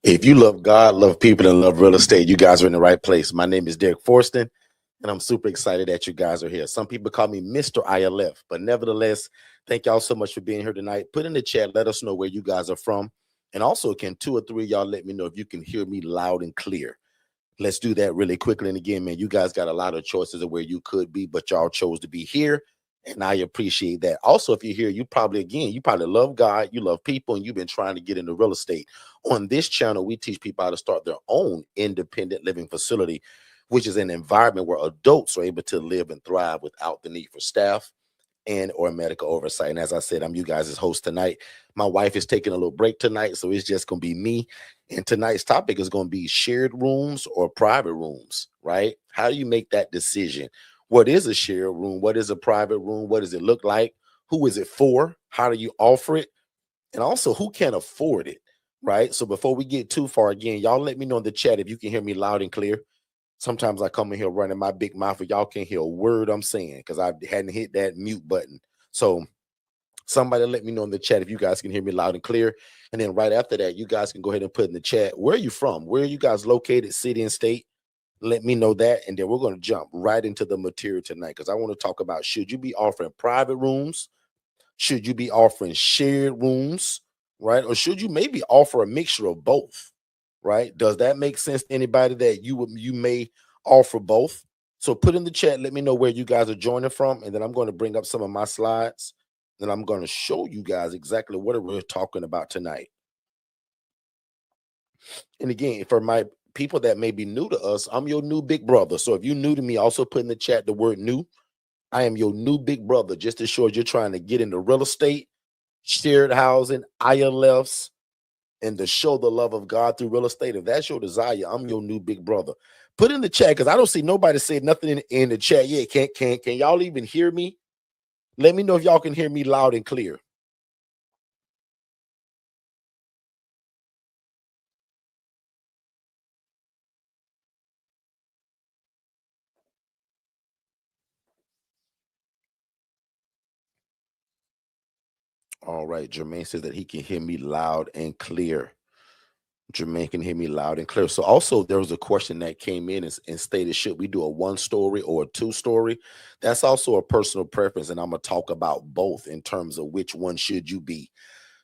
If you love God, love people, and love real estate, you guys are in the right place. My name is Forston, and I'm super excited that you guys are here. Some people call me Mr. ILF, but nevertheless, thank y'all so much for being here tonight. Put in the chat, let us know where you guys are from. And also, can 2 or 3 of y'all let me know if you can hear me loud and clear? Let's do that really quickly. And again, man, you guys got a lot of choices of where you could be, but y'all chose to be here. And I appreciate that. Also, if you're here, you probably love God, you love people, and you've been trying to get into real estate. On this channel, we teach people how to start their own independent living facility, which is an environment where adults are able to live and thrive without the need for staff and or medical oversight. And as I said, I'm you guys' host tonight. My wife is taking a little break tonight, so it's just going to be me. And tonight's topic is going to be shared rooms or private rooms, right? How do you make that decision? What is a shared room? What is a private room? What does it look like? Who is it for? How do you offer it? And also, who can afford it, right? So before we get too far, again, y'all let me know in the chat if you can hear me loud and clear. Sometimes I come in here running my big mouth, and y'all can't hear a word I'm saying because I hadn't hit that mute button. So somebody let me know in the chat if you guys can hear me loud and clear. And then right after that, you guys can go ahead and put in the chat, where are you from? Where are you guys located, city and state? Let me know that. And then we're going to jump right into the material tonight because I want to talk about, should you be offering private rooms? Should you be offering shared rooms, right? Or should you maybe offer a mixture of both, right? Does that make sense to anybody that you may offer both? So put in the chat, let me know where you guys are joining from, and then I'm going to bring up some of my slides, and I'm going to show you guys exactly what we're talking about tonight. And again, for my people that may be new to us, I'm your new big brother. So if you're new to me, also put in the chat the word new. I am your new big brother, just as sure as you're trying to get into real estate, shared housing, ILFs, and to show the love of God through real estate. If that's your desire, I'm your new big brother. Put in the chat because I don't see nobody say nothing in the chat yet. Can y'all even hear me? Let me know if y'all can hear me loud and clear. All right, Jermaine says that he can hear me loud and clear. Jermaine can hear me loud and clear. So also there was a question that came in and stated, should we do a 1-story or a 2-story? That's also a personal preference, and I'm going to talk about both in terms of which one should you be.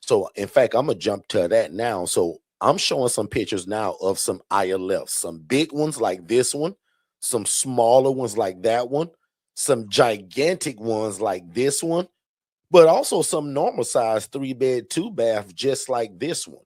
So in fact, I'm going to jump to that now. So I'm showing some pictures now of some ILFs, some big ones like this one, some smaller ones like that one, some gigantic ones like this one, but also some normal size 3-bed, 2-bath, just like this one.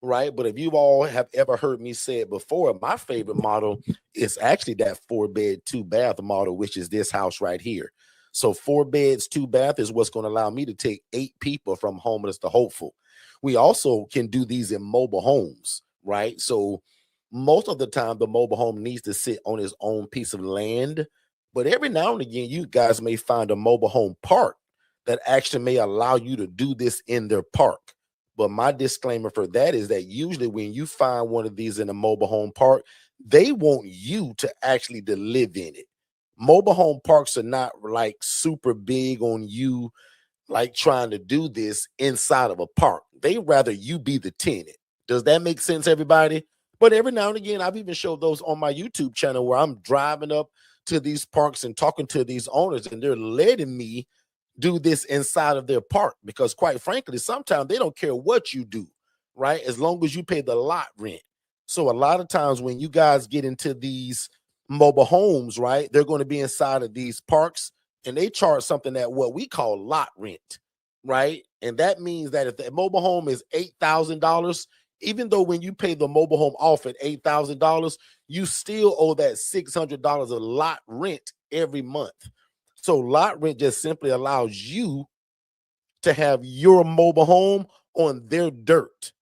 Right. But if you all have ever heard me say it before, my favorite model is actually that 4-bed, 2-bath model, which is this house right here. So 4 beds, 2-bath is what's going to allow me to take 8 people from homeless to hopeful. We also can do these in mobile homes, right? So most of the time, the mobile home needs to sit on its own piece of land. But every now and again, you guys may find a mobile home park that actually may allow you to do this in their park. But my disclaimer for that is that usually when you find one of these in a mobile home park, they want you to actually to live in it. Mobile home parks are not like super big on you, like trying to do this inside of a park. They rather you be the tenant. Does that make sense, everybody? But every now and again, I've even showed those on my YouTube channel where I'm driving up to these parks and talking to these owners, and they're letting me do this inside of their park because, quite frankly, sometimes they don't care what you do, right? As long as you pay the lot rent. So a lot of times when you guys get into these mobile homes, right, they're going to be inside of these parks, and they charge something that what we call lot rent, right? And that means that if the mobile home is $8,000, even though when you pay the mobile home off at $8,000, you still owe that $600 of lot rent every month. So lot rent just simply allows you to have your mobile home on their dirt.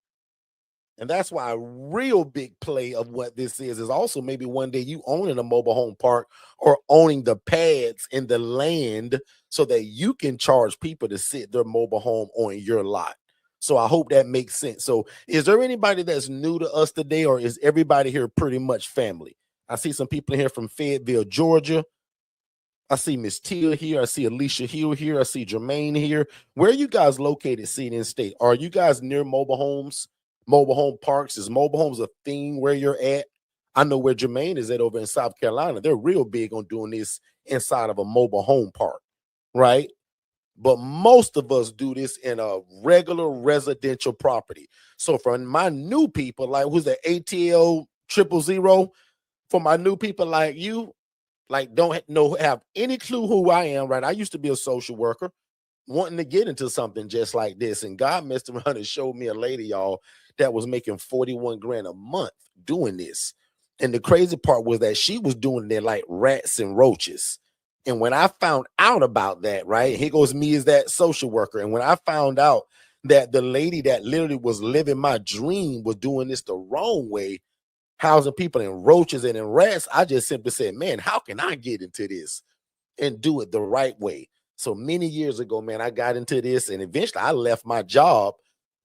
And that's why a real big play of what this is also maybe one day you owning a mobile home park or owning the pads in the land so that you can charge people to sit their mobile home on your lot. So I hope that makes sense. So is there anybody that's new to us today, or is everybody here pretty much family? I see some people in here from Fayetteville, Georgia. I see Miss Tia here. I see Alicia Hill here. I see Jermaine here. Where are you guys located, city and state? Are you guys near mobile homes? Mobile home parks. Is mobile homes a thing where you're at? I know where Jermaine is at over in South Carolina. They're real big on doing this inside of a mobile home park, right? But most of us do this in a regular residential property. So for my new people, like who's the ATL 000, for my new people like you, like don't know have any clue who I am, right? I used to be a social worker wanting to get into something just like this. And God messed around and showed me a lady, y'all, that was making 41 grand a month doing this. And the crazy part was that she was doing it like rats and roaches. And when I found out about that, right, here goes me as that social worker. And when I found out that the lady that literally was living my dream was doing this the wrong way, housing people in roaches and in rats, I just simply said, man, how can I get into this and do it the right way? So many years ago, man, I got into this, and eventually I left my job,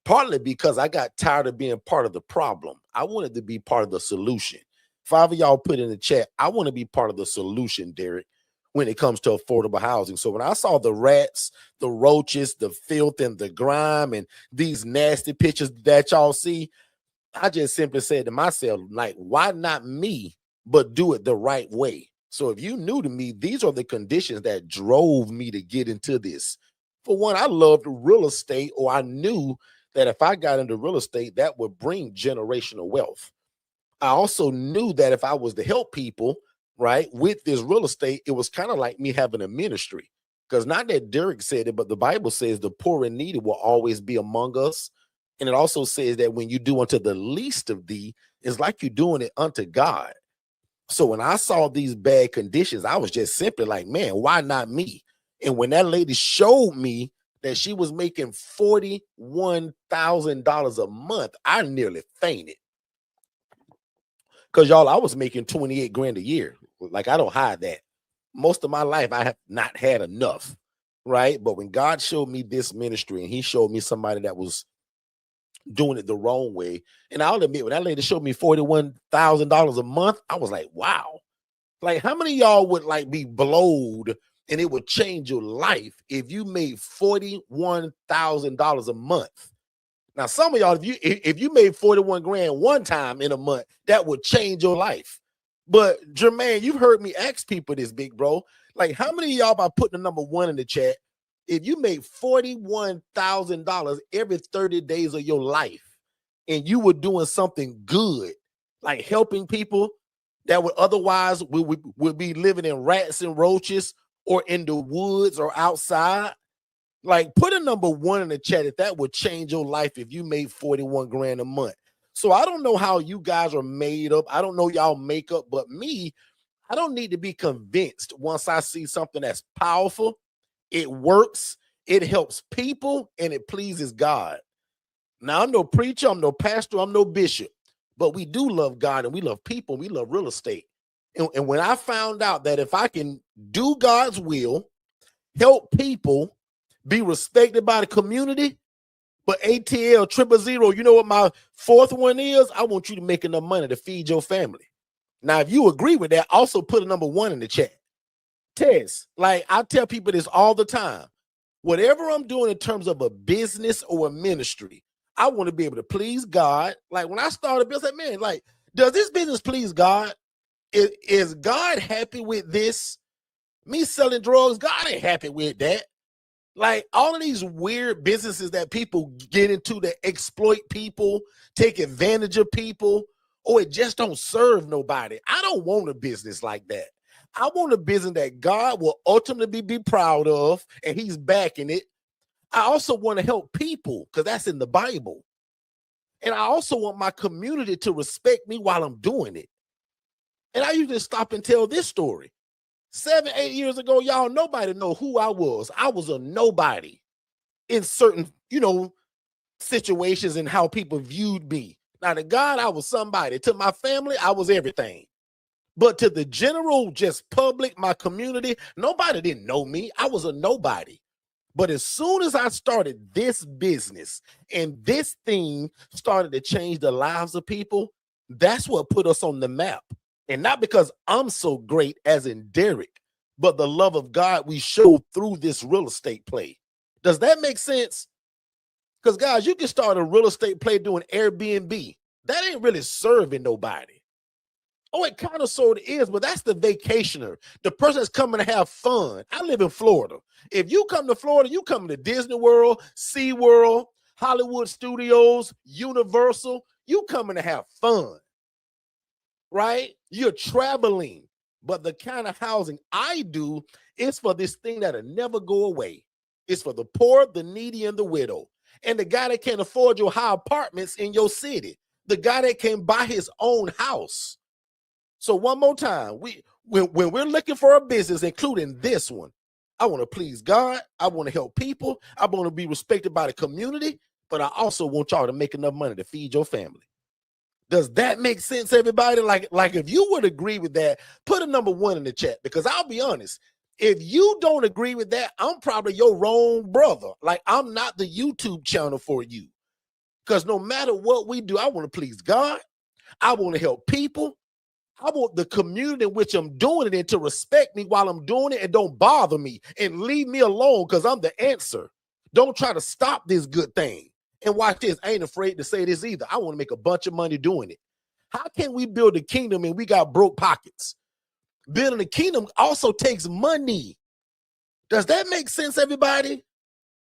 partly because I got tired of being part of the problem. I wanted to be part of the solution. 5 of y'all put in the chat, I want to be part of the solution, Derek, when it comes to affordable housing. So when I saw the rats, the roaches, the filth and the grime and these nasty pictures that y'all see, I just simply said to myself, like, why not me, but do it the right way? So if you new to me, these are the conditions that drove me to get into this. For one, I loved real estate, or I knew that if I got into real estate, that would bring generational wealth. I also knew that if I was to help people, right, with this real estate, it was kind of like me having a ministry. Because not that Derek said it, but the Bible says the poor and needy will always be among us. And it also says that when you do unto the least of thee, it's like you're doing it unto God. So when I saw these bad conditions, I was just simply like, man, why not me? And when that lady showed me that she was making $41,000 a month, I nearly fainted. Because y'all, I was making 28 grand a year. Like, I don't hide that. Most of my life, I have not had enough, right? But when God showed me this ministry and he showed me somebody that was doing it the wrong way, and I'll admit, when that lady showed me $41,000 a month, I was like, wow. Like, how many of y'all would like be blowed and it would change your life if you made $41,000 a month? Now, some of y'all, if you made 41 grand one time in a month, that would change your life. But Jermaine, you've heard me ask people this, big bro. Like, how many of y'all, by putting the number 1 in the chat, if you made $41,000 every 30 days of your life and you were doing something good, like helping people that would otherwise would be living in rats and roaches or in the woods or outside, like, put a number 1 in the chat if that would change your life if you made 41 grand a month. So I don't know how you guys are made up. I don't know y'all makeup, but me, I don't need to be convinced once I see something that's powerful, it works, it helps people, and it pleases God. Now, I'm no preacher, I'm no pastor, I'm no bishop, but we do love God and we love people, we love real estate. And when I found out that if I can do God's will, help people, be respected by the community, but ATL 000, you know what my 4th one is? I want you to make enough money to feed your family. Now, if you agree with that, also put a number 1 in the chat. Tess, like I tell people this all the time. Whatever I'm doing in terms of a business or a ministry, I want to be able to please God. Like when I started business, like, man, like, does this business please God? Is God happy with this? Me selling drugs, God ain't happy with that. Like all of these weird businesses that people get into to exploit people, take advantage of people, or it just don't serve nobody. I don't want a business like that. I want a business that God will ultimately be proud of and he's backing it. I also want to help people because that's in the Bible. And I also want my community to respect me while I'm doing it. And I usually stop and tell this story. 7, 8 years ago, y'all, nobody know who I was. I was a nobody in certain, situations and how people viewed me. Now, to God, I was somebody. To my family, I was everything. But to the general, just public, my community, nobody didn't know me. I was a nobody. But as soon as I started this business and this thing started to change the lives of people, that's what put us on the map. And not because I'm so great as in Derek, but the love of God we showed through this real estate play. Does that make sense? Because guys, you can start a real estate play doing Airbnb. That ain't really serving nobody. Oh, it kind of sort of is, but that's the vacationer, the person that's coming to have fun. I live in Florida. If you come to Florida, you come to Disney World, SeaWorld, Hollywood Studios, Universal. You coming to have fun, right? You're traveling. But the kind of housing I do is for this thing that'll never go away. It's for the poor, the needy, and the widow. And the guy that can't afford your high apartments in your city. The guy that can buy his own house. So one more time, when we're looking for a business, including this one, I want to please God. I want to help people. I want to be respected by the community, but I also want y'all to make enough money to feed your family. Does that make sense, everybody? Like if you would agree with that, put a number 1 in the chat, because I'll be honest, if you don't agree with that, I'm probably your wrong brother. Like, I'm not the YouTube channel for you, because no matter what we do, I want to please God. I want to help people. I want the community in which I'm doing it in to respect me while I'm doing it and don't bother me and leave me alone, because I'm the answer. Don't try to stop this good thing. And watch this. I ain't afraid to say this either. I want to make a bunch of money doing it. How can we build a kingdom and we got broke pockets? Building a kingdom also takes money. Does that make sense, everybody?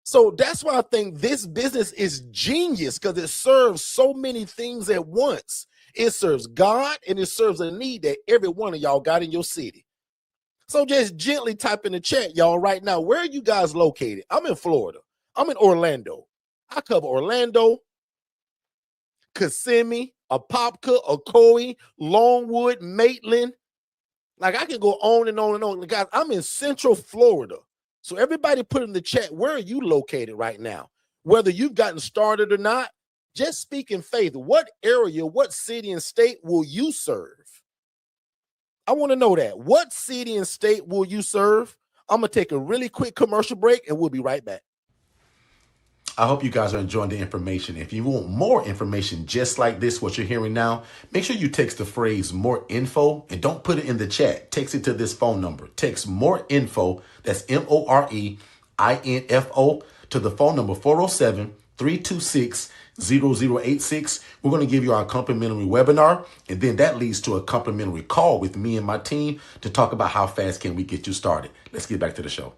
So that's why I think this business is genius, because it serves so many things at once. It serves God and it serves a need that every one of y'all got in your city. So just gently type in the chat, y'all, right now. Where are you guys located? I'm in Florida. I'm in Orlando. I cover Orlando, Kissimmee, Apopka, Ocoee, Longwood, Maitland. Like, I can go on and on and on. Guys, I'm in Central Florida. So everybody put in the chat, where are you located right now? Whether you've gotten started or not, just speak in faith. What area, what city and state will you serve? I want to know that. What city and state will you serve? I'm going to take a really quick commercial break and we'll be right back. I hope you guys are enjoying the information. If you want more information just like this, what you're hearing now, make sure you text the phrase more info and don't put it in the chat. Text it to this phone number. Text more info. That's MOREINFO to the phone number 407-326-0086. We're going to give you our complimentary webinar, and then that leads to a complimentary call with me and my team to talk about how fast can we get you started. Let's get back to the show.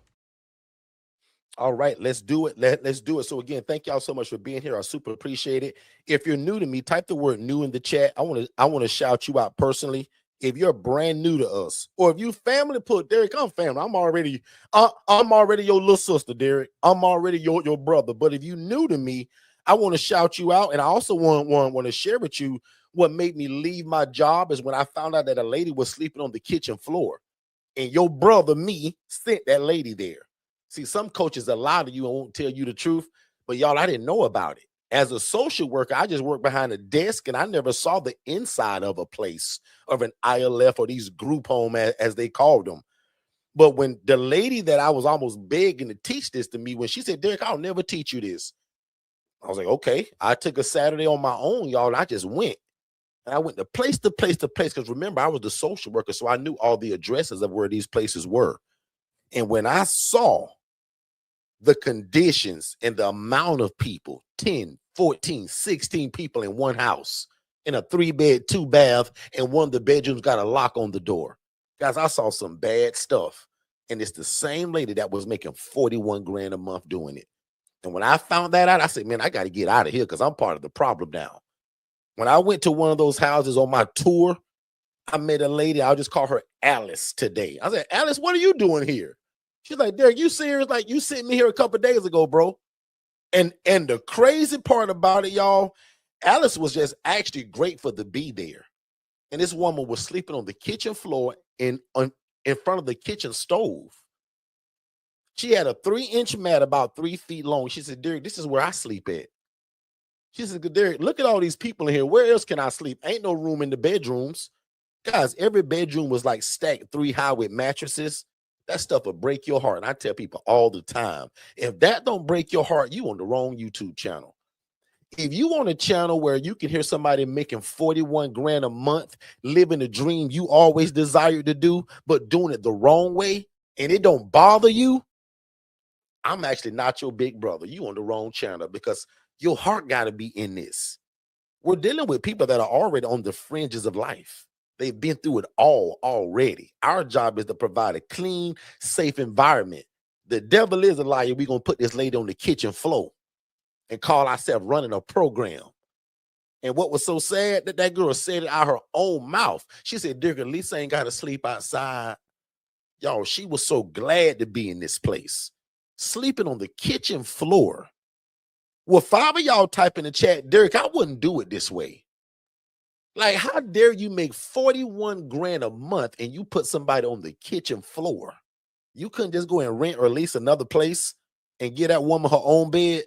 All right, let's do it. Let's do it. So again, thank y'all so much for being here. I super appreciate it. If you're new to me, type the word new in the chat. I want to shout you out personally. If you're brand new to us, or if you family, put Derek, I'm family. I'm already your little sister, Derek. I'm already your brother. But if you're new to me, I want to shout you out. And I also want to share with you what made me leave my job is when I found out that a lady was sleeping on the kitchen floor. And your brother, me, sent that lady there. See, some coaches lie to you and won't tell you the truth, but y'all, I didn't know about it. As a social worker, I just worked behind a desk and I never saw the inside of a place, of an ILF or these group home as they called them. But when the lady that I was almost begging to teach this to me, when she said, Derek, I'll never teach you this. I was like, okay. I took a Saturday on my own, y'all, and I just went. And I went to place to place to place, because remember, I was the social worker, so I knew all the addresses of where these places were. And when I saw the conditions and the amount of people, 10, 14, 16 people in one house, in a 3-bed, 2-bath, and one of the bedrooms got a lock on the door. Guys, I saw some bad stuff. And it's the same lady that was making 41 grand a month doing it. And when I found that out, I said, man, I got to get out of here because I'm part of the problem now. When I went to one of those houses on my tour, I met a lady, I'll just call her Alice today. I said, Alice, what are you doing here? She's like, Derek, you serious? Like, you sent me here a couple of days ago, bro. And the crazy part about it, y'all, Alice was just actually grateful to be there. And this woman was sleeping on the kitchen floor in front of the kitchen stove. She had a 3-inch mat about 3 feet long. She said, Derek, this is where I sleep at. She said, Derek, look at all these people in here. Where else can I sleep? Ain't no room in the bedrooms. Guys, every bedroom was like stacked 3 high with mattresses. That stuff will break your heart. And I tell people all the time, if that don't break your heart, you on the wrong YouTube channel. If you want a channel where you can hear somebody making 41 grand a month, living a dream you always desired to do, but doing it the wrong way, and it don't bother you, I'm actually not your big brother. You on the wrong channel, because Your heart got to be in this. We're dealing with people that are already on the fringes of life. They've been through it all already. Our job is to provide a clean, safe environment. The devil is a liar. We're going to put this lady on the kitchen floor and call ourselves running a program. And what was so sad that that girl said it out her own mouth. She said, Dirk, at least I ain't got to sleep outside. Y'all, she was so glad to be in this place, sleeping on the kitchen floor. Well, 5 of y'all type in the chat, Derek, I wouldn't do it this way. Like, how dare you make 41 grand a month and you put somebody on the kitchen floor? You couldn't just go and rent or lease another place and get that woman her own bed?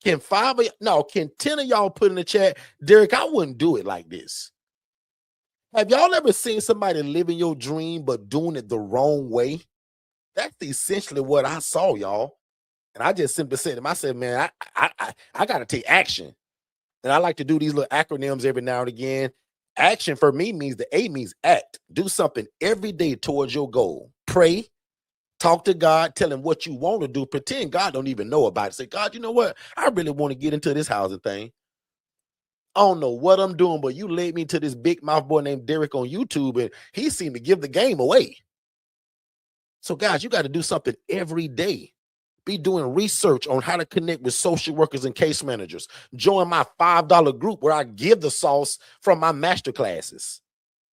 Can 5 of no, can 10 of y'all put in the chat, Derek, I wouldn't do it like this. Have y'all ever seen somebody living your dream but doing it the wrong way? That's essentially what I saw, y'all. And I just simply said to him, I said, man, I got to take action. And I like to do these little acronyms every now and again. Action for me means the A means act. Do something every day towards your goal. Pray, talk to God, tell him what you want to do. Pretend God don't even know about it. Say, God, you know what? I really want to get into this housing thing. I don't know what I'm doing, but you led me to this big mouth boy named Derek on YouTube, and he seemed to give the game away. So, guys, you got to do something every day. Be doing research on how to connect with social workers and case managers. Join my $5 group where I give the sauce from my master classes.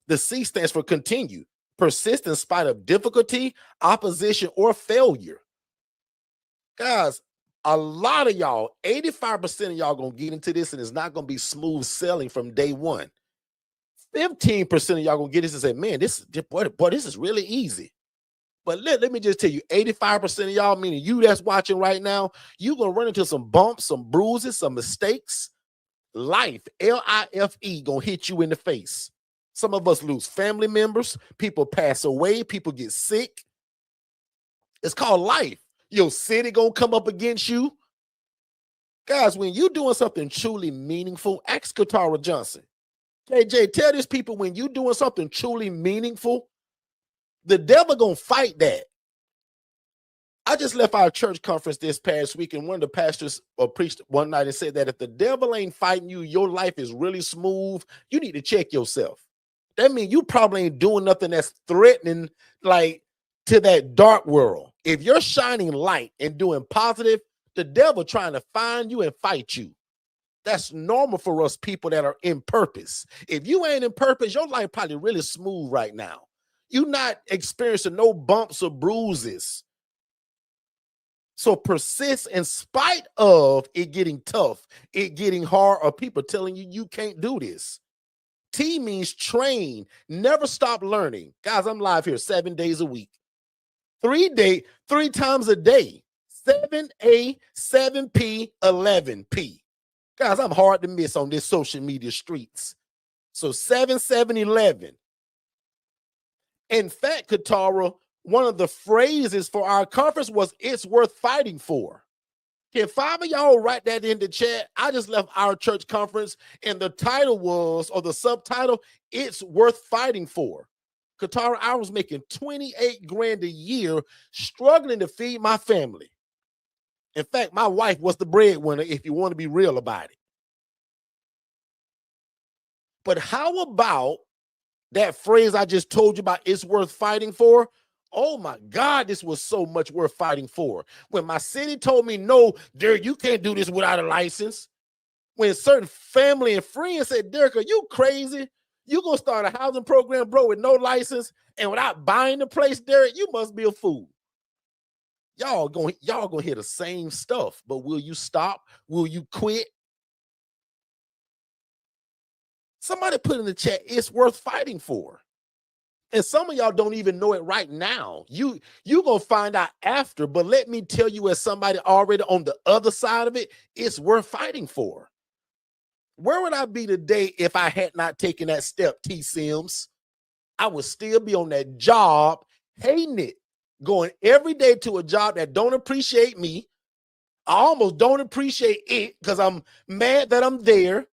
The C stands for continue. Persist in spite of difficulty, opposition, or failure. Guys, a lot of y'all, 85% of y'all going to get into this and it's not going to be smooth sailing from day one. 15% of y'all going to get this and say, man, this is really easy. But let me just tell you, 85% of y'all, meaning you that's watching right now, you're going to run into some bumps, some bruises, some mistakes. Life, L-I-F-E, going to hit you in the face. Some of us lose family members. People pass away. People get sick. It's called life. Your city going to come up against you. Guys, when you're doing something truly meaningful, ask Katara Johnson. KJ, tell these people when you're doing something truly meaningful, the devil gonna fight that. I just left our church conference this past week, and one of the pastors preached one night and said that if the devil ain't fighting you, your life is really smooth. You need to check yourself. That means you probably ain't doing nothing that's threatening, like, to that dark world. If you're shining light and doing positive, the devil trying to find you and fight you. That's normal for us people that are in purpose. If you ain't in purpose, your life probably really smooth right now. You're not experiencing no bumps or bruises. So persist in spite of it getting tough, it getting hard, or people telling you you can't do this. T means train, never stop learning. Guys, I'm live here 7 days a week. 3 times a day. 7A, 7P, 11P. Guys, I'm hard to miss on this social media streets. So 7, 7, 11. In fact, Katara, one of the phrases for our conference was, it's worth fighting for. Can 5 of y'all write that in the chat? I just left our church conference and the title was, or the subtitle, it's worth fighting for. Katara, I was making 28 grand a year, struggling to feed my family. In fact, my wife was the breadwinner, if you want to be real about it. But how about that phrase I just told you about, it's worth fighting for? Oh my God, this was so much worth fighting for. When my city told me, no, Derek, you can't do this without a license. When certain family and friends said, Derek, are you crazy? You gonna start a housing program, bro, with no license and without buying the place, Derek? You must be a fool. Y'all gonna hear the same stuff, but will you stop? Will you quit? Somebody put in the chat, it's worth fighting for. And some of y'all don't even know it right now. You gonna find out after, but let me tell you, as somebody already on the other side of it, it's worth fighting for. Where would I be today if I had not taken that step, T. Sims? I would still be on that job, hating it, going every day to a job that don't appreciate me. I almost don't appreciate it because I'm mad that I'm there.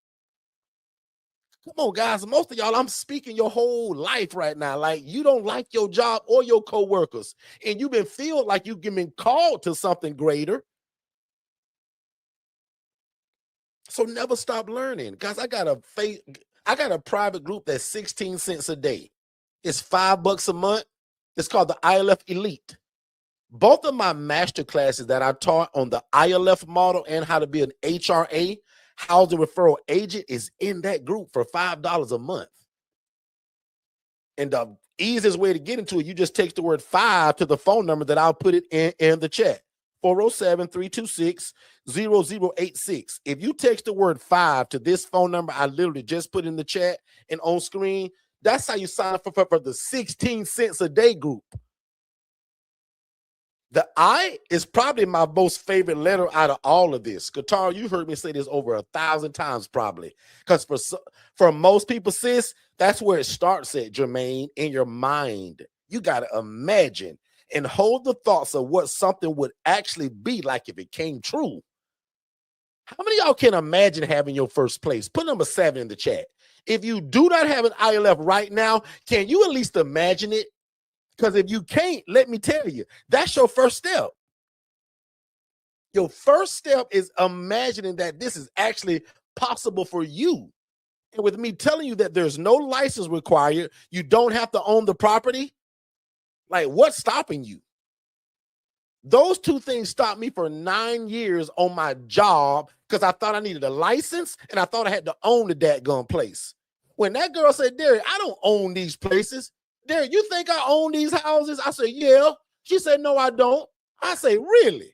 Come on, guys. Most of y'all, I'm speaking your whole life right now. Like, you don't like your job or your coworkers, and you've been feel like you've been called to something greater. So never stop learning. Guys, I got a private group that's 16 cents a day. It's $5 a month. It's called the ILF Elite. Both of my master classes that I taught on the ILF model and how to be an HRA, housing referral agent, is in that group for $5 a month. And the easiest way to get into it, you just text the word 5 to the phone number that I'll put it in the chat. 407-326-0086. If you text the word 5 to this phone number I literally just put in the chat and on screen, that's how you sign up for the 16 cents a day group. The I is probably my most favorite letter out of all of this. Guitar, you heard me say this over 1,000 times probably. Because for most people, sis, that's where it starts at, Jermaine, in your mind. You got to imagine and hold the thoughts of what something would actually be like if it came true. How many of y'all can imagine having your first place? Put number 7 in the chat. If you do not have an ILF right now, can you at least imagine it? Because if you can't, let me tell you, that's your first step. Your first step is imagining that this is actually possible for you. And with me telling you that there's no license required, you don't have to own the property. Like, what's stopping you? Those two things stopped me for 9 years on my job because I thought I needed a license and I thought I had to own the dadgum place. When that girl said, Derek, I don't own these places. Derek, you think I own these houses? I said, yeah. She said, no, I don't. I say, really?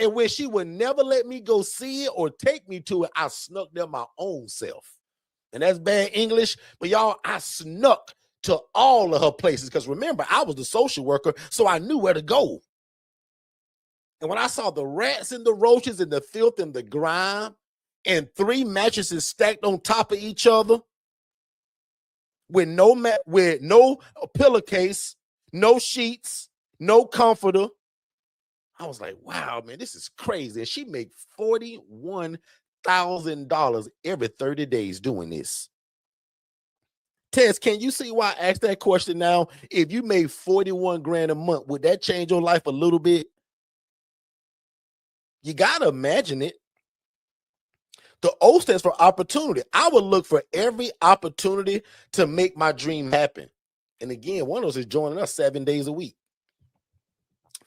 And when she would never let me go see it or take me to it, I snuck there my own self. And that's bad English, but y'all, I snuck to all of her places because remember, I was the social worker, so I knew where to go. And when I saw the rats and the roaches and the filth and the grime and 3 mattresses stacked on top of each other with no pillowcase, no sheets, no comforter, I was like, wow, man, this is crazy. And she made $41,000 every 30 days doing this. Tess, can you see why I asked that question now? If you made 41 grand a month, would that change your life a little bit? You got to imagine it. The O stands for opportunity. I would look for every opportunity to make my dream happen. And again, one of those is joining us 7 days a week,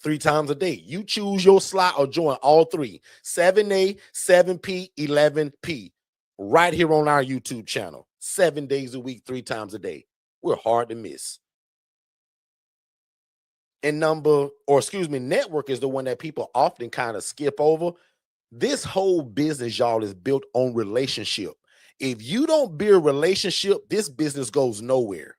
3 times a day. You choose your slot or join all 3, 7A, 7P, 11P, right here on our YouTube channel, 7 days a week, 3 times a day. We're hard to miss. And network is the one that people often kind of skip over. This whole business, y'all, is built on relationship. If you don't build relationship, this business goes nowhere.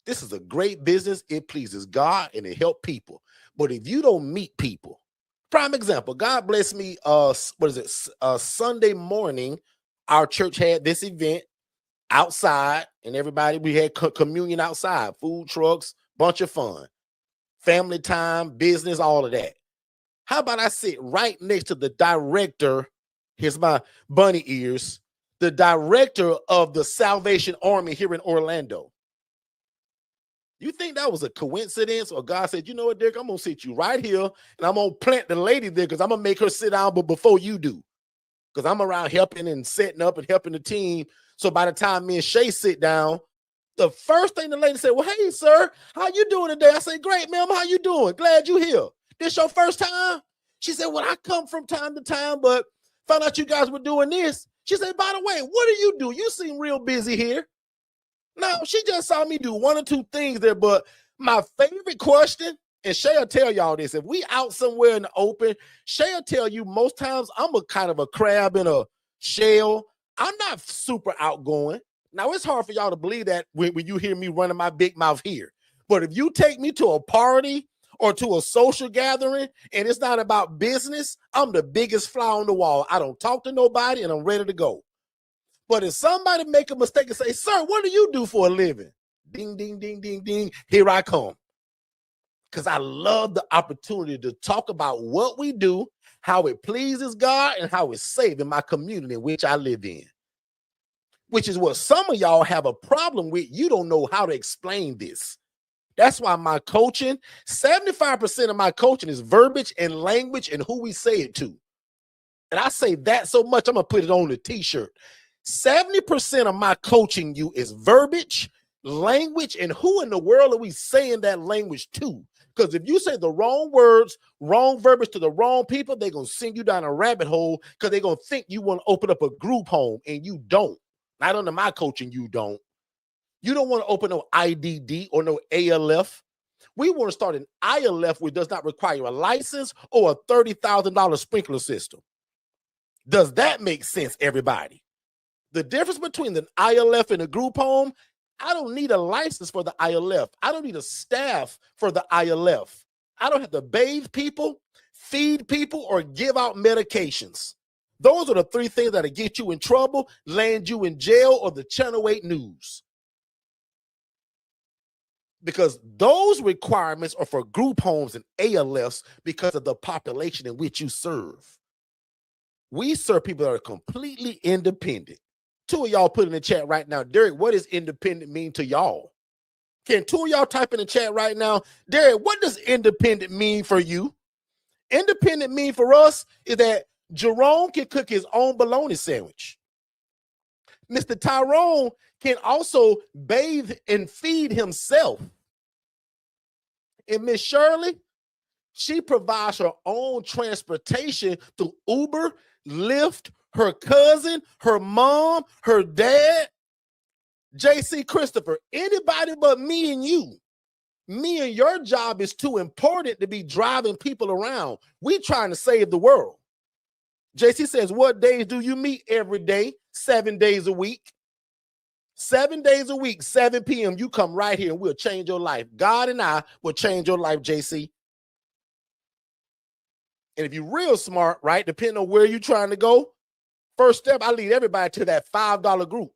This is a great business. It pleases God and it helps people. But if you don't meet people, prime example, God bless me, Sunday morning, our church had this event outside and everybody, we had communion outside, food trucks, bunch of fun, family time, business, all of that. How about I sit right next to the director, here's my bunny ears, the director of the Salvation Army here in Orlando. You think that was a coincidence or God said, you know what, Derek, I'm going to sit you right here and I'm going to plant the lady there because I'm going to make her sit down but before you do. Because I'm around helping and setting up and helping the team. So by the time me and Shay sit down, the first thing the lady said, well, hey, sir, how you doing today? I said, great, ma'am. How you doing? Glad you're here. This your first time? She said, well, I come from time to time, but found out you guys were doing this. She said, by the way, what do you do? You seem real busy here. No, she just saw me do 1 or 2 things there, but my favorite question, and Shay will tell y'all this, if we out somewhere in the open, Shay will tell you most times I'm a kind of a crab in a shell. I'm not super outgoing. Now, it's hard for y'all to believe that when you hear me running my big mouth here. But if you take me to a party or to a social gathering and it's not about business, I'm the biggest fly on the wall. I don't talk to nobody and I'm ready to go. But if somebody make a mistake and say, sir, what do you do for a living? Ding, ding, ding, ding, ding. Here I come. Because I love the opportunity to talk about what we do, how it pleases God, and how it's saving my community in which I live in. Which is what some of y'all have a problem with. You don't know how to explain this. That's why my coaching, 75% of my coaching is verbiage and language and who we say it to. And I say that so much, I'm going to put it on the t-shirt. 70% of my coaching you is verbiage, language, and who in the world are we saying that language to? Because if you say the wrong words, wrong verbiage to the wrong people, they're going to send you down a rabbit hole because they're going to think you want to open up a group home, and you don't. Not under my coaching, you don't. You don't want to open no IDD or no ALF. We want to start an ILF which does not require a license or a $30,000 sprinkler system. Does that make sense, everybody? The difference between the ILF and a group home, I don't need a license for the ILF. I don't need a staff for the ILF. I don't have to bathe people, feed people, or give out medications. Those are the three things that'll get you in trouble, land you in jail, or the Channel 8 News. Because those requirements are for group homes and ALFs because of the population in which you serve. We serve people that are completely independent. Two of y'all put in the chat right now, Derek, what does independent mean to y'all? Can two of y'all type in the chat right now, Derek, what does independent mean for you? Independent mean for us is that Jerome can cook his own bologna sandwich. Mr. Tyrone can also bathe and feed himself. And Miss Shirley, she provides her own transportation through Uber, Lyft, her cousin, her mom, her dad, JC Christopher, anybody but me and you. Me and your job is too important to be driving people around. We trying to save the world. JC says, what days do you meet? Every day, 7 days a week. 7 days a week, 7 p.m. You come right here and we'll change your life. God and I will change your life, JC. And if you're real smart, right, depending on where you're trying to go, first step, I lead everybody to that $5 group.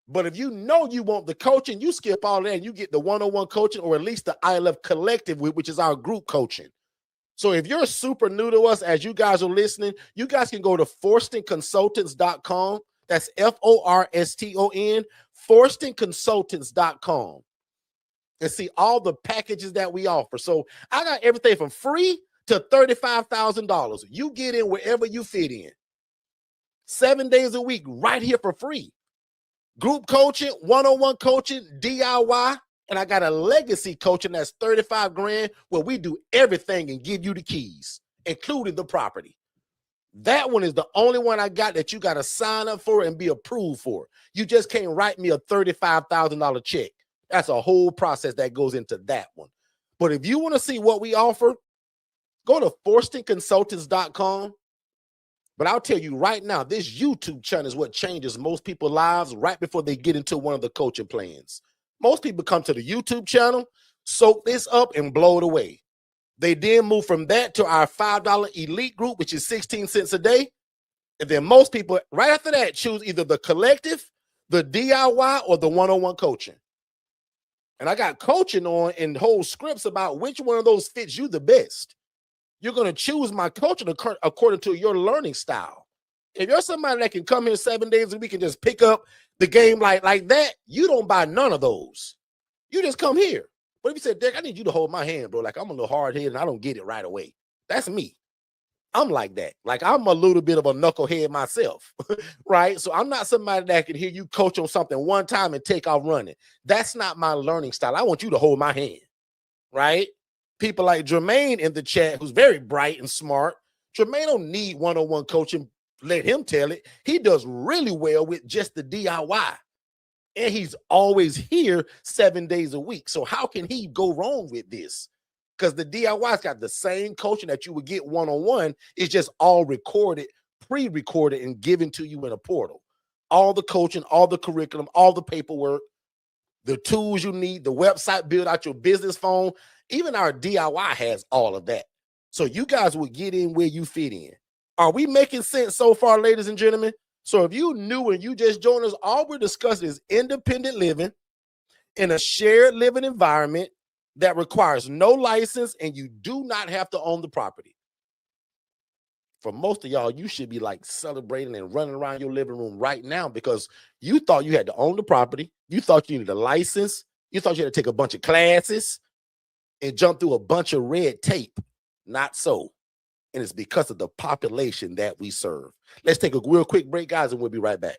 But if you know you want the coaching, you skip all that and you get the one-on-one coaching, or at least the ILF collective, which is our group coaching. So if you're super new to us, as you guys are listening, you guys can go to forstonconsultants.com. That's Forston, forstonconsultants.com, and see all the packages that we offer. So I got everything from free to $35,000. You get in wherever you fit in. 7 days a week, right here for free. Group coaching, one-on-one coaching, DIY, and I got a legacy coaching that's $35,000 where we do everything and give you the keys, including the property. That one is the only one I got that you got to sign up for and be approved for. You just can't write me a $35,000 check. That's a whole process that goes into that one. But if you want to see what we offer, go to forstonconsultants.com. But I'll tell you right now, this YouTube channel is what changes most people's lives right before they get into one of the coaching plans. Most people come to the YouTube channel, soak this up, and blow it away. They then move from that to our $5 elite group, which is 16 cents a day. And then most people right after that choose either the collective, the DIY, or the one-on-one coaching. And I got coaching on and whole scripts about which one of those fits you the best. You're going to choose my coaching according to your learning style. If you're somebody that can come here 7 days a week and just pick up the game like that, you don't buy none of those. You just come here. But if you said, Derek, I need you to hold my hand, bro. Like, I'm a little hard-headed and I don't get it right away. That's me. I'm like that. Like, I'm a little bit of a knucklehead myself, right? So I'm not somebody that can hear you coach on something one time and take off running. That's not my learning style. I want you to hold my hand, right? People like Jermaine in the chat, who's very bright and smart. Jermaine don't need one-on-one coaching. Let him tell it. He does really well with just the DIY. And he's always here 7 days a week. So how can he go wrong with this? Because the DIY's got the same coaching that you would get one-on-one. It's just all recorded, pre-recorded, and given to you in a portal. All the coaching, all the curriculum, all the paperwork, the tools you need, the website, build out your business phone. Even our DIY has all of that. So you guys will get in where you fit in. Are we making sense so far, ladies and gentlemen? So if you new and you just joined us, all we're discussing is independent living in a shared living environment that requires no license, and you do not have to own the property. For most of y'all, you should be like celebrating and running around your living room right now because you thought you had to own the property. You thought you needed a license. You thought you had to take a bunch of classes and jump through a bunch of red tape. Not so. and it's because of the population that we serve. Let's take a real quick break, guys, and we'll be right back.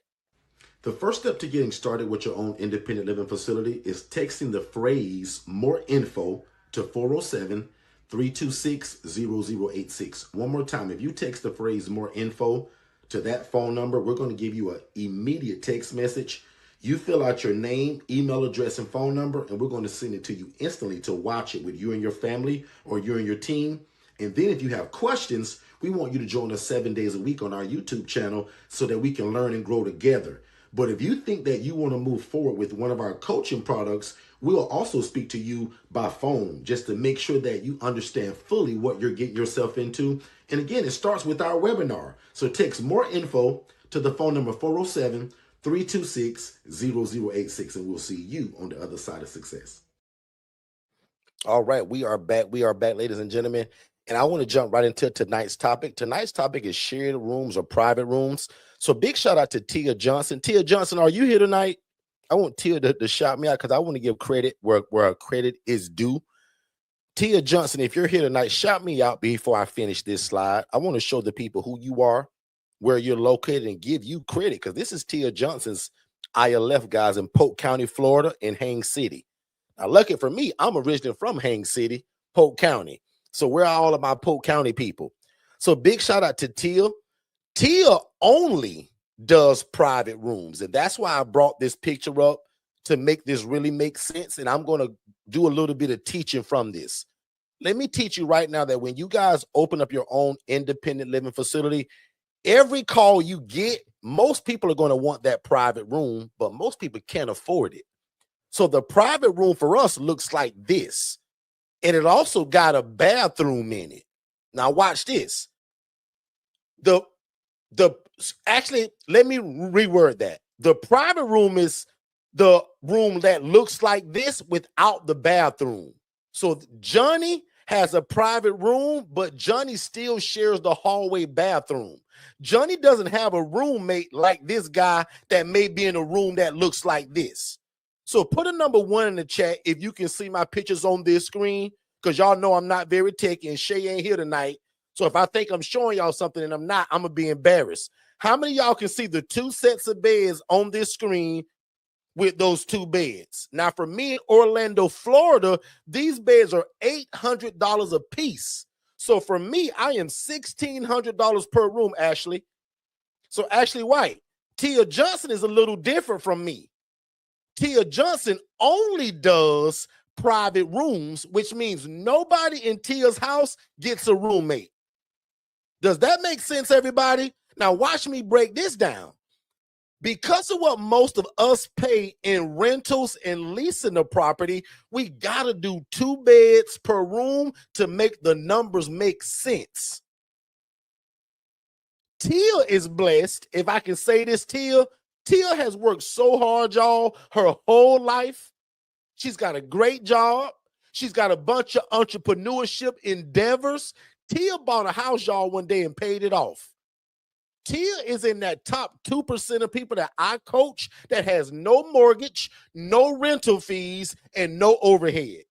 The first step to getting started with your own independent living facility is texting the phrase "more info" to 407-326-0086. One more time, if you text the phrase "more info" to that phone number, we're going to give you an immediate text message. You fill out your name, email address, and phone number, and we're going to send it to you instantly to watch it with you and your family or you and your team. And then if you have questions, we want you to join us 7 days a week on our YouTube channel so that we can learn and grow together. But if you think that you want to move forward with one of our coaching products, we'll also speak to you by phone just to make sure that you understand fully what you're getting yourself into. And again, it starts with our webinar. So text "more info" to the phone number 407-326-0086, and we'll see you on the other side of success. All right, we are back. We are back, ladies and gentlemen. And I want to jump right into tonight's topic. Tonight's topic is shared rooms or private rooms. So big shout out to Tia Johnson. Tia Johnson, are you here tonight? I want Tia to shout me out because I want to give credit where credit is due. Tia Johnson, if you're here tonight, shout me out before I finish this slide. I want to show the people who you are, where you're located, and give you credit because this is Tia Johnson's ILF, guys, in Polk County, Florida, in Haines City. Now, lucky for me, I'm originally from Haines City, Polk County. So where are all of my Polk County people? So big shout out to Tia. Tia only does private rooms. And that's why I brought this picture up to make this really make sense. And I'm going to do a little bit of teaching from this. Let me teach you right now that when you guys open up your own independent living facility, every call you get, most people are going to want that private room, but most people can't afford it. So the private room for us looks like this. And it also got a bathroom in it. Now watch this. Actually, let me reword that. The private room is the room that looks like this without the bathroom. So Johnny has a private room, but Johnny still shares the hallway bathroom. Johnny doesn't have a roommate like this guy that may be in a room that looks like this. So put a number 1 in the chat if you can see my pictures on this screen, because y'all know I'm not very techy and Shay ain't here tonight. So if I think I'm showing y'all something and I'm not, I'm going to be embarrassed. How many of y'all can see the 2 sets of beds on this screen with those 2 beds? Now, for me in Orlando, Florida, these beds are $800 a piece. So for me, I am $1,600 per room, Ashley. So Ashley White, Tia Johnson is a little different from me. Tia Johnson only does private rooms, which means nobody in Tia's house gets a roommate. Does that make sense, everybody? Now watch me break this down. Because of what most of us pay in rentals and leasing the property, we got to do 2 beds per room to make the numbers make sense. Tia is blessed, if I can say this, Tia has worked so hard, y'all, her whole life. She's got a great job. She's got a bunch of entrepreneurship endeavors. Tia bought a house, y'all, one day and paid it off. Tia is in that top 2% of people that I coach that has no mortgage, no rental fees, and no overhead.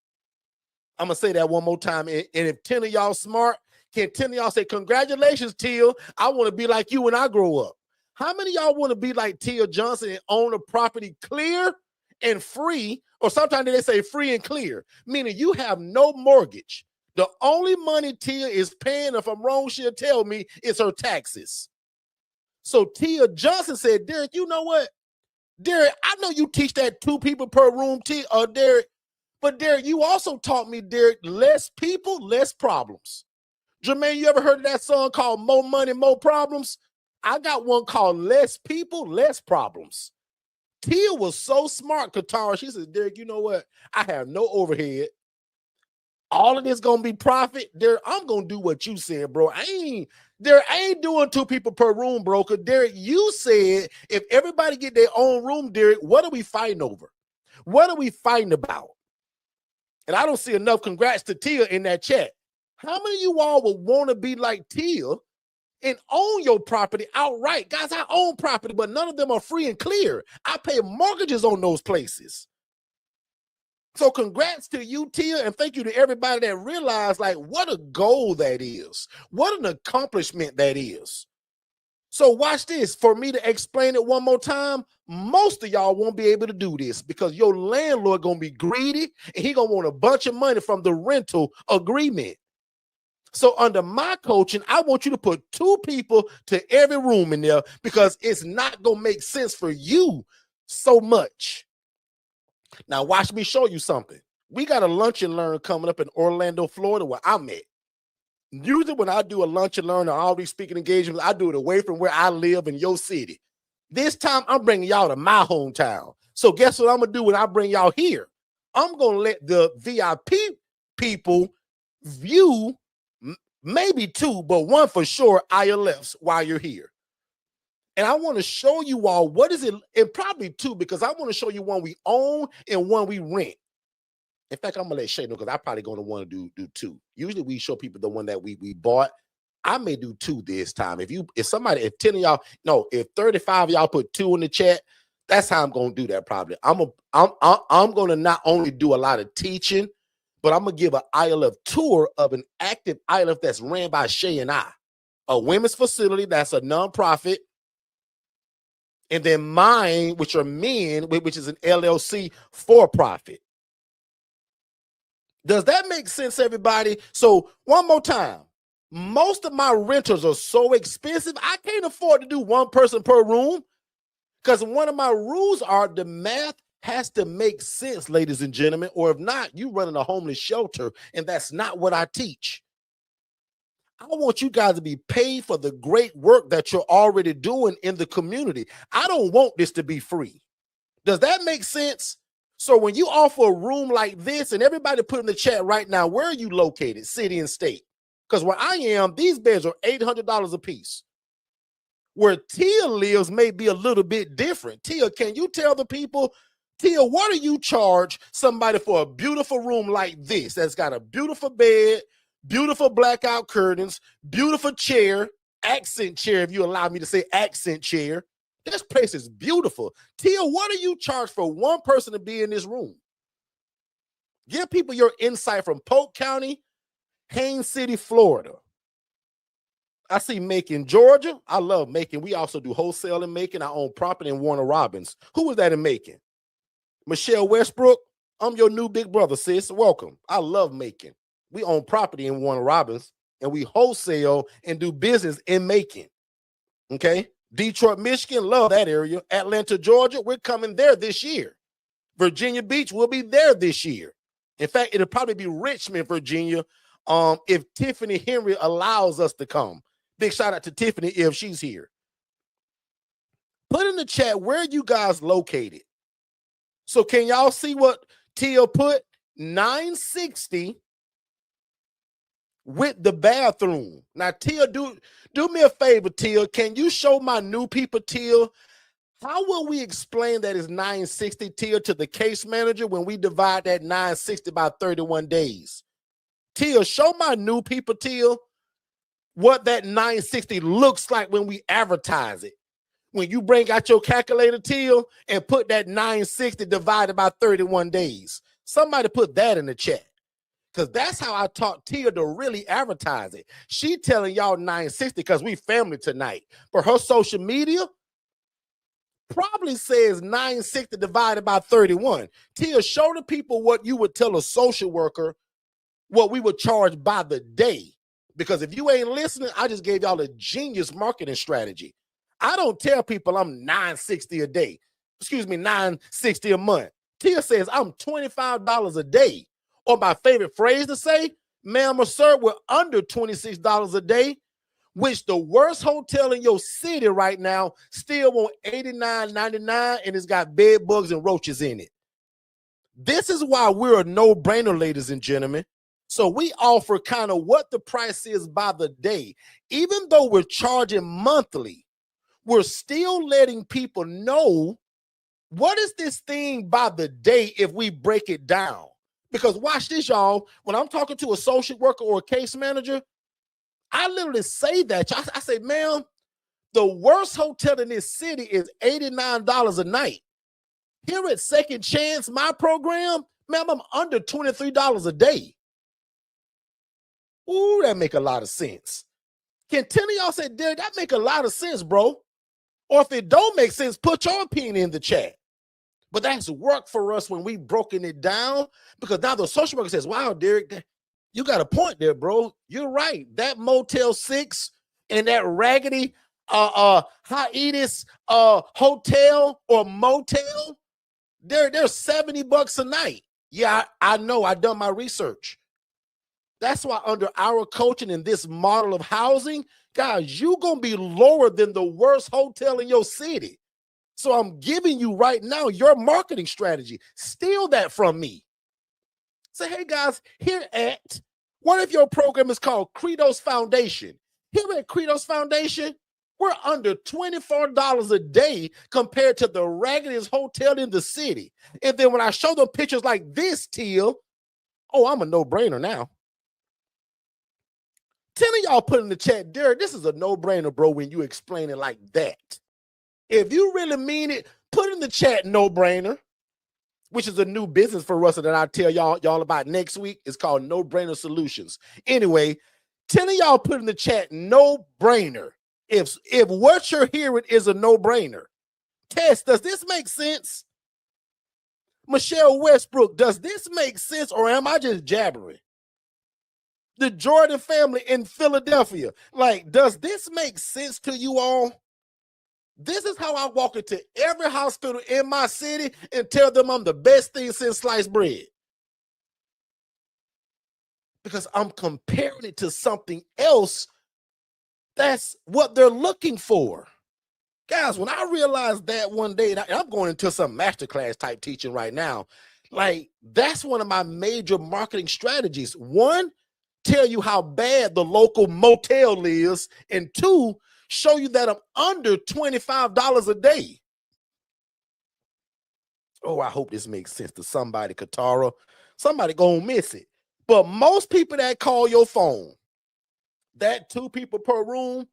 I'm going to say that one more time. And if 10 of y'all smart, can 10 of y'all say, "Congratulations, Tia. I want to be like you when I grow up." How many of y'all want to be like Tia Johnson and own a property clear and free? Or sometimes they say free and clear, meaning you have no mortgage. The only money Tia is paying, if I'm wrong, she'll tell me, is her taxes. So Tia Johnson said, "Derek, you know what? Derek, I know you teach that 2 people per room, Derek, but Derek, you also taught me, Derek, less people, less problems." Jermaine, you ever heard of that song called "More Money, More Problems"? I got one called "Less People, Less Problems." Tia was so smart, Katara. She said, "Derek, you know what? I have no overhead. All of this gonna be profit. Derek, I'm gonna do what you said, bro. I ain't doing 2 people per room, bro. Cause Derek, you said if everybody get their own room, Derek, what are we fighting over? What are we fighting about?" And I don't see enough congrats to Tia in that chat. How many of you all would want to be like Tia and own your property outright? Guys, I own property, but none of them are free and clear. I pay mortgages on those places. So congrats to you, Tia, and thank you to everybody that realized like what a goal that is, what an accomplishment that is. So watch this. For me to explain it one more time, most of y'all won't be able to do this because your landlord gonna be greedy and he gonna want a bunch of money from the rental agreement. So under my coaching, I want you to put 2 people to every room in there because it's not gonna make sense for you so much. Now watch me show you something. We got a lunch and learn coming up in Orlando, Florida, where I'm at. Usually when I do a lunch and learn or all these speaking engagements, I do it away from where I live in your city. This time I'm bringing y'all to my hometown. So guess what I'm going to do when I bring y'all here? I'm going to let the VIP people view maybe 2, but 1 for sure, ILFs while you're here. And I want to show you all what is it, and probably 2, because I want to show you one we own and one we rent. In fact, I'm gonna let Shay know because I probably gonna want to do 2. Usually we show people the one that we bought. I may do 2 this time. If 10 of y'all, no, if 35 of y'all put 2 in the chat, that's how I'm gonna do that probably. I'm gonna not only do a lot of teaching, but I'm gonna give an ILF tour of an active ILF that's ran by Shay and I, a women's facility that's a nonprofit. And then mine, which are men, which is an LLC for profit. Does that make sense, everybody? So one more time, most of my rentals are so expensive, I can't afford to do 1 person per room because one of my rules are the math has to make sense, ladies and gentlemen, or if not, you running a homeless shelter, and that's not what I teach. I want you guys to be paid for the great work that you're already doing in the community. I don't want this to be free. Does that make sense? So when you offer a room like this, and everybody put in the chat right now, where are you located, city and state? Because where I am, these beds are $800 a piece. Where Tia lives may be a little bit different. Tia, can you tell the people, Tia, what do you charge somebody for a beautiful room like this that's got a beautiful bed, beautiful blackout curtains, beautiful chair, accent chair, if you allow me to say accent chair. This place is beautiful. Tia, what do you charge for 1 person to be in this room? Give people your insight from Polk County, Haines City, Florida. I see Macon, Georgia. I love Macon. We also do wholesale in Macon. I own property in Warner Robins. Who is that in Macon? Michelle Westbrook. I'm your new big brother, sis. Welcome. I love Macon. We own property in Warner Robins, and we wholesale and do business in Macon. Okay? Detroit, Michigan, love that area. Atlanta, Georgia, we're coming there this year. Virginia Beach will be there this year. In fact, it'll probably be Richmond, Virginia, if Tiffany Henry allows us to come. Big shout out to Tiffany if she's here. Put in the chat where you guys located. So can y'all see what Tia put? $960 with the bathroom. Now, Tia, do me a favor, Tia. Can you show my new people, Tia, how will we explain that it's $960, Tia, to the case manager when we divide that $960 by 31 days? Tia, show my new people, Tia, what that $960 looks like when we advertise it. When you bring out your calculator, Tia, and put that $960 divided by 31 days. Somebody put that in the chat. Because that's how I taught Tia to really advertise it. She telling y'all $960 because we family tonight. But her social media probably says $960 divided by 31. Tia, show the people what you would tell a social worker, what we would charge by the day. Because if you ain't listening, I just gave y'all a genius marketing strategy. I don't tell people I'm $960 a day. Excuse me, $960 a month. Tia says I'm $25 a day. Or my favorite phrase to say, ma'am or sir, we're under $26 a day, which the worst hotel in your city right now still want $89.99 and it's got bed bugs and roaches in it. This is why we're a no-brainer, ladies and gentlemen. So we offer kind of what the price is by the day. Even though we're charging monthly, we're still letting people know what is this thing by the day if we break it down. Because watch this, y'all. When I'm talking to a social worker or a case manager, I literally say that. I say, ma'am, the worst hotel in this city is $89 a night. Here at Second Chance, my program, Ma'am, I'm under $23 a day. Ooh, that make a lot of sense. Can 10 of y'all say, Derek, that make a lot of sense, bro? Or if it don't make sense, put your opinion in the chat. But that's work for us when we broken it down, because now the social worker says, wow, Derek, you got a point there, bro. You're right. That Motel 6 and that raggedy hiatus hotel or motel, they're $70 a night. Yeah, I know. I done my research. That's why under our coaching in this model of housing, guys, you're going to be lower than the worst hotel in your city. So I'm giving you right now your marketing strategy. Steal that from me. Say, hey, guys, here at, what if your program is called Credos Foundation? Here at Credos Foundation, we're under $24 a day compared to the raggediest hotel in the city. And then when I show them pictures like this, Teal, oh, I'm a no-brainer now. 10 of y'all put in the chat, Derek, this is a no-brainer, bro, when you explain it like that. If you really mean it, put in the chat no-brainer, which is a new business for us that I'll tell y'all about next week. It's called No Brainer Solutions. Anyway, 10 of y'all put in the chat no-brainer. If what you're hearing is a no-brainer. Tess, does this make sense? Michelle Westbrook, does this make sense, or am I just jabbering? The Jordan family in Philadelphia, like, does this make sense to you all? This is how I walk into every hospital in my city and tell them I'm the best thing since sliced bread. Because I'm comparing it to something else that's what they're looking for. Guys, when I realized that one day, and I'm going into some masterclass type teaching right now, like, that's one of my major marketing strategies. One, tell you how bad the local motel is, and two, show you that I'm under $25 a day. Oh, I hope this makes sense to somebody, Katara. Somebody gonna miss it. But most people that call your phone, that 2 people per room,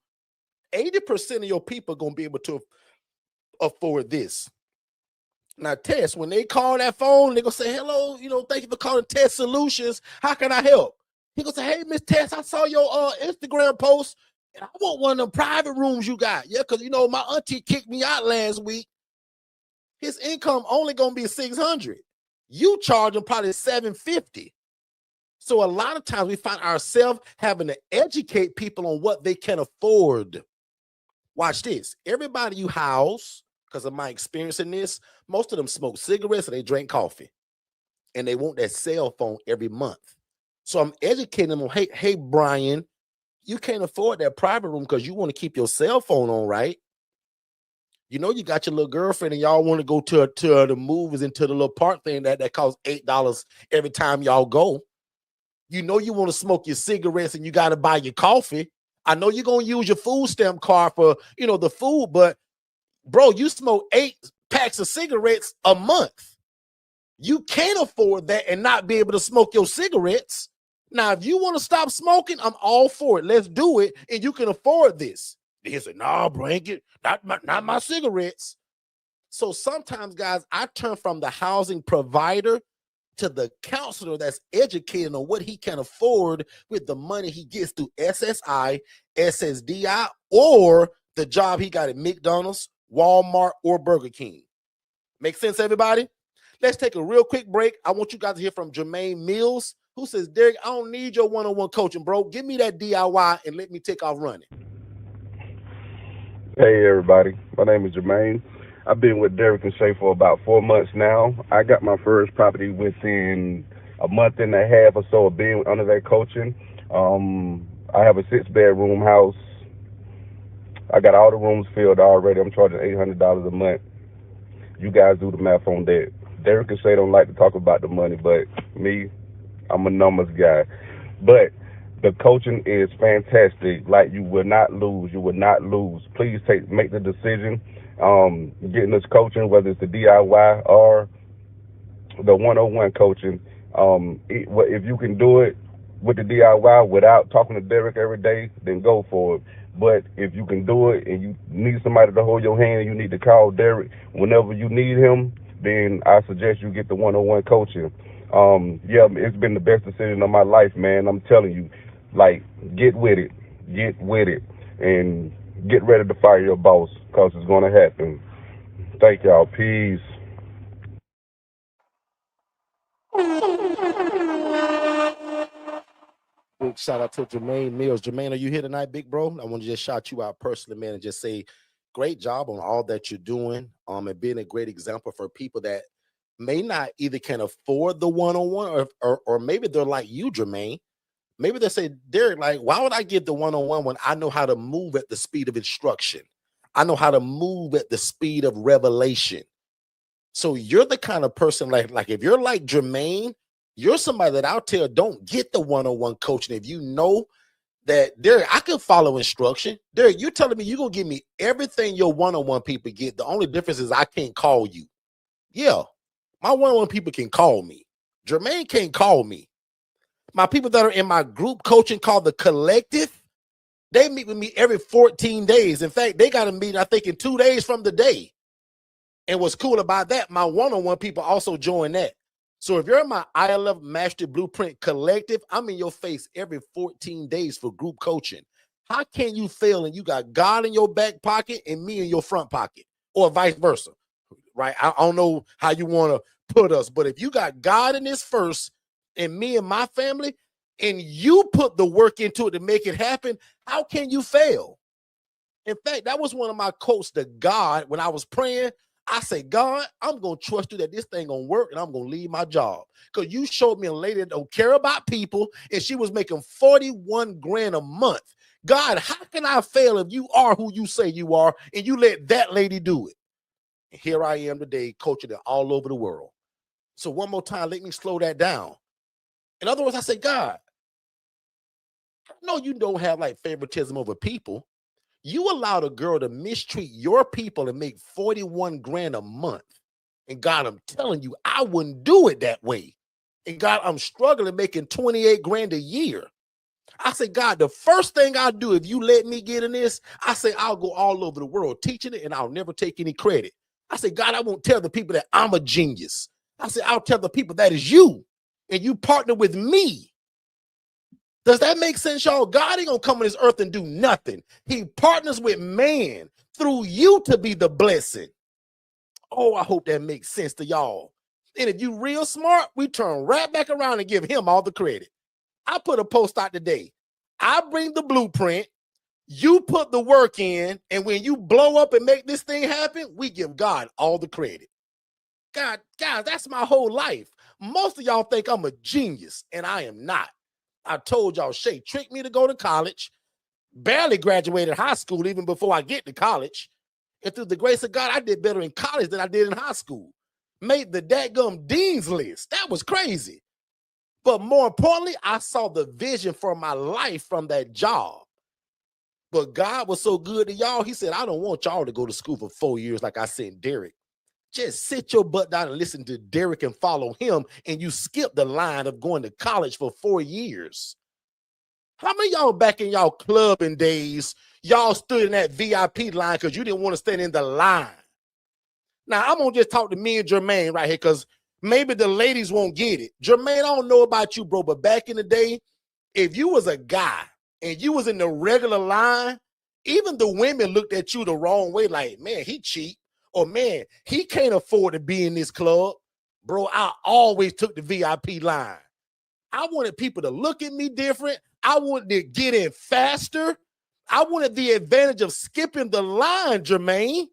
80% of your people are gonna be able to afford this. Now, Tess, when they call that phone, they're gonna say, hello, thank you for calling Tess Solutions. How can I help? He gonna say, hey, Miss Tess, I saw your Instagram post, and I want one of them private rooms you got. Yeah, because my auntie kicked me out last week. His income only gonna be $600. You charge him probably $750. So a lot of times we find ourselves having to educate people on what they can afford. Watch this. Everybody you house, because of my experience in this, most of them smoke cigarettes and they drink coffee. And they want that cell phone every month. So I'm educating them on, hey, Brian, you can't afford that private room because you want to keep your cell phone on, right? You got your little girlfriend and y'all want to go to the movies and to the little park thing that costs $8 every time y'all go. You want to smoke your cigarettes and you got to buy your coffee. I know you're going to use your food stamp card for, the food, but bro, you smoke 8 packs of cigarettes a month. You can't afford that and not be able to smoke your cigarettes. Now, if you want to stop smoking, I'm all for it. Let's do it, and you can afford this. He said, no, bring it, not my cigarettes. So sometimes, guys, I turn from the housing provider to the counselor that's educated on what he can afford with the money he gets through SSI, SSDI, or the job he got at McDonald's, Walmart, or Burger King. Make sense, everybody? Let's take a real quick break. I want you guys to hear from Jermaine Mills, who says, Derek, I don't need your one-on-one coaching, bro. Give me that DIY and let me take off running. Hey, everybody. My name is Jermaine. I've been with Derek and Shay for about 4 months now. I got my first property within a month and a half or so of being under that coaching. I have a 6-bedroom house. I got all the rooms filled already. I'm charging $800 a month. You guys do the math on that. Derek and Shay don't like to talk about the money, but me, I'm a numbers guy. But the coaching is fantastic. Like, you will not lose. You will not lose. Please make the decision. Getting this coaching, whether it's the DIY or the one-on-one coaching. If you can do it with the DIY without talking to Derek every day, then go for it. But if you can do it and you need somebody to hold your hand, you need to call Derek whenever you need him, then I suggest you get the one-on-one coaching. Yeah, it's been the best decision of my life, man. I'm telling you, like, get with it, and get ready to fire your boss, cause it's gonna happen. Thank y'all. Peace. Big shout out to Jermaine Mills. Jermaine, are you here tonight, big bro? I want to just shout you out personally, man, and just say great job on all that you're doing, and being a great example for people that may not either can afford the one-on-one, or maybe they're like you, Jermaine. Maybe they say, Derek, like, why would I give the one-on-one when I know how to move at the speed of instruction? I know how to move at the speed of revelation. So you're the kind of person like if you're like Jermaine, you're somebody that I'll tell don't get the one-on-one coaching if you know that Derek, I can follow instruction. Derek, you're telling me you're gonna give me everything your one-on-one people get. The only difference is I can't call you. Yeah, my one-on-one people can call me. Jermaine can't call me. My people that are in my group coaching called the collective, they meet with me every 14 days. In fact, they got a meeting, I think, in 2 days from the day. And what's cool about that, my one-on-one people also join that. So if you're in my I Love Mastery Blueprint Collective, I'm in your face every 14 days for group coaching. How can you fail and you got God in your back pocket and me in your front pocket, or vice versa, right? I don't know how you want to put us, but if you got God in this first and me and my family, and you put the work into it to make it happen, how can you fail? In fact, that was one of my quotes to God when I was praying. I said, God, I'm going to trust you that this thing going to work and I'm going to leave my job. Because you showed me a lady that don't care about people and she was making 41 grand a month. God, how can I fail if you are who you say you are and you let that lady do it? And here I am today coaching it all over the world. So one more time, let me slow that down. In other words, I say, God, I know you don't have like favoritism over people. You allowed a girl to mistreat your people and make 41 grand a month. And God, I'm telling you, I wouldn't do it that way. And God, I'm struggling making 28 grand a year. I say, God, the first thing I'll do if you let me get in this, I say, I'll go all over the world teaching it and I'll never take any credit. I say, God, I won't tell the people that I'm a genius. I say, I'll tell the people that is you and you partner with me. Does that make sense, y'all? God ain't gonna come on this earth and do nothing. He partners with man through you to be the blessing. Oh, I hope that makes sense to y'all. And if you real smart, we turn right back around and give him all the credit. I put a post out today. I bring the blueprint, you put the work in, and when you blow up and make this thing happen, we give God all the credit. God, guys, that's my whole life. Most of y'all think I'm a genius, and I am not. I told y'all, Shay tricked me to go to college, barely graduated high school even before I get to college. And through the grace of God, I did better in college than I did in high school. Made the dadgum dean's list. That was crazy. But more importantly, I saw the vision for my life from that job. But God was so good to y'all, he said, I don't want y'all to go to school for 4 years like I sent Derek. Just sit your butt down and listen to Derek and follow him, and you skip the line of going to college for 4 years. How many y'all back in y'all clubbing days, y'all stood in that VIP line because you didn't want to stand in the line? Now, I'm going to just talk to me and Jermaine right here because maybe the ladies won't get it. Jermaine, I don't know about you, bro, but back in the day, if you was a guy and you was in the regular line, even the women looked at you the wrong way, like, man, he cheap, or man, he can't afford to be in this club. Bro, I always took the VIP line. I wanted people to look at me different. I wanted to get in faster. I wanted the advantage of skipping the line, Jermaine.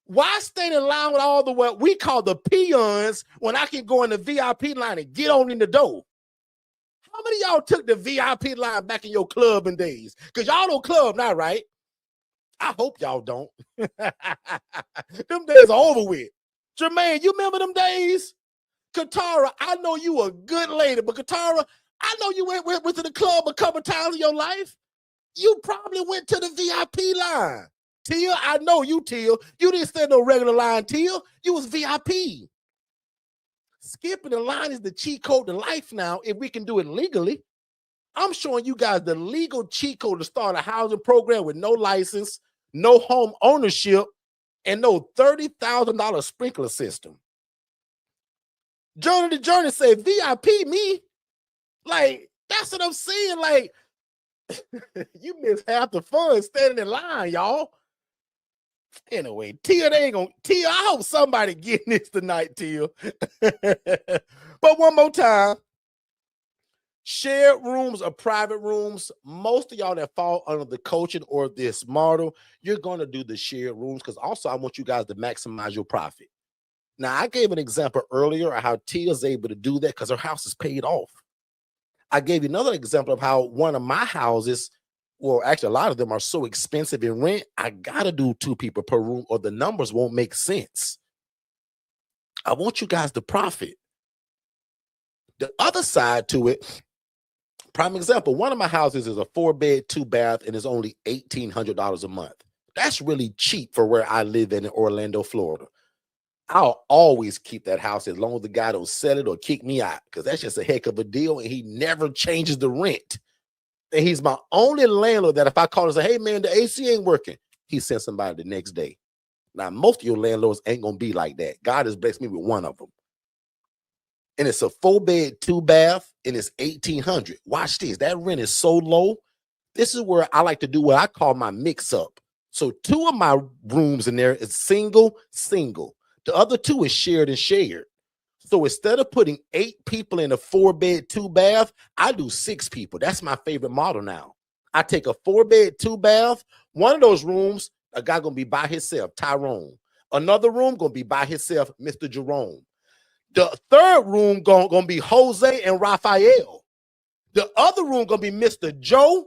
Why stand in line with all the what we call the peons when I can go in the VIP line and get on in the door? How many of y'all took the VIP line back in your clubbing days? Because y'all don't club now, right? I hope y'all don't. Them days are over with. Jermaine, you remember them days? Katara, I know you a good lady, but Katara, I know you went to the club a couple times in your life. You probably went to the VIP line. Tia, I know you, Tia. You didn't stand no regular line, Tia. You was VIP. Skipping the line is the cheat code to life now if we can do it legally. I'm showing you guys the legal cheat code to start a housing program with no license, no home ownership, and no $30,000 sprinkler system. Journey to Journey said VIP me. Like, that's what I'm saying. Like, you miss half the fun standing in line, y'all. Anyway, Tia, they ain't gonna. Tia, I hope somebody getting this tonight, Tia. But one more time, shared rooms or private rooms, most of y'all that fall under the coaching or this model, you're going to do the shared rooms because also I want you guys to maximize your profit. Now, I gave an example earlier of how Tia's able to do that because her house is paid off. I gave you another example of how one of my houses, well, actually, a lot of them are so expensive in rent, I got to do 2 people per room or the numbers won't make sense. I want you guys to profit. The other side to it, prime example, one of my houses is a 4-bed, 2-bath, and it's only $1,800 a month. That's really cheap for where I live in Orlando, Florida. I'll always keep that house as long as the guy don't sell it or kick me out because that's just a heck of a deal, and he never changes the rent. And he's my only landlord that if I call and say, hey, man, the AC ain't working, he sends somebody the next day. Now, most of your landlords ain't going to be like that. God has blessed me with one of them. And it's a 4-bed, 2-bath, and it's $1,800. Watch this. That rent is so low. This is where I like to do what I call my mix-up. So 2 of my rooms in there is single, single. The other 2 is shared and shared. So instead of putting 8 people in a 4-bed, 2-bath, I do 6 people. That's my favorite model now. I take a 4-bed, 2-bath. One of those rooms, a guy going to be by himself, Tyrone. Another room going to be by himself, Mr. Jerome. The third room going to be Jose and Raphael. The other room going to be Mr. Joe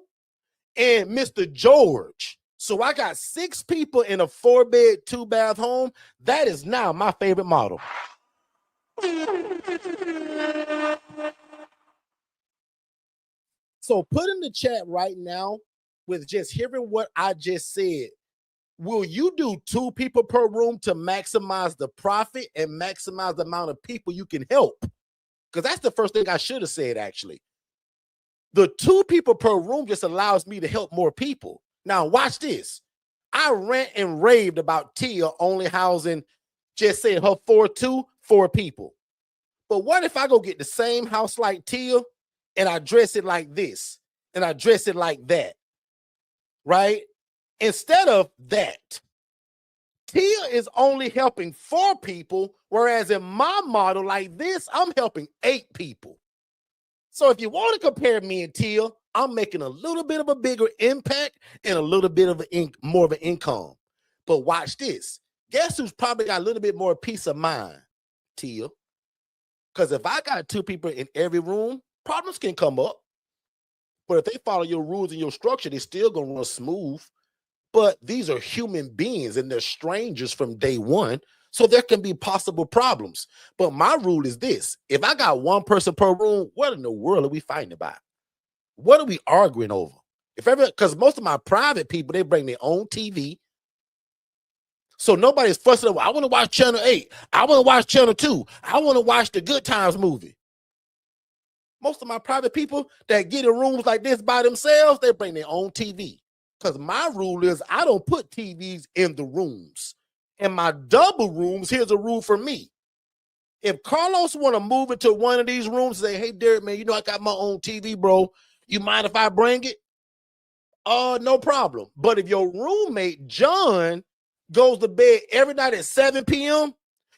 and Mr. George. So I got 6 people in a 4-bed, 2-bath home. That is now my favorite model. So put in the chat right now with just hearing what I just said. Will you do 2 people per room to maximize the profit and maximize the amount of people you can help? Because that's the first thing I should have said, actually. The 2 people per room just allows me to help more people. Now, watch this. I rant and raved about Tia only housing, just saying her 4 people. But what if I go get the same house like Tia and I dress it like this and I dress it like that, right? Instead of that, Tia is only helping 4 people, whereas in my model like this, I'm helping 8 people. So if you want to compare me and Tia, I'm making a little bit of a bigger impact and a little bit of more of an income. But watch this. Guess who's probably got a little bit more peace of mind? Tia. Because if I got 2 people in every room, problems can come up. But if they follow your rules and your structure, they're still going to run smooth. But these are human beings and they're strangers from day one. So there can be possible problems. But my rule is this. If I got 1 person per room, what in the world are we fighting about? What are we arguing over? Because most of my private people, they bring their own TV. So nobody's fussing over, I want to watch channel 8. I want to watch channel 2. I want to watch the Good Times movie. Most of my private people that get in rooms like this by themselves, they bring their own TV. Because my rule is I don't put TVs in the rooms. In my double rooms, here's a rule for me. If Carlos want to move into one of these rooms and say, hey, Derek, man, you know I got my own TV, bro. You mind if I bring it? No problem. But if your roommate, John, goes to bed every night at 7 p.m.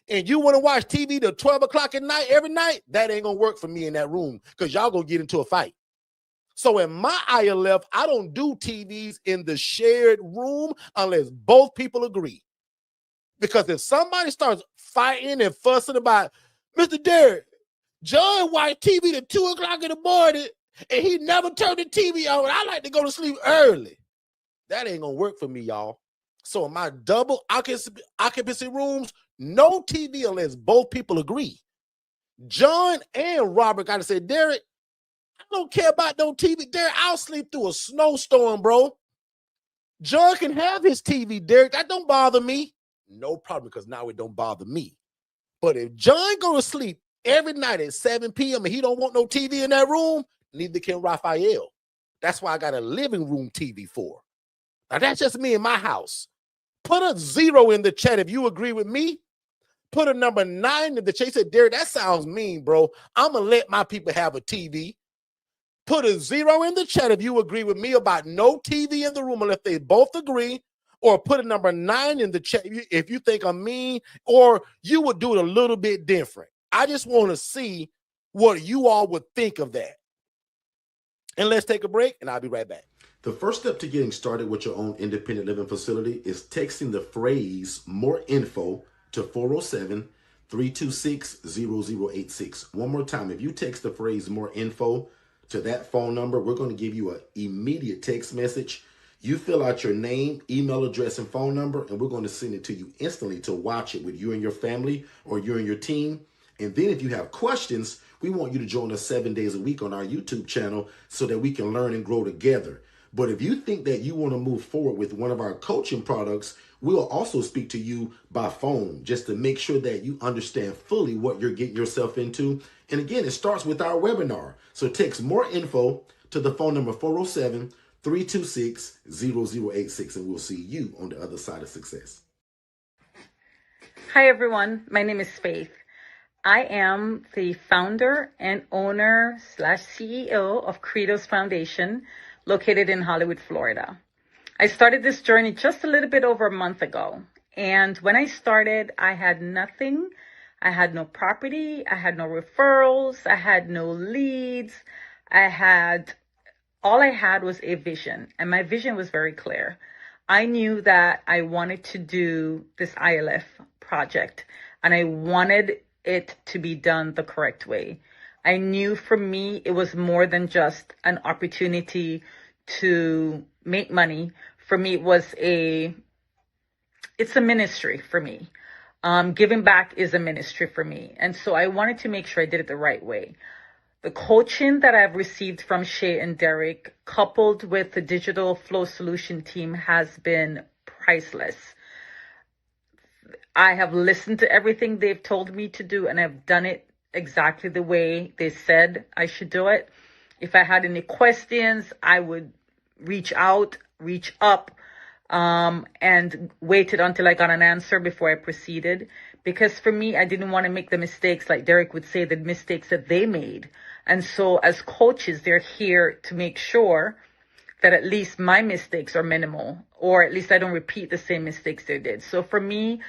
and you want to watch TV till 12 o'clock at night every night, that ain't going to work for me in that room because y'all going to get into a fight. So in my ILF, I don't do TVs in the shared room unless both people agree. Because if somebody starts fighting and fussing about, Mr. Derek, John watched TV till 2 o'clock in the morning and he never turned the TV on. I like to go to sleep early. That ain't going to work for me, y'all. So in my double occupancy rooms, no TV unless both people agree. John and Robert got to say, Derek, I don't care about no TV. Derek, I'll sleep through a snowstorm, bro. John can have his TV, Derek. That don't bother me. No problem, because now it don't bother me. But if John go to sleep every night at 7 p.m. and he don't want no TV in that room, neither can Raphael. That's why I got a living room TV for. Now, that's just me in my house. Put a 0 in the chat if you agree with me. Put a number 9 in the chat. He said, Derek, that sounds mean, bro. I'm going to let my people have a TV. Put a 0 in the chat if you agree with me about no TV in the room unless they both agree, or put a number 9 in the chat if you think I'm mean, or you would do it a little bit different. I just want to see what you all would think of that. And let's take a break, and I'll be right back. The first step to getting started with your own independent living facility is texting the phrase "more info" to 407-326-0086. One more time, if you text the phrase "more info" to that phone number, we're going to give you an immediate text message. You fill out your name, email address, and phone number, and we're going to send it to you instantly to watch it with you and your family or you and your team. And then if you have questions, we want you to join us 7 days a week on our YouTube channel so that we can learn and grow together. But if you think that you want to move forward with one of our coaching products, we'll also speak to you by phone just to make sure that you understand fully what you're getting yourself into. And again, it starts with our webinar. So text "more info" to the phone number 407-326-0086, and we'll see you on the other side of success. Hi, everyone. My name is Faith. I am the founder and owner / CEO of Credos Foundation, located in Hollywood, Florida. I started this journey just a little bit over a month ago. And when I started, I had nothing. I had no property. I had no referrals. I had no leads. All I had was a vision. And my vision was very clear. I knew that I wanted to do this ILF project, and I wanted it to be done the correct way. I knew for me, it was more than just an opportunity to make money. For me, it's a ministry for me. Giving back is a ministry for me. And so I wanted to make sure I did it the right way. The coaching that I've received from Shay and Derek, coupled with the Digital Flow Solution team, has been priceless. I have listened to everything they've told me to do, and I've done it exactly the way they said I should do it. If I had any questions, I would reach up, and waited until I got an answer before I proceeded. Because for me, I didn't want to make the mistakes, like Derek would say, the mistakes that they made. And so as coaches, they're here to make sure that at least my mistakes are minimal, or at least I don't repeat the same mistakes they did. So for me,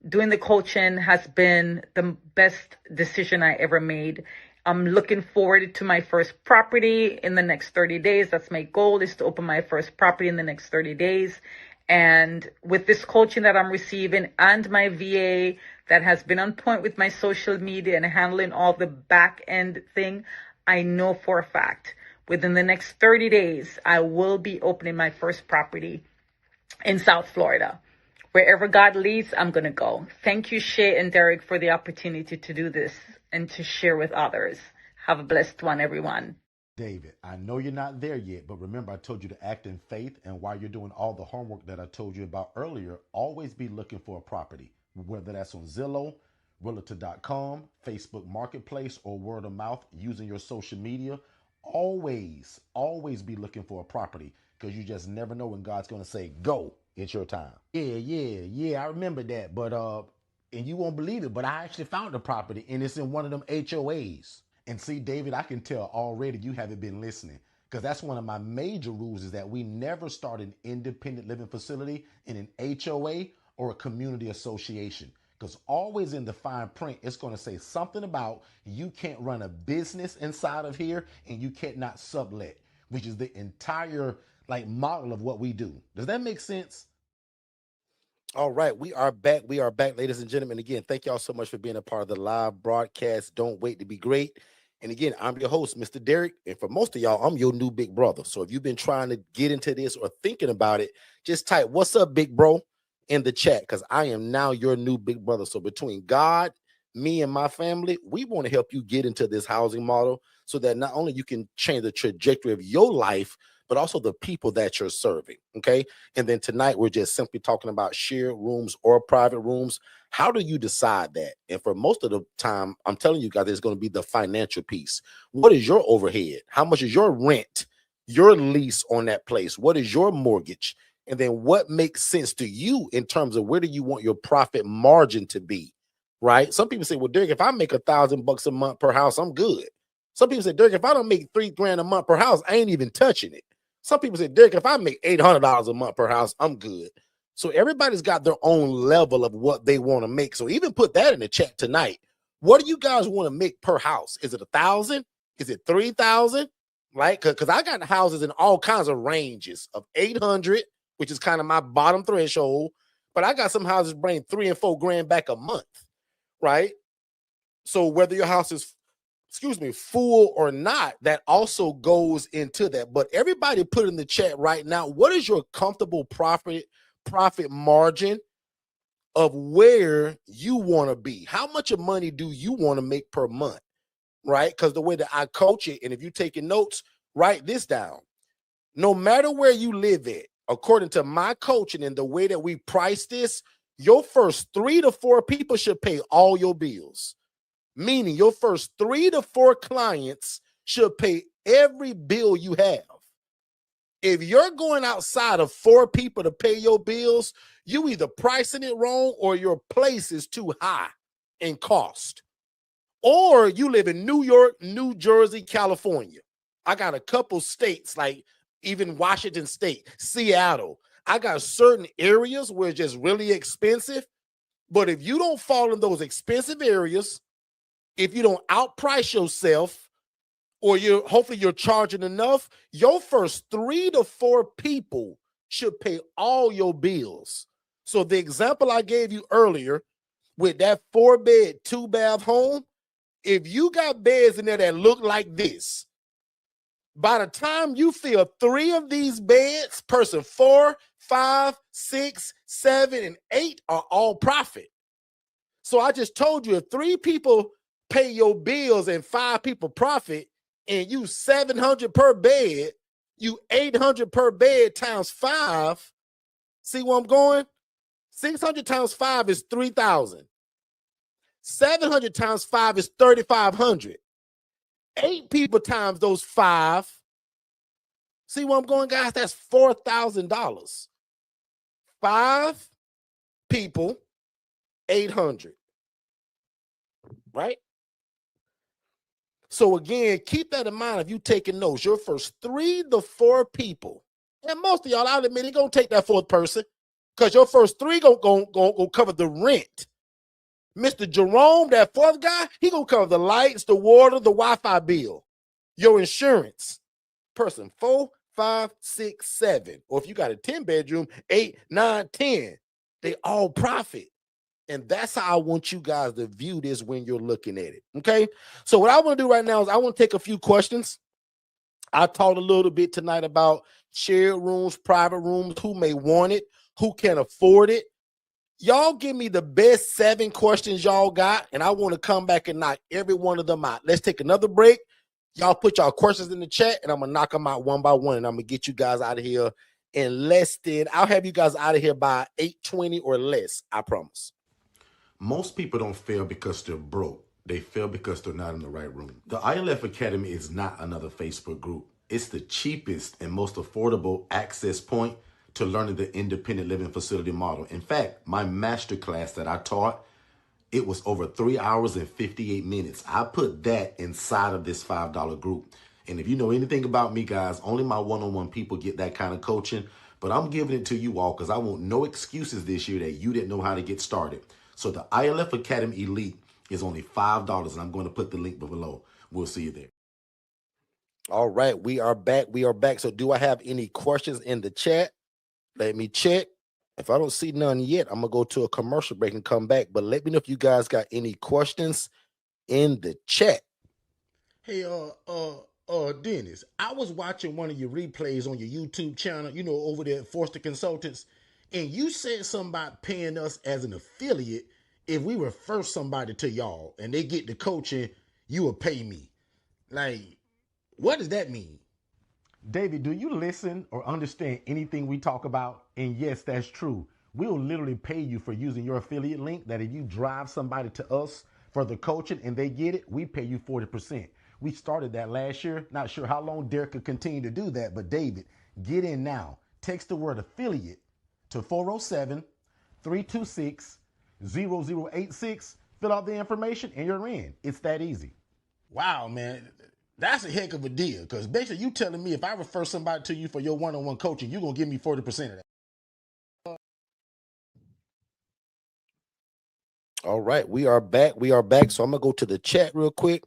doing the coaching has been the best decision I ever made. I'm looking forward to my first property in the next 30 days. That's my goal, is to open my first property in the next 30 days. And with this coaching that I'm receiving and my VA that has been on point with my social media and handling all the back end thing, I know for a fact within the next 30 days, I will be opening my first property in South Florida. Wherever God leads, I'm going to go. Thank you, Shay and Derek, for the opportunity to do this and to share with others. Have a blessed one, everyone. David, I know you're not there yet, but remember I told you to act in faith, and while you're doing all the homework that I told you about earlier, always be looking for a property, whether that's on Zillow, Realtor.com, Facebook Marketplace, or word of mouth using your social media. Always be looking for a property, because you just never know when God's going to say, go, it's your time. Yeah, I remember that, but and you won't believe it, but I actually found a property, and it's in one of them HOAs. And see, David, I can tell already you haven't been listening, because that's one of my major rules, is that we never start an independent living facility in an HOA or a community association, because always in the fine print, it's going to say something about you can't run a business inside of here and you can't not sublet, which is the entire model of what we do. Does that make sense? All right, we are back. We are back, ladies and gentlemen. Again, thank y'all so much for being a part of the live broadcast. Don't wait to be great. And again, I'm your host, Mr. Derek. And for most of y'all, I'm your new big brother. So if you've been trying to get into this or thinking about it, just type "What's up, big bro?" in the chat, because I am now your new big brother. So between God, me, and my family, we want to help you get into this housing model so that not only you can change the trajectory of your life, but also the people that you're serving, okay? And then tonight, we're just simply talking about shared rooms or private rooms. How do you decide that? And for most of the time, I'm telling you guys, it's going to be the financial piece. What is your overhead? How much is your rent, your lease on that place? What is your mortgage? And then what makes sense to you in terms of where do you want your profit margin to be? right? Some people say, well, Derek, if I make $1,000 a month per house, I'm good. Some people say, Derek, if I don't make $3,000 a month per house, I ain't even touching it. Some people say, Derek, if I make $800 a month per house, I'm good. So everybody's got their own level of what they want to make. So even put that in the chat tonight. What do you guys want to make per house? Is it 1,000? Is it 3,000? Right? Because I got houses in all kinds of ranges of 800, which is kind of my bottom threshold. But I got some houses bring $3 and $4 grand back a month. Right? So whether your house is, full or not, that also goes into that. But everybody put in the chat right now, what is your comfortable profit margin of where you want to be? How much of money do you want to make per month? Right? Because the way that I coach it, and if you're taking notes, write this down. No matter where you live at, according to my coaching and the way that we price this, your first 3 to 4 people should pay all your bills. Meaning your first 3 to 4 clients should pay every bill you have. If you're going outside of 4 people to pay your bills, you either pricing it wrong or your place is too high in cost. Or you live in New York, New Jersey, California. I got a couple states like even Washington State, Seattle. I got certain areas where it's just really expensive. But if you don't fall in those expensive areas, if you don't outprice yourself, or hopefully you're charging enough, your first 3 to 4 people should pay all your bills. So the example I gave you earlier with that 4-bed, 2-bath home, if you got beds in there that look like this, by the time you fill 3 of these beds, person 4, 5, 6, 7, and 8 are all profit. So I just told you, if 3 people pay your bills and 5 people profit, and you 700 per bed, you 800 per bed times 5. See where I'm going? 600 times 5 is 3,000. 700 times 5 is 3,500. 8 people times those 5. See where I'm going, guys? That's $4,000. 5 people, 800. Right? So again, keep that in mind if you taking notes. Your first 3 to 4 people, and most of y'all, I'll admit, you're gonna take that 4th person because your first 3 gonna cover the rent. Mr. Jerome, that 4th guy, he gonna cover the lights, the water, the Wi-Fi bill, your insurance. Person 4, 5, 6, 7, or if you got a 10-bedroom, 8, 9, 10, they all profit. And that's how I want you guys to view this when you're looking at it. Okay. So what I want to do right now is I want to take a few questions. I talked a little bit tonight about shared rooms, private rooms, who may want it, who can afford it. Y'all give me the best 7 questions y'all got, and I want to come back and knock every one of them out. Let's take another break. Y'all put y'all questions in the chat, and I'm going to knock them out one by one, and I'm going to get you guys out of here in less than, I'll have you guys out of here by 8:20 or less, I promise. Most people don't fail because they're broke. They fail because they're not in the right room. The ILF Academy is not another Facebook group. It's the cheapest and most affordable access point to learning the independent living facility model. In fact, my masterclass that I taught, it was over 3 hours and 58 minutes. I put that inside of this $5 group. And if you know anything about me, guys, only my one-on-one people get that kind of coaching. But I'm giving it to you all because I want no excuses this year that you didn't know how to get started. So the ILF Academy Elite is only $5, and I'm going to put the link below. We'll see you there. All right, we are back. We are back. So do I have any questions in the chat? Let me check. If I don't see none yet, I'm going to go to a commercial break and come back. But let me know if you guys got any questions in the chat. Hey, Dennis, I was watching one of your replays on your YouTube channel, over there at Forston Consultants, and you said something about paying us as an affiliate if we refer somebody to y'all and they get the coaching, you will pay me. Like, what does that mean? David, do you listen or understand anything we talk about? And yes, that's true. We'll literally pay you for using your affiliate link, that if you drive somebody to us for the coaching and they get it, we pay you 40%. We started that last year. Not sure how long Derek could continue to do that, but David, get in now. Text the word affiliate to 407-326-0086 fill out the information, and you're in. It's that easy. Wow, man. That's a heck of a deal. Because basically you telling me if I refer somebody to you for your one-on-one coaching, you're going to give me 40% of that. All right, we are back. We are back. So I'm gonna go to the chat real quick.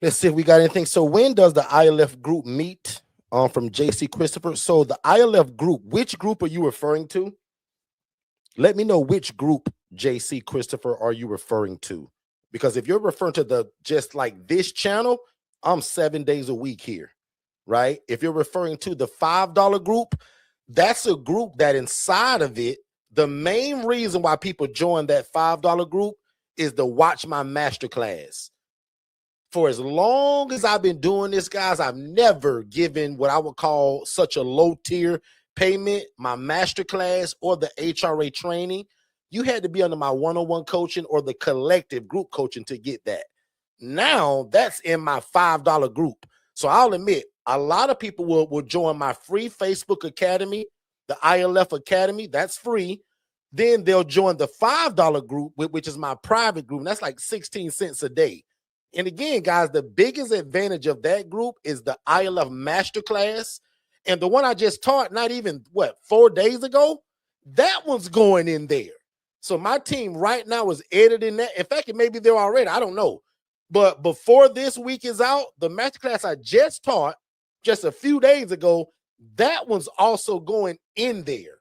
Let's see if we got anything. So when does the ILF group meet? From JC Christopher. So the ILF group, which group are you referring to? Let me know which group, JC Christopher, are you referring to? Because if you're referring to the just like this channel, I'm 7 days a week here, right? If you're referring to the $5 group, that's a group that inside of it, the main reason why people join that $5 group is to watch my masterclass. For as long as I've been doing this, guys, I've never given what I would call such a low tier payment, my masterclass or the HRA training. You had to be under my one-on-one coaching or the collective group coaching to get that. Now that's in my $5 group. So I'll admit, a lot of people will join my free Facebook Academy, the ILF Academy, that's free. Then they'll join the $5 group, which is my private group. And that's like 16 cents a day. And again, guys, the biggest advantage of that group is the ILF Masterclass. And the one I just taught, not even, 4 days ago, that one's going in there. So my team right now is editing that. In fact, it may be there already. I don't know. But before this week is out, the masterclass I just taught just a few days ago, that one's also going in there.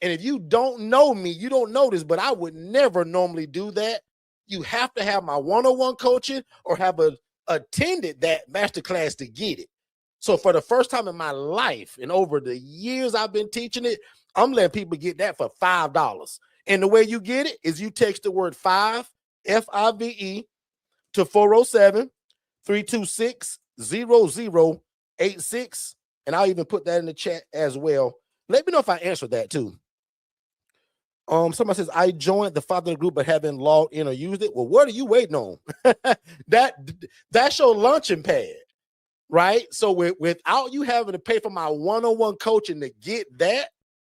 And if you don't know me, you don't know this, but I would never normally do that. You have to have my one-on-one coaching or have attended that masterclass to get it. So for the first time in my life and over the years I've been teaching it, I'm letting people get that for $5. And the way you get it is you text the word 5, F-I-V-E, to 407-326-0086. And I'll even put that in the chat as well. Let me know if I answered that too. Somebody says, I joined the $5 group but haven't logged in or used it. Well, what are you waiting on? That's your launching pad, right? So without you having to pay for my one-on-one coaching to get that,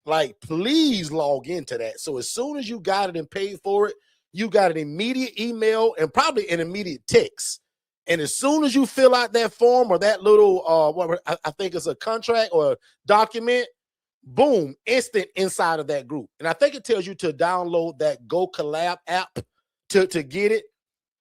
like, please log into that. So as soon as you got it and paid for it, you got an immediate email and probably an immediate text. And as soon as you fill out that form or that little, I think it's a contract or a document, boom, instant inside of that group. And I think it tells you to download that Go Collab app to get it.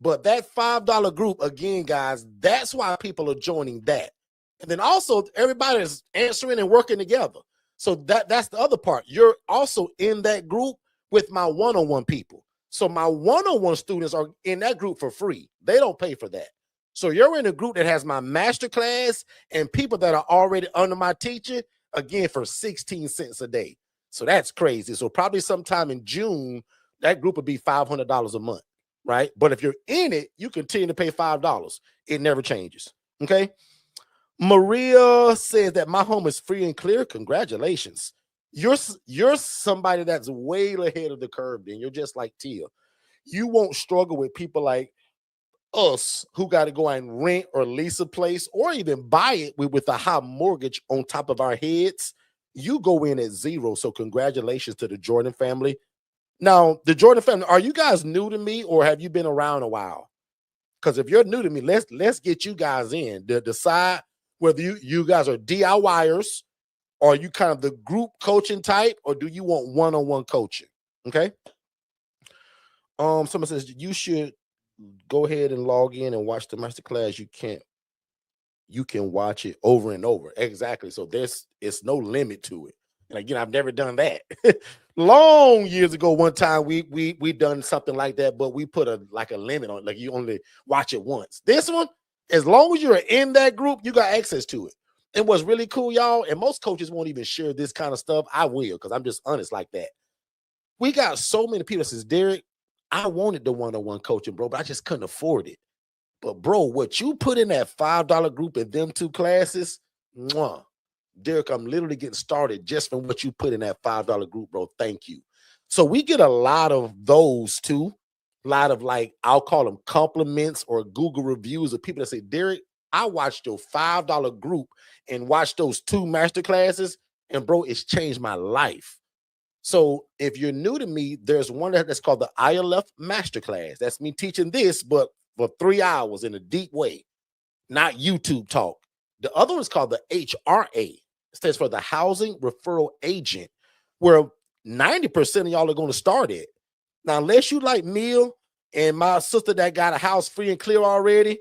But that $5 group, again, guys, that's why people are joining that. And then also everybody is answering and working together. So that's the other part. You're also in that group with my one-on-one people. So my one-on-one students are in that group for free. They don't pay for that. So you're in a group that has my masterclass and people that are already under my teaching, again, for 16 cents a day. So that's crazy. So probably sometime in June, that group would be $500 a month, right? But if you're in it, you continue to pay $5. It never changes, okay? Maria says that my home is free and clear. Congratulations. You're somebody that's way ahead of the curve. Then you're just like Tia. You won't struggle with people like us who got to go and rent or lease a place or even buy it with a high mortgage on top of our heads. You go in at zero. So congratulations to the Jordan family. Now, the Jordan family, are you guys new to me or have you been around a while? Because if you're new to me, let's get you guys in to decide whether you guys are DIYers or you kind of the group coaching type, or do you want one-on-one coaching? Okay. Someone says you should go ahead and log in and watch the masterclass. You can watch it over and over. Exactly. So it's no limit to it. And again, I've never done that. Long years ago, one time we done something like that, but we put a limit on it. Like you only watch it once. This one, as long as you're in that group, you got access to it. And what's really cool, y'all, and most coaches won't even share this kind of stuff. I will, because I'm just honest like that. We got so many people that says, Derek, I wanted the one-on-one coaching, bro, but I just couldn't afford it. But bro, what you put in that $5 group in them 2 classes, Derek, I'm literally getting started just from what you put in that $5 group, bro. Thank you. So we get a lot of those too. A lot of I'll call them compliments or Google reviews of people that say, Derek, I watched your $5 group and watched those 2 master classes, and bro, it's changed my life. So if you're new to me, there's one that's called the ILF Masterclass. That's me teaching this, but for 3 hours in a deep way, not YouTube talk. The other one's called the HRA. It stands for the Housing Referral Agent, where 90% of y'all are going to start it. Now, unless you like Neil and my sister that got a house free and clear already,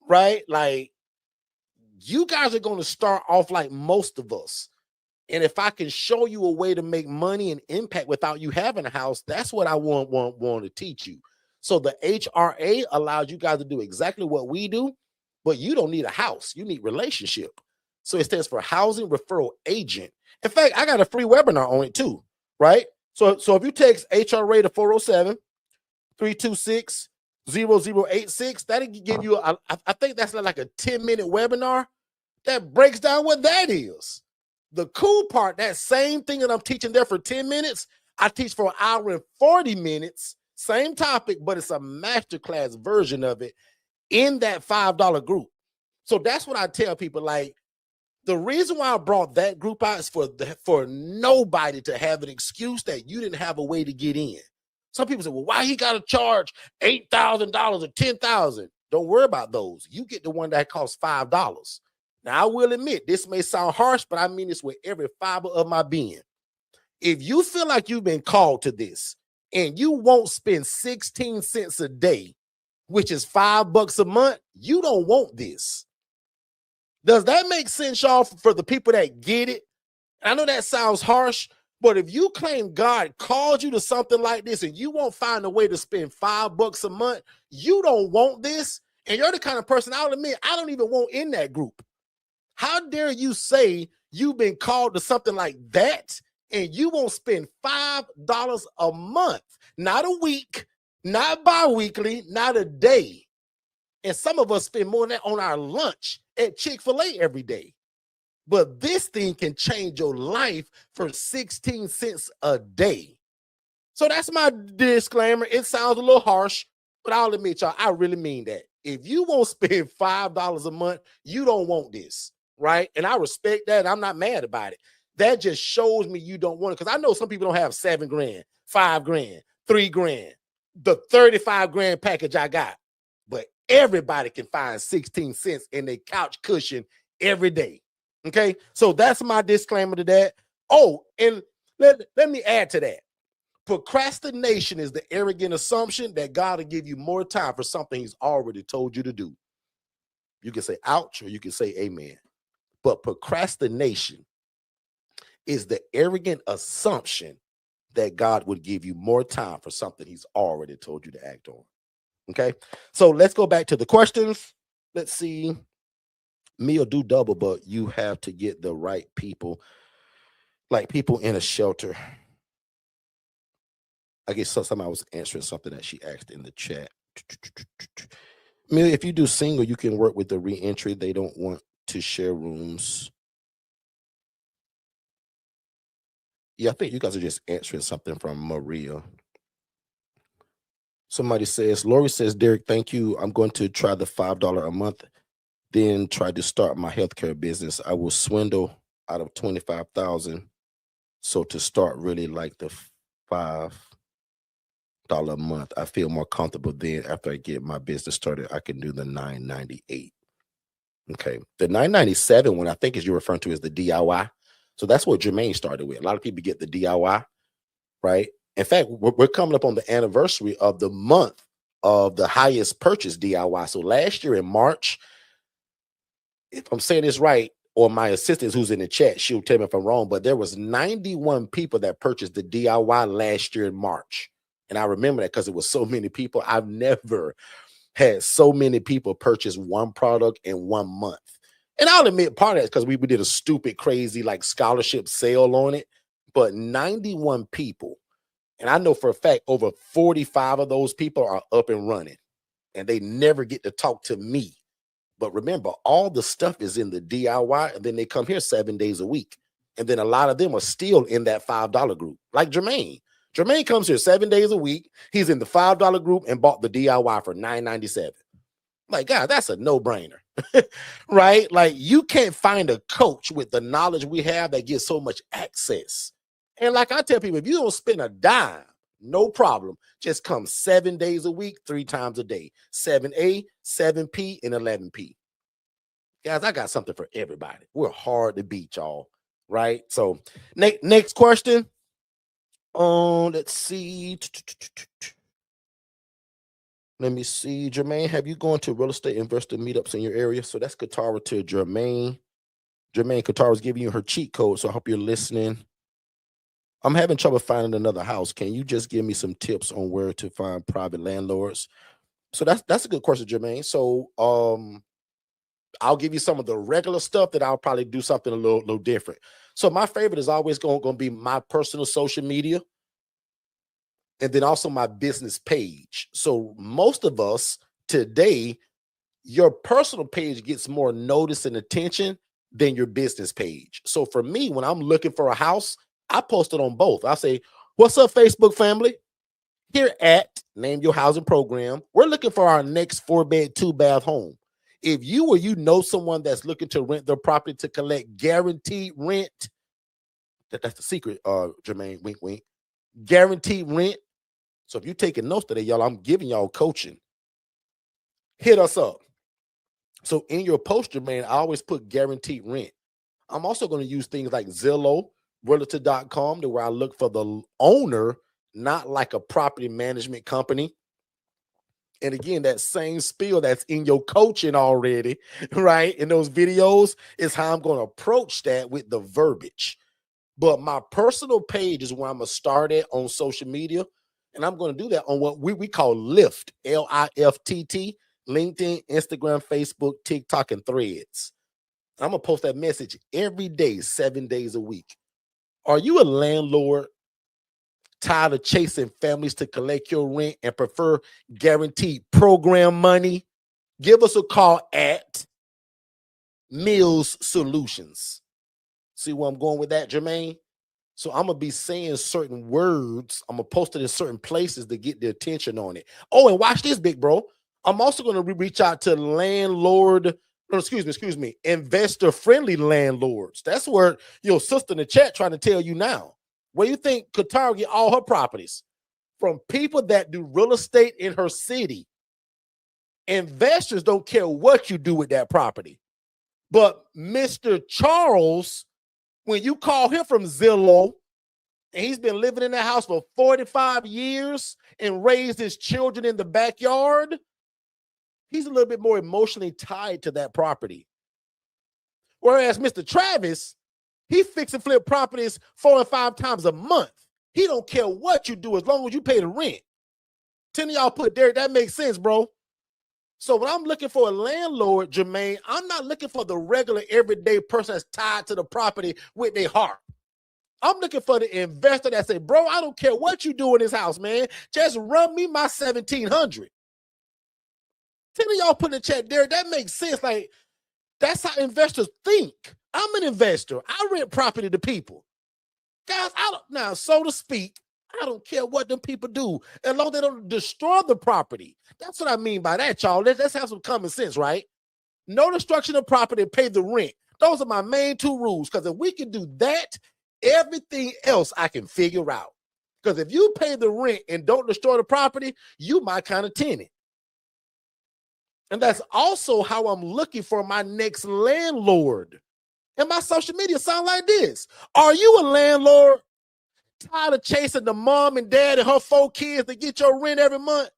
right? Like, you guys are going to start off like most of us. And if I can show you a way to make money and impact without you having a house, that's what I want to teach you. So the HRA allows you guys to do exactly what we do, but you don't need a house. You need relationship. So it stands for Housing Referral Agent. In fact, I got a free webinar on it too, right? So if you text HRA to 407-326-0086, that'll give you, I think that's like a 10-minute webinar that breaks down what that is. The cool part, that same thing that I'm teaching there for 10 minutes, I teach for 1 hour and 40 minutes, same topic, but it's a masterclass version of it in that $5 group. So that's what I tell people. Like, the reason why I brought that group out is for nobody to have an excuse that you didn't have a way to get in. Some people say, well, why he got to charge $8,000 or $10,000? Don't worry about those. You get the one that costs $5. Now, I will admit, this may sound harsh, but I mean this with every fiber of my being. If you feel like you've been called to this and you won't spend 16 cents a day, which is $5 a month, you don't want this. Does that make sense, y'all, for the people that get it? I know that sounds harsh, but if you claim God called you to something like this and you won't find a way to spend $5 a month, you don't want this. And you're the kind of person, I'll admit, I don't even want in that group. How dare you say you've been called to something like that and you won't spend $5 a month, not a week, not bi-weekly, not a day. And some of us spend more than that on our lunch at Chick-fil-A every day. But this thing can change your life for 16 cents a day. So that's my disclaimer. It sounds a little harsh, but I'll admit, y'all, I really mean that. If you won't spend $5 a month, you don't want this. Right. And I respect that. I'm not mad about it. That just shows me you don't want it. Because I know some people don't have $7 grand, $5 grand, $3 grand, the 35 grand package I got. But everybody can find 16 cents in their couch cushion every day. Okay. So that's my disclaimer to that. Oh, and let me add to that. Procrastination is the arrogant assumption that God will give you more time for something he's already told you to do. You can say ouch or you can say amen. But procrastination is the arrogant assumption that God would give you more time for something he's already told you to act on. Okay, so let's go back to the questions. Let's see. Me will do double, but you have to get the right people, like people in a shelter. I guess somebody was answering something that she asked in the chat. If you do single, you can work with the re-entry. They don't want to share rooms. Yeah, I think you guys are just answering something from Maria. Somebody says, Lori says, Derek, thank you. I'm going to try the $5 a month, then try to start my healthcare business. I will swindle out of $25,000. So to start really like the $5 a month, I feel more comfortable then. After I get my business started, I can do the $9.98. Okay, the $9.97 one I think is you're referring to is the DIY. So that's what Jermaine started with. A lot of people get the DIY, right? In fact, we're coming up on the anniversary of the month of the highest purchase DIY. So last year in March, if I'm saying this right, or my assistant who's in the chat, she'll tell me if I'm wrong, but there was 91 people that purchased the DIY last year in March. And I remember that because it was so many people. I've never had so many people purchase one product in 1 month. And I'll admit part of that is because we did a stupid, crazy like scholarship sale on it. But 91 people, and I know for a fact over 45 of those people are up and running. And they never get to talk to me. But remember, all the stuff is in the DIY, and then they come here 7 days a week. And then a lot of them are still in that $5 group, like Jermaine. Jermaine comes here 7 days a week. He's in the $5 group and bought the DIY for $9.97. Like, God, that's a no-brainer, right? Like, you can't find a coach with the knowledge we have that gets so much access And like I tell people, if you don't spend a dime, no problem. Just come 7 days a week, 3 times a day. 7A, 7P, and 11P. Guys, I got something for everybody. We're hard to beat, y'all. Right? So next question. Let's see. Let me see. Jermaine, have you gone to real estate investor meetups in your area? So that's Katara to Jermaine. Jermaine, Katara's giving you her cheat code, so I hope you're listening. I'm having trouble finding another house. Can you just give me some tips on where to find private landlords? So that's a good question, Jermaine. So I'll give you some of the regular stuff that I'll probably do something a little different. So my favorite is always going to be my personal social media, and then also my business page. So most of us today, your personal page gets more notice and attention than your business page. So for me, when I'm looking for a house, I post it on both. I say, what's up, Facebook family? Here at Name Your Housing Program, we're looking for our next 4-bed, 2-bath home. If you or you know someone that's looking to rent their property to collect guaranteed rent, that's the secret, Jermaine, wink, wink, guaranteed rent. So if you're taking notes today, y'all, I'm giving y'all coaching. Hit us up. So in your post, Jermaine, I always put guaranteed rent. I'm also going to use things like Zillow, Realtor.com, to where I look for the owner, not like a property management company. And again, that same spiel that's in your coaching already, right? In those videos is how I'm going to approach that with the verbiage. But my personal page is where I'm going to start at on social media. And I'm going to do that on what we call Lift, LIFTT, LinkedIn, Instagram, Facebook, TikTok, and Threads. I'm going to post that message every day, 7 days a week. Are you a landlord tired of chasing families to collect your rent and prefer guaranteed program money? Give us a call at Mills Solutions. See where I'm going with that, Jermaine? So I'm going to be saying certain words. I'm going to post it in certain places to get the attention on it. Oh, and watch this, big bro. I'm also going to reach out to investor-friendly landlords. That's where your sister in the chat trying to tell you now. Where you think Katara get all her properties? From people that do real estate in her city. Investors don't care what you do with that property. But Mr. Charles, when you call him from Zillow, and he's been living in that house for 45 years and raised his children in the backyard, he's a little bit more emotionally tied to that property. Whereas Mr. Travis, he fix and flip properties 4 and 5 times a month. He don't care what you do as long as you pay the rent. 10 of y'all put there, that makes sense, bro. So when I'm looking for a landlord, Jermaine, I'm not looking for the regular everyday person that's tied to the property with their heart. I'm looking for the investor that say, bro, I don't care what you do in this house, man. Just run me my 1,700. 10 of y'all put in the chat there. That makes sense. Like, that's how investors think. I'm an investor. I rent property to people. Guys, now, so to speak, I don't care what them people do as long as they don't destroy the property. That's what I mean by that, y'all. Let's have some common sense, right? No destruction of property, pay the rent. Those are my main 2 rules, because if we can do that, everything else I can figure out. Because if you pay the rent and don't destroy the property, you my kind of tenant. And that's also how I'm looking for my next landlord. And my social media sound like this. Are you a landlord tired of chasing the mom and dad and her 4 kids to get your rent every month?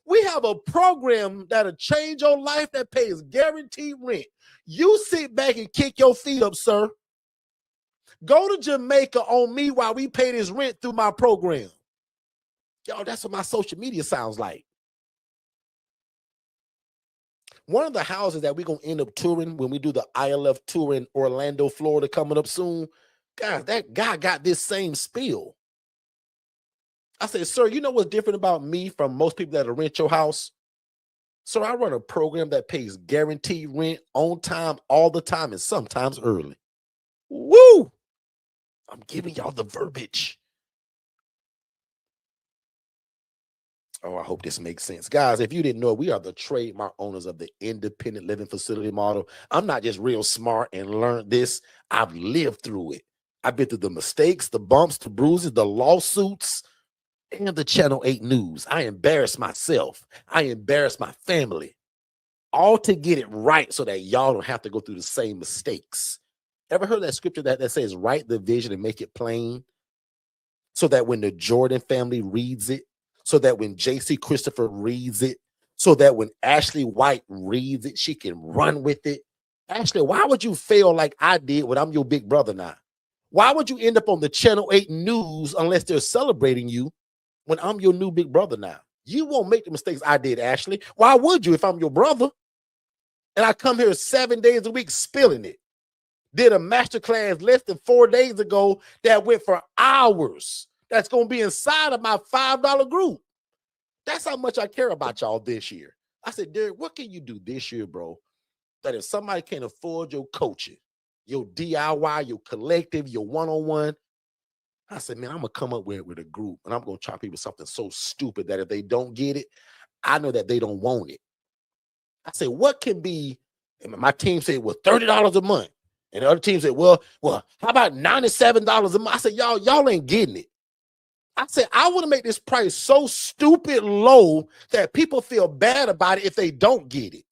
We have a program that'll change your life that pays guaranteed rent. You sit back and kick your feet up, sir. Go to Jamaica on me while we pay this rent through my program. Yo, that's what my social media sounds like. One of the houses that we're going to end up touring when we do the ILF tour in Orlando, Florida coming up soon, guys, that guy got this same spiel. I said, sir, you know what's different about me from most people that rent your house? Sir, I run a program that pays guaranteed rent on time, all the time, and sometimes early. Woo! I'm giving y'all the verbiage. Oh, I hope this makes sense. Guys, if you didn't know, we are the trademark owners of the independent living facility model. I'm not just real smart and learned this. I've lived through it. I've been through the mistakes, the bumps, the bruises, the lawsuits, and the Channel 8 news. I embarrassed myself. I embarrassed my family, all to get it right so that y'all don't have to go through the same mistakes. Ever heard that scripture that says, write the vision and make it plain, so that when the Jordan family reads it, so that when JC Christopher reads it, so that when Ashley White reads it, she can run with it? Ashley, why would you fail like I did when I'm your big brother now? Why would you end up on the Channel 8 news unless they're celebrating you when I'm your new big brother now? You won't make the mistakes I did, Ashley. Why would you if I'm your brother? And I come here 7 days a week spilling it. Did a masterclass less than 4 days ago that went for hours. That's going to be inside of my $5 group. That's how much I care about y'all this year. I said, Derek, what can you do this year, bro, that if somebody can't afford your coaching, your DIY, your collective, your one-on-one, I said, man, I'm going to come up with a group, and I'm going to charge people something so stupid that if they don't get it, I know that they don't want it. I said, what can be, and my team said, well, $30 a month. And the other team said, well, how about $97 a month? I said, y'all ain't getting it. I said, I want to make this price so stupid low that people feel bad about it if they don't get it.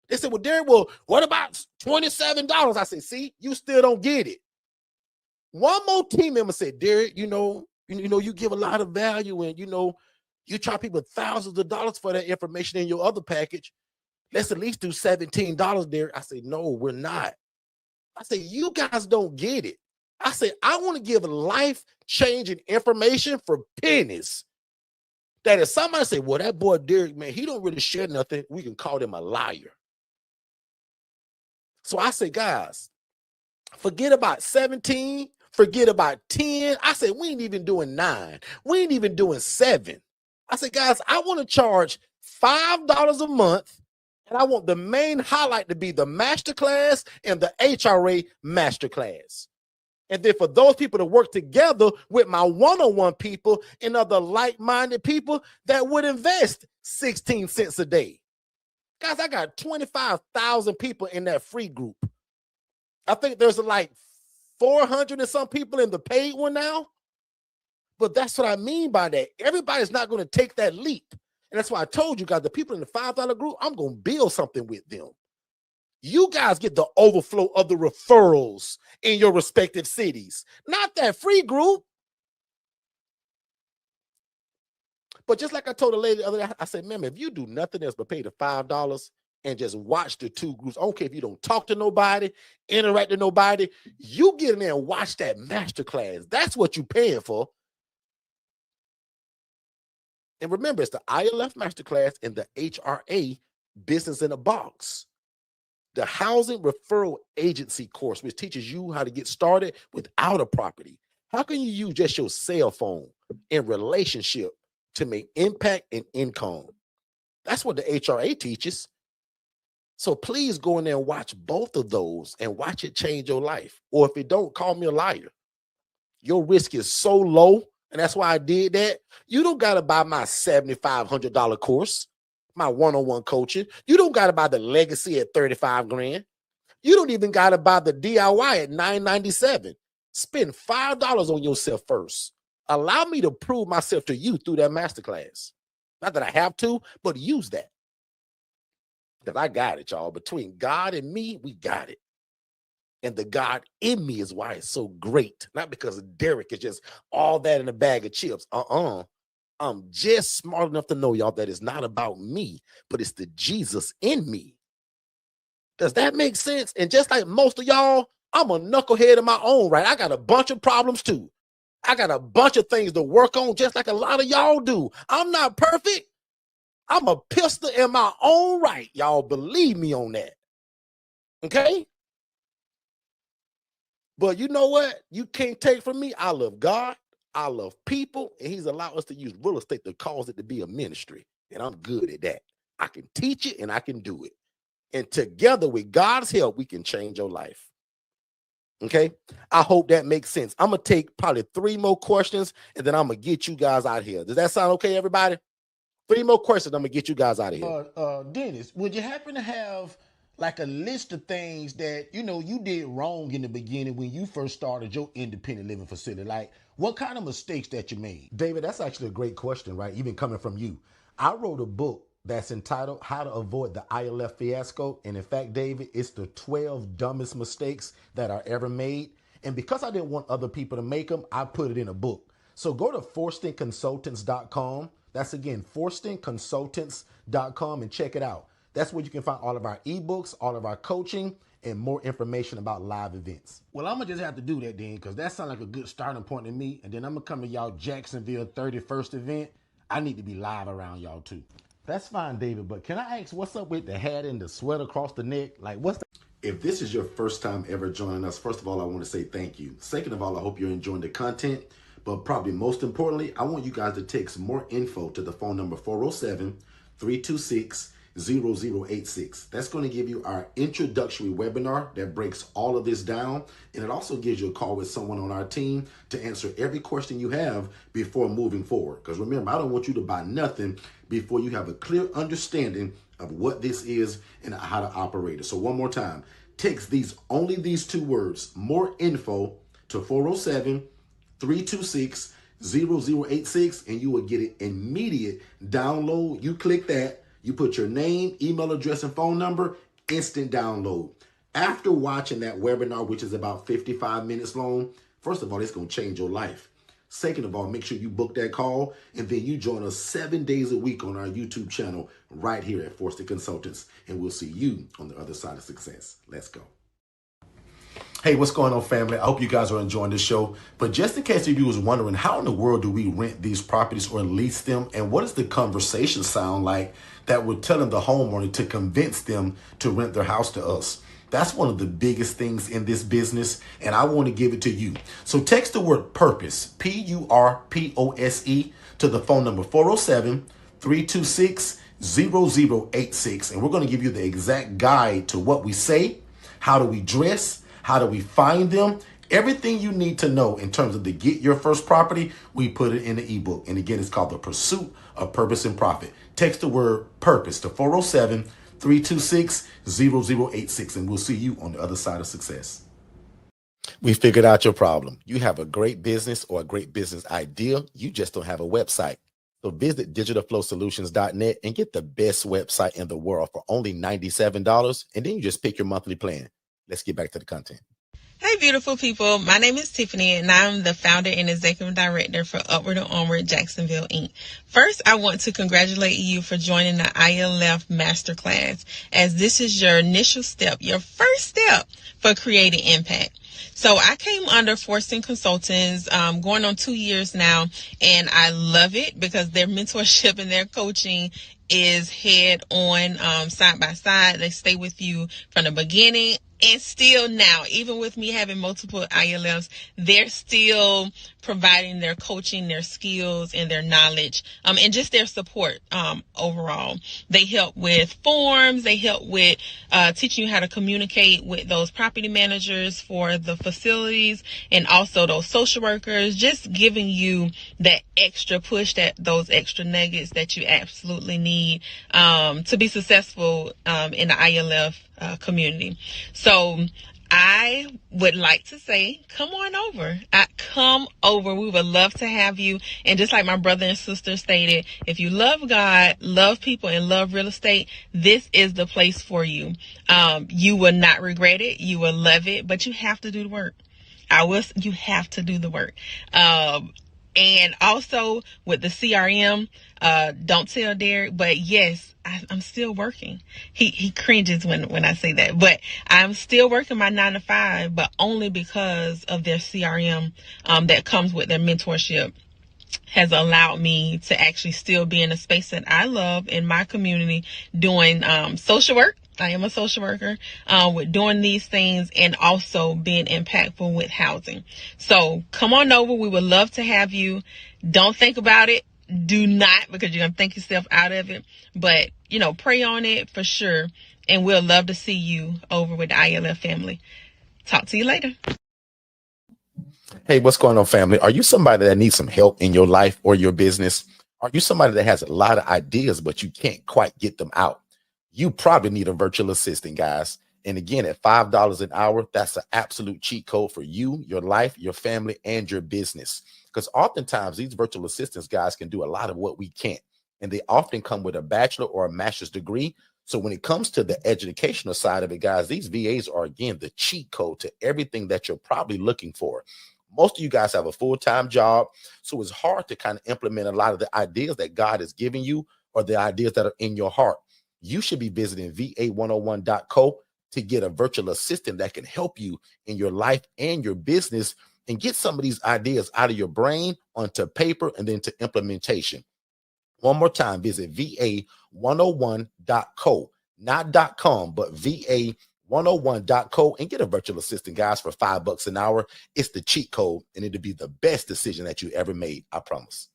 They said, well, Derek, what about $27? I said, see, you still don't get it. One more team member said, Derek, you give a lot of value, and you charge people thousands of dollars for that information in your other package. Let's at least do $17, Derek. I said, no, we're not. I said, you guys don't get it. I said, I want to give life-changing information for pennies. That if somebody say, well, that boy Derek, man, he don't really share nothing, we can call him a liar. So I said, guys, forget about 17, forget about 10. I said, we ain't even doing 9. We ain't even doing 7. I said, guys, I want to charge $5 a month, and I want the main highlight to be the masterclass and the HRA masterclass. And then for those people to work together with my one-on-one people and other like-minded people that would invest 16 cents a day. Guys, I got 25,000 people in that free group. I think there's like 400 and some people in the paid one now. But that's what I mean by that. Everybody's not going to take that leap. And that's why I told you guys, the people in the $5 group, I'm going to build something with them. You guys get the overflow of the referrals in your respective cities, not that free group. But just like I told the lady the other day, I said, ma'am, if you do nothing else but pay the $5 and just watch the 2 groups, I don't care if you don't talk to nobody, interact with nobody, you get in there and watch that masterclass. That's what you're paying for. And remember, it's the ILF Masterclass and the HRA Business in a Box. The Housing Referral Agency course, which teaches you how to get started without a property. How can you use just your cell phone in relationship to make impact and income? That's what the HRA teaches. So please go in there and watch both of those and watch it change your life. Or if it don't, call me a liar. Your risk is so low. And that's why I did that. You don't got to buy my $7,500 course, my one-on-one coaching. You don't got to buy the legacy at $35,000. You don't even got to buy the DIY at $997. Spend $5 on yourself first. Allow me to prove myself to you through that masterclass. Not that I have to, but use that. Because I got it, y'all. Between God and me, we got it. And the God in me is why it's so great. Not because Derek is just all that in a bag of chips. I'm just smart enough to know, y'all, that it's not about me, but it's the Jesus in me. Does that make sense? And just like most of y'all, I'm a knucklehead in my own right. I got a bunch of problems too. I got a bunch of things to work on, just like a lot of y'all do. I'm not perfect. I'm a pistol in my own right. Y'all believe me on that. Okay? But you know what? You can't take from me. I love God. I love people. And he's allowed us to use real estate to cause it to be a ministry. And I'm good at that. I can teach it and I can do it. And together with God's help, we can change your life. Okay? I hope that makes sense. I'm going to take probably 3 more questions and then I'm going to get you guys out here. Does that sound okay, everybody? 3 more questions. I'm going to get you guys out of here. Dennis, would you happen to have like a list of things that you did wrong in the beginning when you first started your independent living facility. Like, what kind of mistakes that you made? David, that's actually a great question, right? Even coming from you. I wrote a book that's entitled How to Avoid the ILF Fiasco. And in fact, David, it's the 12 dumbest mistakes that are ever made. And because I didn't want other people to make them, I put it in a book. So go to forstonconsultants.com. That's again, forstonconsultants.com, and check it out. That's where you can find all of our ebooks, all of our coaching, and more information about live events. Well, I'm going to just have to do that then, because that sounds like a good starting point to me. And then I'm going to come to y'all Jacksonville 31st event. I need to be live around y'all too. That's fine, David, but can I ask what's up with the hat and the sweat across the neck? Like, what's the... If this is your first time ever joining us, first of all, I want to say thank you. Second of all, I hope you're enjoying the content. But probably most importantly, I want you guys to text more info to the phone number 407-326-0086. That's going to give you our introductory webinar that breaks all of this down. And it also gives you a call with someone on our team to answer every question you have before moving forward. Because remember, I don't want you to buy nothing before you have a clear understanding of what this is and how to operate it. So one more time, text only these two words, more info, to 407-326-0086, and you will get an immediate download. You click that, you put your name, email address, and phone number, instant download. After watching that webinar, which is about 55 minutes long, first of all, it's going to change your life. Second of all, make sure you book that call, and then you join us 7 days a week on our YouTube channel right here at Forston Consultants, and we'll see you on the other side of success. Let's go. Hey, what's going on, family? I hope you guys are enjoying this show. But just in case you was wondering, how in the world do we rent these properties or lease them? And what does the conversation sound like that would tell the homeowner to convince them to rent their house to us? That's one of the biggest things in this business, and I want to give it to you. So text the word purpose, PURPOSE, to the phone number 407-326-0086. And we're going to give you the exact guide to what we say, how do we dress, how do we find them, everything you need to know in terms of to get your first property. We put it in the ebook. And again, it's called The Pursuit of Purpose and Profit. Text the word purpose to 407-326-0086, and we'll see you on the other side of success. We figured out your problem. You have a great business or a great business idea. You just don't have a website. So visit digitalflowsolutions.net and get the best website in the world for only $97. And then you just pick your monthly plan. Let's get back to the content. Hey, beautiful people. My name is Tiffany, and I'm the founder and executive director for Upward and Onward Jacksonville, Inc. First, I want to congratulate you for joining the ILF Masterclass, as this is your initial step, your first step for creating impact. So I came under Forston Consultants going on 2 years now, and I love it because their mentorship and their coaching is head on, side by side. They stay with you from the beginning and still now, even with me having multiple ILFs, they're still providing their coaching, their skills, and their knowledge, and just their support overall. They help with forms. They help with teaching you how to communicate with those property managers for the facilities and also those social workers, just giving you that extra push, those extra nuggets that you absolutely need to be successful in the ILF community. So I would like to say, come on over. Come over. We would love to have you. And just like my brother and sister stated, if you love God, love people, and love real estate, this is the place for you. You will not regret it. You will love it, but you have to do the work. You have to do the work. And also with the CRM, don't tell Derek, but yes, I'm still working. He cringes when I say that, but I'm still working my 9 to 5, but only because of their CRM, that comes with their mentorship, has allowed me to actually still be in a space that I love in my community, doing social work. I am a social worker, with doing these things and also being impactful with housing. So come on over. We would love to have you. Don't think about it. Do not, because you're going to think yourself out of it. But, pray on it for sure. And we'll love to see you over with the ILF family. Talk to you later. Hey, what's going on, family? Are you somebody that needs some help in your life or your business? Are you somebody that has a lot of ideas, but you can't quite get them out? you probably need a virtual assistant, guys. And again, at $5 an hour, that's an absolute cheat code for you, your life, your family, and your business. Because oftentimes these virtual assistants, guys, can do a lot of what we can't. And they often come with a bachelor or a master's degree. So when it comes to the educational side of it, guys, these VAs are, again, the cheat code to everything that you're probably looking for. Most of you guys have a full-time job, so it's hard to kind of implement a lot of the ideas that God has given you or the ideas that are in your heart. You should be visiting va101.co to get a virtual assistant that can help you in your life and your business and get some of these ideas out of your brain onto paper and then to implementation. One more time, visit va101.co, not .com, but va101.co, and get a virtual assistant, guys, for $5 an hour. It's the cheat code, and it'll be the best decision that you ever made. I promise.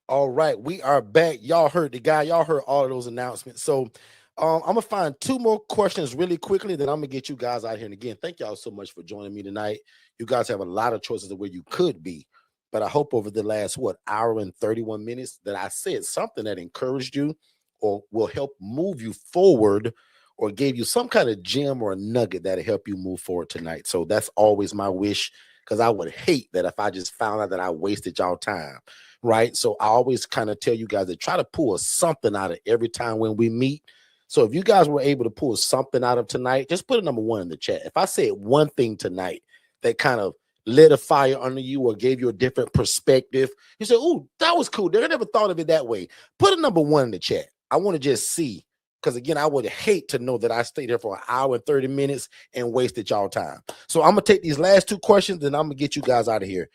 All right, we are back. Y'all heard the guy. Y'all heard all of those announcements. So I'm going to find two more questions really quickly, then I'm going to get you guys out here. And again, thank y'all so much for joining me tonight. You guys have a lot of choices of where you could be. But I hope over the last, hour and 31 minutes that I said something that encouraged you or will help move you forward or gave you some kind of gem or a nugget that'll help you move forward tonight. So that's always my wish, because I would hate that if I just found out that I wasted y'all time, right? So I always kind of tell you guys to try to pull something out of every time when we meet. So if you guys were able to pull something out of tonight, just put a number 1 in the chat. If I said one thing tonight that kind of lit a fire under you or gave you a different perspective, you say, "Ooh, that was cool. I never thought of it that way." Put a number 1 in the chat. I want to just see, because again, I would hate to know that I stayed here for an hour and 30 minutes and wasted y'all time. So I'm gonna take these last 2 questions, and I'm gonna get you guys out of here.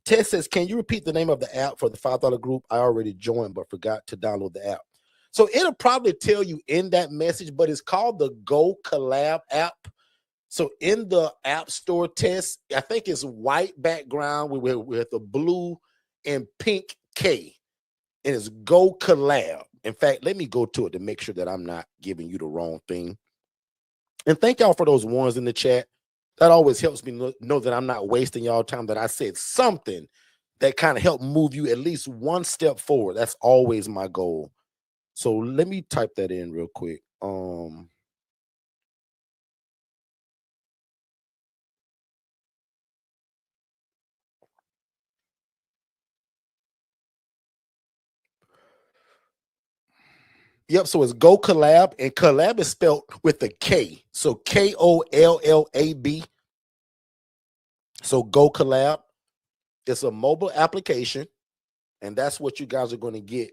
Ted says, "Can you repeat the name of the app for the $5 group? I already joined but forgot to download the app." So it'll probably tell you in that message, but it's called the Go Collab app. So in the App Store test, I think it's white background with a blue and pink K, and it's Go Collab. In fact, let me go to it to make sure that I'm not giving you the wrong thing. And thank y'all for those ones in the chat. That always helps me know that I'm not wasting y'all time, that I said something that kind of helped move you at least one step forward. That's always my goal. So let me type that in real quick. Yep, so it's Go Collab, and collab is spelled with a K. So Kollab. So Go Collab. It's a mobile application, and that's what you guys are going to get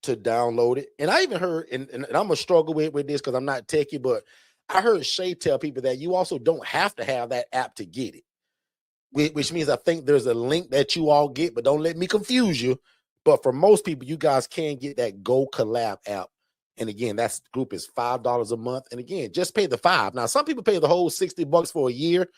to download it. And I even heard, and I'm going to struggle with this because I'm not techie, but I heard Shay tell people that you also don't have to have that app to get it, which means I think there's a link that you all get, but don't let me confuse you. But for most people, you guys can get that Go Collab app. And again, that group is $5 a month. And again, just pay the $5. Now, some people pay the whole $60 for a year.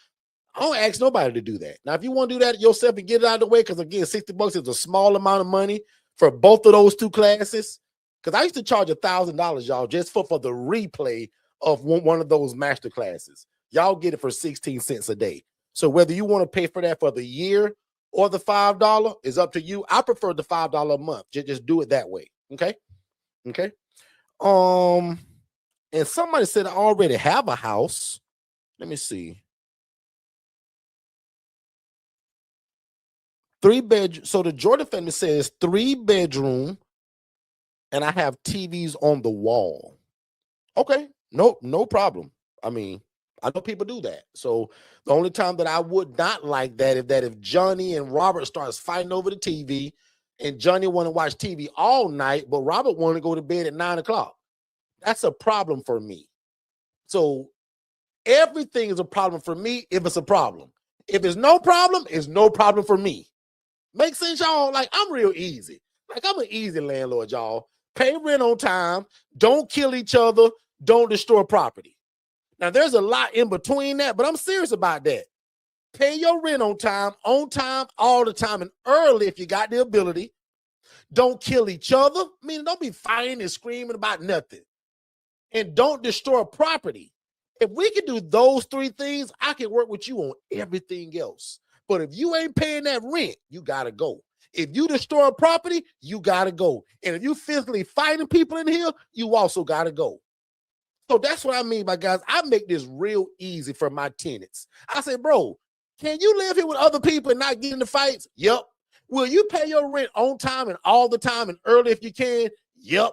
I don't ask nobody to do that. Now, if you want to do that yourself and get it out of the way, because again, $60 is a small amount of money for both of those 2 classes. Because I used to charge $1,000, y'all, just for the replay of one of those master classes. Y'all get it for 16 cents a day. So whether you want to pay for that for the year or the $5 is up to you. I prefer the $5 a month. Just do it that way. Okay. Okay. And somebody said I already have a house. Let me see. 3-bedroom. So the Jordan family says 3-bedroom, and I have TVs on the wall. Okay, no problem. I mean, I know people do that. So the only time that I would not like that if Johnny and Robert starts fighting over the TV, and Johnny want to watch TV all night, but Robert want to go to bed at 9:00. That's a problem for me. So everything is a problem for me if it's a problem. If it's no problem, it's no problem for me. Make sense, y'all? Like, I'm real easy. Like, I'm an easy landlord, y'all. Pay rent on time. Don't kill each other. Don't destroy property. Now, there's a lot in between that, but I'm serious about that. Pay your rent on time, all the time, and early if you got the ability. Don't kill each other. I mean, don't be fighting and screaming about nothing. And don't destroy property. If we can do those 3 things, I can work with you on everything else. But if you ain't paying that rent, you got to go. If you destroy a property, you got to go. And if you physically fighting people in here, you also got to go. So that's what I mean by, guys, I make this real easy for my tenants. I say, bro, can you live here with other people and not get into fights? Yep. Will you pay your rent on time and all the time and early if you can? Yep.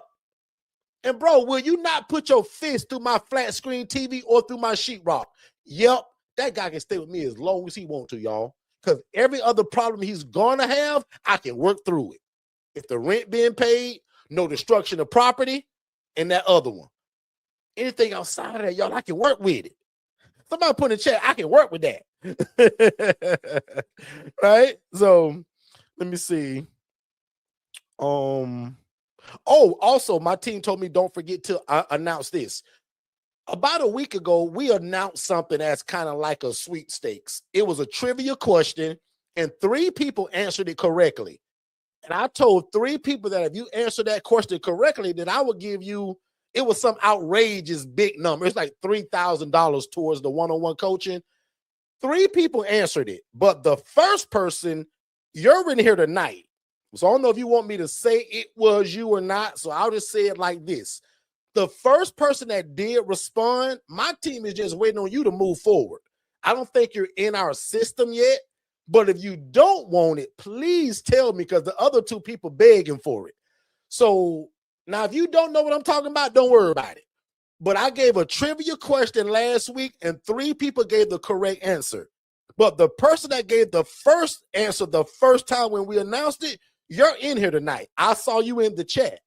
And bro, will you not put your fist through my flat screen TV or through my sheetrock? Yep. That guy can stay with me as long as he wants to, y'all. Because every other problem he's going to have, I can work through it. If the rent being paid, no destruction of property, and that other one. Anything outside of that, y'all, I can work with it. Somebody put in the chat, I can work with that. Right? So let me see. Also, my team told me don't forget to announce this. About a week ago, we announced something that's kind of like a sweepstakes. It was a trivia question, and 3 people answered it correctly. And I told 3 people that if you answer that question correctly, then I would give you, it was some outrageous big number. It's like $3,000 towards the one-on-one coaching. 3 people answered it, but the first person, you're in here tonight. So I don't know if you want me to say it was you or not. So I'll just say it like this. The first person that did respond, my team is just waiting on you to move forward. I don't think you're in our system yet, but if you don't want it, please tell me, because the other 2 people begging for it. So now, if you don't know what I'm talking about, don't worry about it. But I gave a trivia question last week, and 3 people gave the correct answer. But the person that gave the first answer the first time when we announced it, you're in here tonight. I saw you in the chat.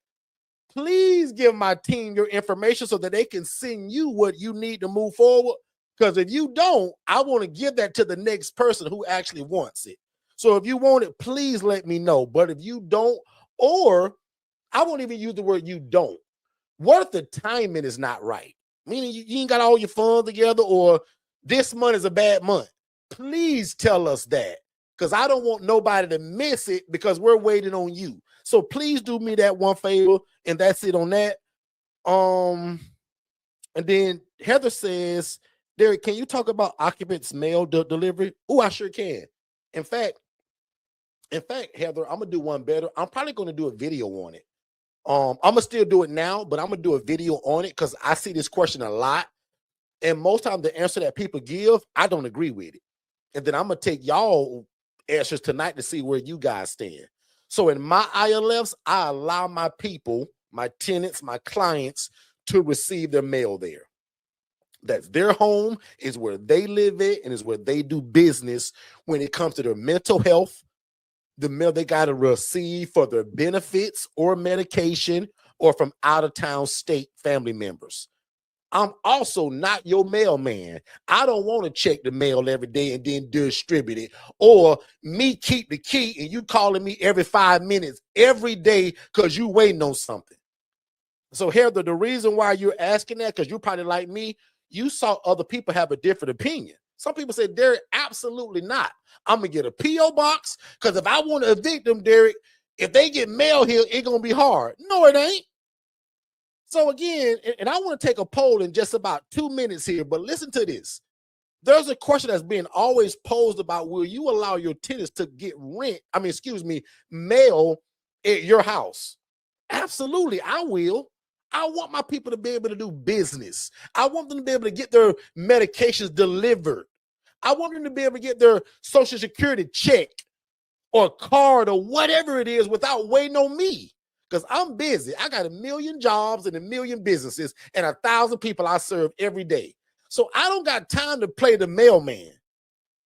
Please give my team your information so that they can send you what you need to move forward. Because if you don't, I want to give that to the next person who actually wants it. So if you want it, please let me know. But if you don't, or I won't even use the word you don't. What if the timing is not right? Meaning you ain't got all your funds together, or this month is a bad month. Please tell us that, because I don't want nobody to miss it because we're waiting on you. So please do me that one favor, and that's it on that. And then Heather says, Derek, can you talk about occupants mail delivery? Oh, I sure can. In fact, Heather, I'm gonna do one better. I'm probably gonna do a video on it. I'm gonna still do it now, but I'm gonna do a video on it because I see this question a lot, and most times the answer that people give, I don't agree with it. And then I'm gonna take y'all answers tonight to see where you guys stand. So in my ILFs, I allow my people, my tenants, my clients to receive their mail there. That's their home, is where they live at, and is where they do business when it comes to their mental health. The mail they got to receive for their benefits or medication, or from out-of-town state family members. I'm also not your mailman. I don't want to check the mail every day and then distribute it, or me keep the key and you calling me every 5 minutes every day because you waiting on something. So Heather, the reason why you're asking that, because you're probably like me, you saw other people have a different opinion. Some people say, Derek, absolutely not. I'm going to get a P.O. box, because if I want to evict them, Derek, if they get mail here, it's going to be hard. No, it ain't. So again, and I want to take a poll in just about 2 minutes here, but listen to this. There's a question that's being always posed about, will you allow your tenants to get mail at your house? Absolutely, I will. I want my people to be able to do business. I want them to be able to get their medications delivered. I want them to be able to get their Social Security check or card or whatever it is without waiting on me, because I'm busy. I got 1 million jobs and 1 million businesses and 1,000 people I serve every day. So I don't got time to play the mailman.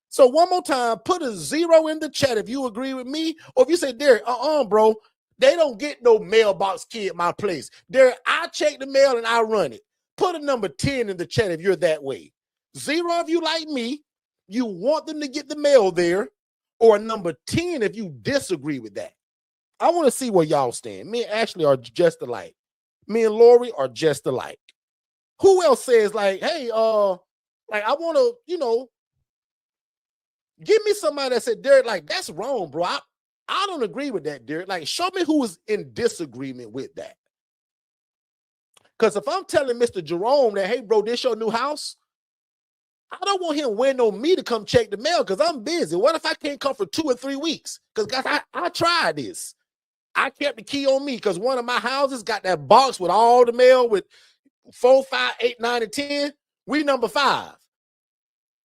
So one more time, put a 0 in the chat if you agree with me, or if you say, Derek, bro, they don't get no mailbox key at my place. Derek, I check the mail and I run it. Put a number 10 in the chat if you're that way. 0 if you like me, you want them to get the mail there, or a number 10 if you disagree with that. I want to see where y'all stand. Me and Ashley are just alike. Me and Lori are just alike. Who else says like, hey, I want to, give me somebody that said, Derek, like, that's wrong, bro. I don't agree with that, Derek. Like, show me who is in disagreement with that. Because if I'm telling Mr. Jerome that, hey, bro, this your new house, I don't want him waiting on me to come check the mail because I'm busy. What if I can't come for 2 or 3 weeks? Because guys, I tried this. I kept the key on me because one of my houses got that box with all the mail with 4, 5, 8, 9, and 10. We number 5.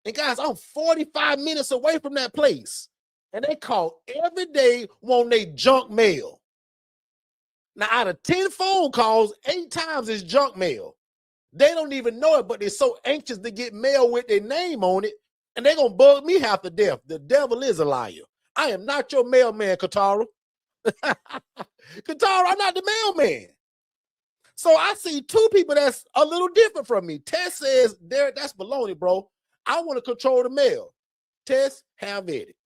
And guys, I'm 45 minutes away from that place. And they call every day wanting they junk mail. Now, out of 10 phone calls, 8 times is junk mail. They don't even know it, but they're so anxious to get mail with their name on it, and they're going to bug me half to death. The devil is a liar. I am not your mailman, Katara. Katara, I'm not the mailman. So I see 2 people that's a little different from me. Tess says, Derek, that's baloney, bro. I want to control the mail. Tess, have at it.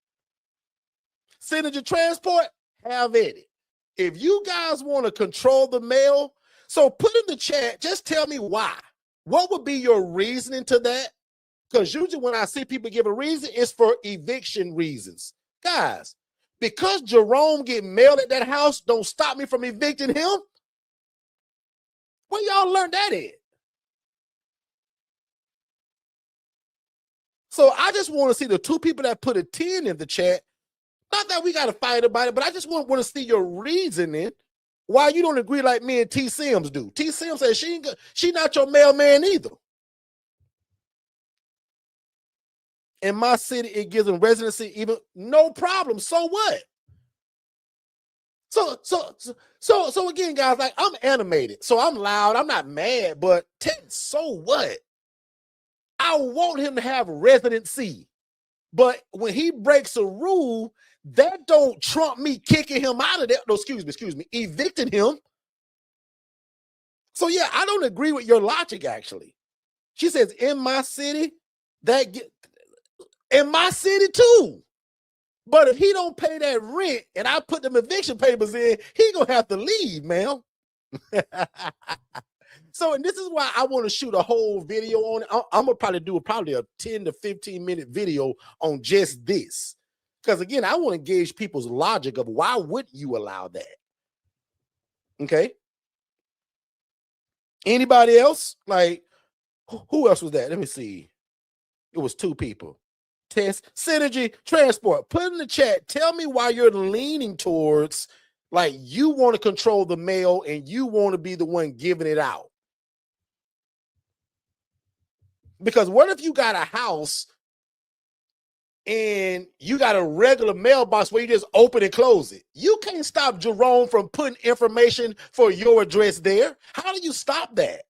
Synergy Transport, have at it. If you guys want to control the mail, so put in the chat, just tell me why. What would be your reasoning to that? Because usually when I see people give a reason, it's for eviction reasons. Guys, because Jerome get mail at that house, don't stop me from evicting him. Where y'all learned that at? So I just want to see the 2 people that put a 10 in the chat. Not that we got to fight about it, but I just want to see your reasoning why you don't agree like me and T. Sims do. T. Sims says she not your mailman either. In my city, it gives them residency, even no problem. So what? So again, guys, like I'm animated, so I'm loud. I'm not mad, but so what? I want him to have residency, but when he breaks a rule, that don't trump me kicking him out of there. No, excuse me, evicting him. So yeah, I don't agree with your logic. Actually, she says in my city, in my city too. But if he don't pay that rent and I put them eviction papers in, he gonna have to leave, man. So, and this is why I want to shoot a whole video on it. I'm gonna probably do a 10 to 15 minute video on just this. Because again, I want to gauge people's logic of why would you allow that? Okay. Anybody else? Like, who else was that? Let me see. It was 2 people. Tess, Synergy Transport. Put in the chat. Tell me why you're leaning towards like you want to control the mail and you want to be the one giving it out. Because what if you got a house and you got a regular mailbox where you just open and close it? You can't stop Jerome from putting information for your address there. How do you stop that?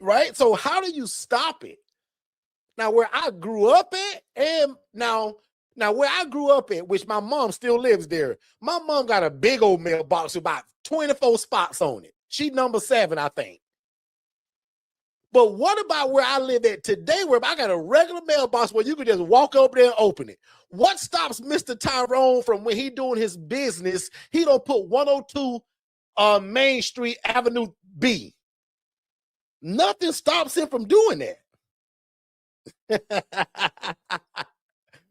Right? So how do you stop it? Now, where I grew up at, and now where I grew up at, which my mom still lives there, my mom got a big old mailbox with about 24 spots on it. She number 7, I think. But what about where I live at today, where I got a regular mailbox where you can just walk over there and open it? What stops Mr. Tyrone from when he doing his business, he don't put 102 Main Street Avenue B? Nothing stops him from doing that.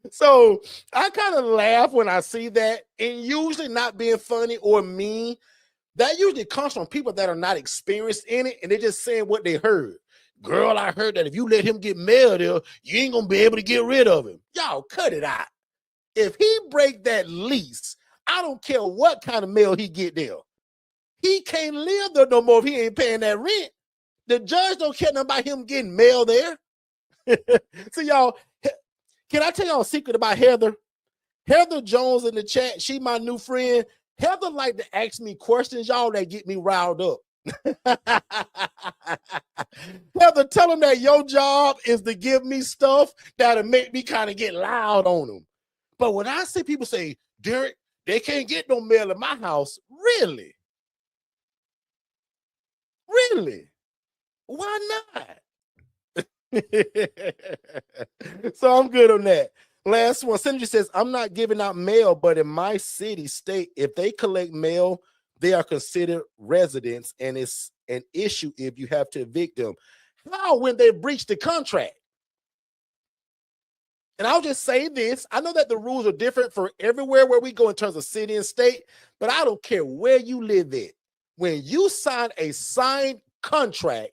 So I kind of laugh when I see that, and usually not being funny or mean. That usually comes from people that are not experienced in it, and they're just saying what they heard. Girl, I heard that if you let him get mail there, you ain't gonna be able to get rid of him. Y'all cut it out. If he break that lease, I don't care what kind of mail he get there. He can't live there no more if he ain't paying that rent. The judge don't care nothing about him getting mail there. So y'all, can I tell y'all a secret about Heather? Heather Jones in the chat, she my new friend. Heather like to ask me questions, y'all, that get me riled up. Heather, tell them that your job is to give me stuff that'll make me kind of get loud on them. But when I see people say, Derek, they can't get no mail in my house, really? Really? Why not? So I'm good on that. Last one. Synergy says, I'm not giving out mail, but in my city, state, if they collect mail, they are considered residents, and it's an issue if you have to evict them. How when they breach the contract? And I'll just say this. I know that the rules are different for everywhere where we go in terms of city and state, but I don't care where you live at. When you sign a signed contract,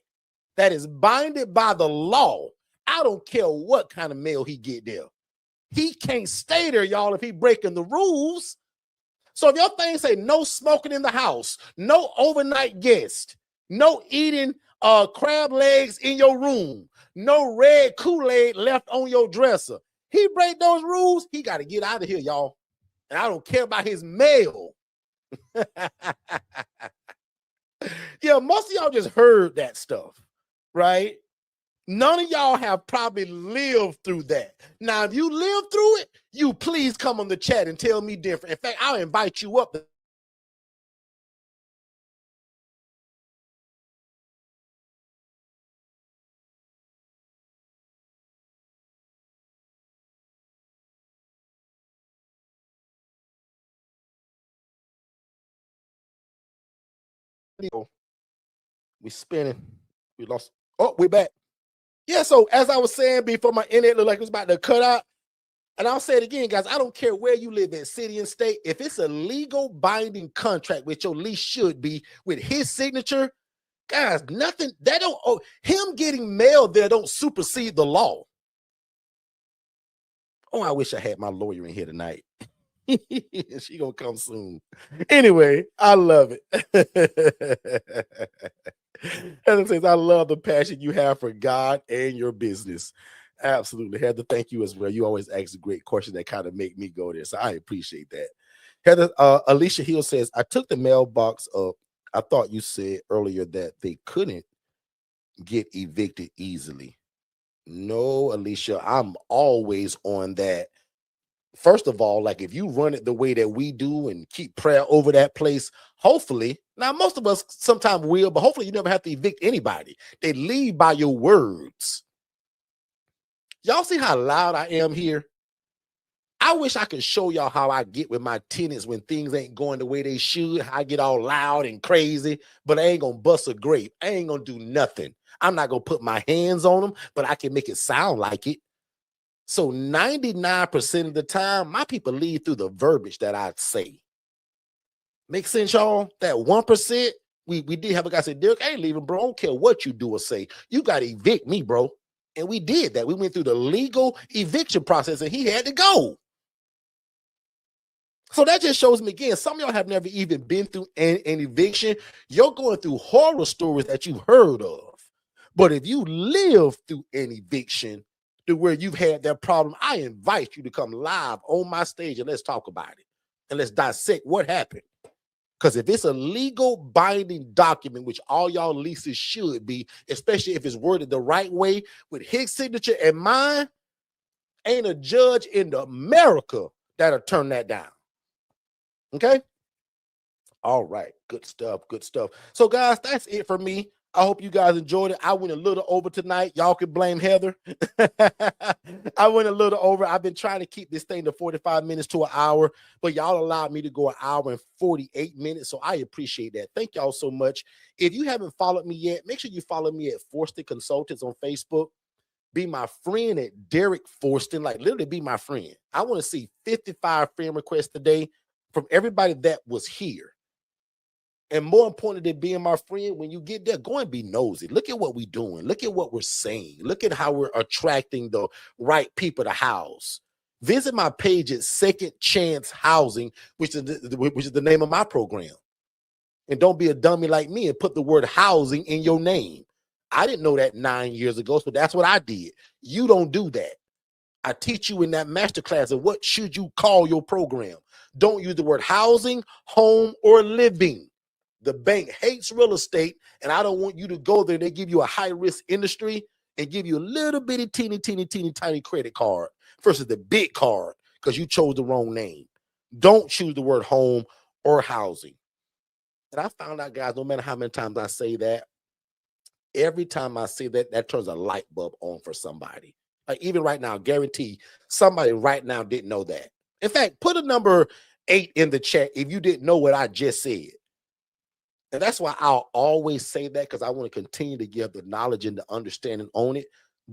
that is binded by the law, I don't care what kind of mail he get there. He can't stay there, y'all, if he breaking the rules. So if your thing say no smoking in the house, no overnight guest, no eating crab legs in your room, no red Kool-Aid left on your dresser, he break those rules, he got to get out of here, y'all. And I don't care about his mail. Yeah, most of y'all just heard that stuff, right? None of y'all have probably lived through that. Now, if you lived through it, you please come on the chat and tell me different. In fact, I'll invite you up. We spinning. We lost. Oh, we're back. Yeah, so as I was saying before, my internet looked like it was about to cut out. And I'll say it again, guys, I don't care where you live in, city and state. If it's a legal binding contract, which your lease should be, with his signature, guys, nothing, that don't, him getting mail there don't supersede the law. Oh, I wish I had my lawyer in here tonight. She gonna come soon. Anyway, I love it. Heather says, I love the passion you have for God and your business. Absolutely. Heather, thank you as well. You always ask a great question that kind of make me go there. So I appreciate that. Heather, Alicia Hill says, I took the mailbox up. I thought you said earlier that they couldn't get evicted easily. No, Alicia, I'm always on that. First of all, like if you run it the way that we do and keep prayer over that place, hopefully, now most of us sometimes will, but hopefully you never have to evict anybody. They leave by your words. Y'all see how loud I am here? I wish I could show y'all how I get with my tenants when things ain't going the way they should. I get all loud and crazy, but I ain't gonna bust a grape. I ain't gonna do nothing. I'm not gonna put my hands on them, but I can make it sound like it. So 99% of the time, my people lead through the verbiage that I say. Make sense, y'all? That 1%, we did have a guy say, Derek, I ain't leaving, bro. I don't care what you do or say. You got to evict me, bro. And we did that. We went through the legal eviction process, and he had to go. So that just shows me again, some of y'all have never even been through an eviction. You're going through horror stories that you've heard of. But if you live through an eviction, to where you've had that problem, I invite you to come live on my stage and let's talk about it. And let's dissect what happened. Because if it's a legal binding document, which all y'all leases should be, especially if it's worded the right way, with his signature and mine, ain't a judge in America that'll turn that down. Okay? All right. Good stuff. Good stuff. So, guys, that's it for me. I hope you guys enjoyed it. I went a little over tonight. Y'all can blame Heather. I went a little over. I've been trying to keep this thing to 45 minutes to an hour, but y'all allowed me to go an hour and 48 minutes. So I appreciate that. Thank y'all so much. If you haven't followed me yet, make sure you follow me at Forston Consultants on Facebook. Be my friend at Derek Forston. Like literally be my friend. I want to see 55 friend requests today from everybody that was here. And more important than being my friend, when you get there, go and be nosy. Look at what we're doing. Look at what we're saying. Look at how we're attracting the right people to house. Visit my page at Second Chance Housing, which is the name of my program. And don't be a dummy like me and put the word housing in your name. I didn't know that 9 years ago, so that's what I did. You don't do that. I teach you in that masterclass of what should you call your program. Don't use the word housing, home, or living. The bank hates real estate, and I don't want you to go there. They give you a high-risk industry and give you a little bitty, teeny, tiny credit card versus the big card because you chose the wrong name. Don't choose the word home or housing. And I found out, guys, no matter how many times I say that, every time I say that, that turns a light bulb on for somebody. Like even right now, guarantee somebody right now didn't know that. In fact, put a number 8 in the chat if you didn't know what I just said. And that's why I'll always say that, because I want to continue to give the knowledge and the understanding on it.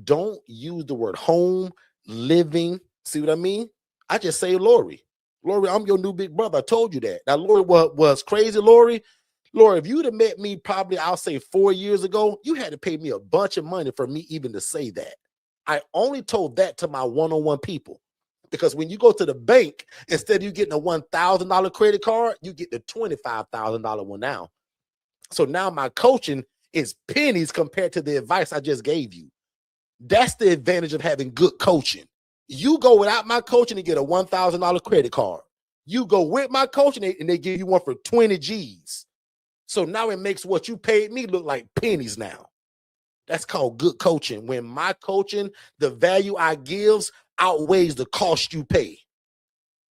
Don't use the word home, living. See what I mean? I just say Lori. Lori, I'm your new big brother. I told you that. Now, Lori was crazy, Lori. Lord, if you'd have met me probably, I'll say 4 years ago, you had to pay me a bunch of money for me even to say that. I only told that to my one-on-one people. Because when you go to the bank, instead of you getting a $1,000 credit card, you get the $25,000 one now. So now my coaching is pennies compared to the advice I just gave you. That's the advantage of having good coaching. You go without my coaching and get a $1,000 credit card. You go with my coaching and they give you one for 20 G's. So now it makes what you paid me look like pennies now. That's called good coaching. When my coaching, the value I gives outweighs the cost you pay.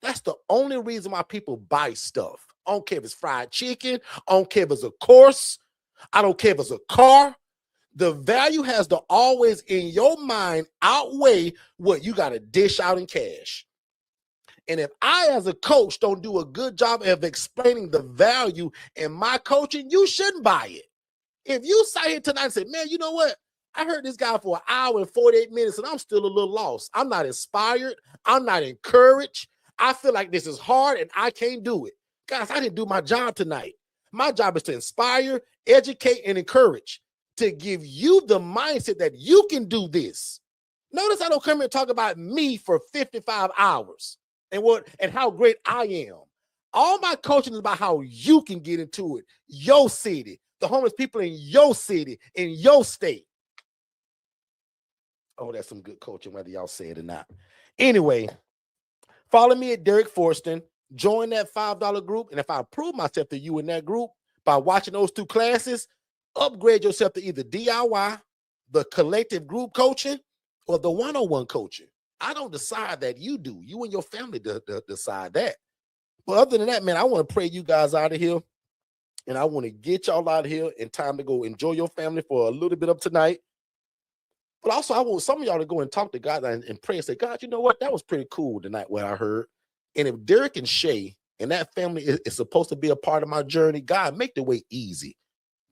That's the only reason why people buy stuff. I don't care if it's fried chicken. I don't care if it's a course. I don't care if it's a car. The value has to always in your mind outweigh what you got to dish out in cash. And if I, as a coach, don't do a good job of explaining the value in my coaching, you shouldn't buy it. If you sat here tonight and said, man, you know what? I heard this guy for an hour and 48 minutes and I'm still a little lost. I'm not inspired. I'm not encouraged. I feel like this is hard and I can't do it. Guys, I didn't do my job tonight. My job is to inspire, educate, and encourage, to give you the mindset that you can do this. Notice I don't come here and talk about me for 55 hours and how great I am. All my coaching is about how you can get into it, your city, the homeless people in your city, in your state. Oh, that's some good coaching, whether y'all say it or not. Anyway, follow me at Derek Forston. Join that $5 group. And if I prove myself to you in that group by watching those 2 classes, upgrade yourself to either DIY, the collective group coaching, or the one-on-one coaching. I don't decide that, you do. You and your family decide that. But other than that, man, I want to pray you guys out of here. And I want to get y'all out of here in time to go enjoy your family for a little bit of tonight. But also, I want some of y'all to go and talk to God and pray and say, God, you know what? That was pretty cool tonight, what I heard. And if Derek and Shay and that family is supposed to be a part of my journey, God, make the way easy.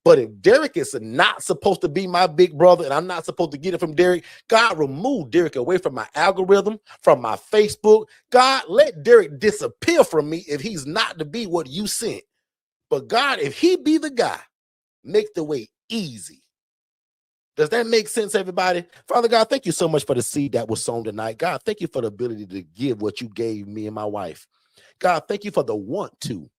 But if Derek is not supposed to be my big brother and I'm not supposed to get it from Derek, God, remove Derek away from my algorithm, from my Facebook. God, let Derek disappear from me if he's not to be what you sent. But God, if he be the guy, make the way easy. Does that make sense, everybody? Father God, thank you so much for the seed that was sown tonight. God, thank you for the ability to give what you gave me and my wife. God, thank you for the want to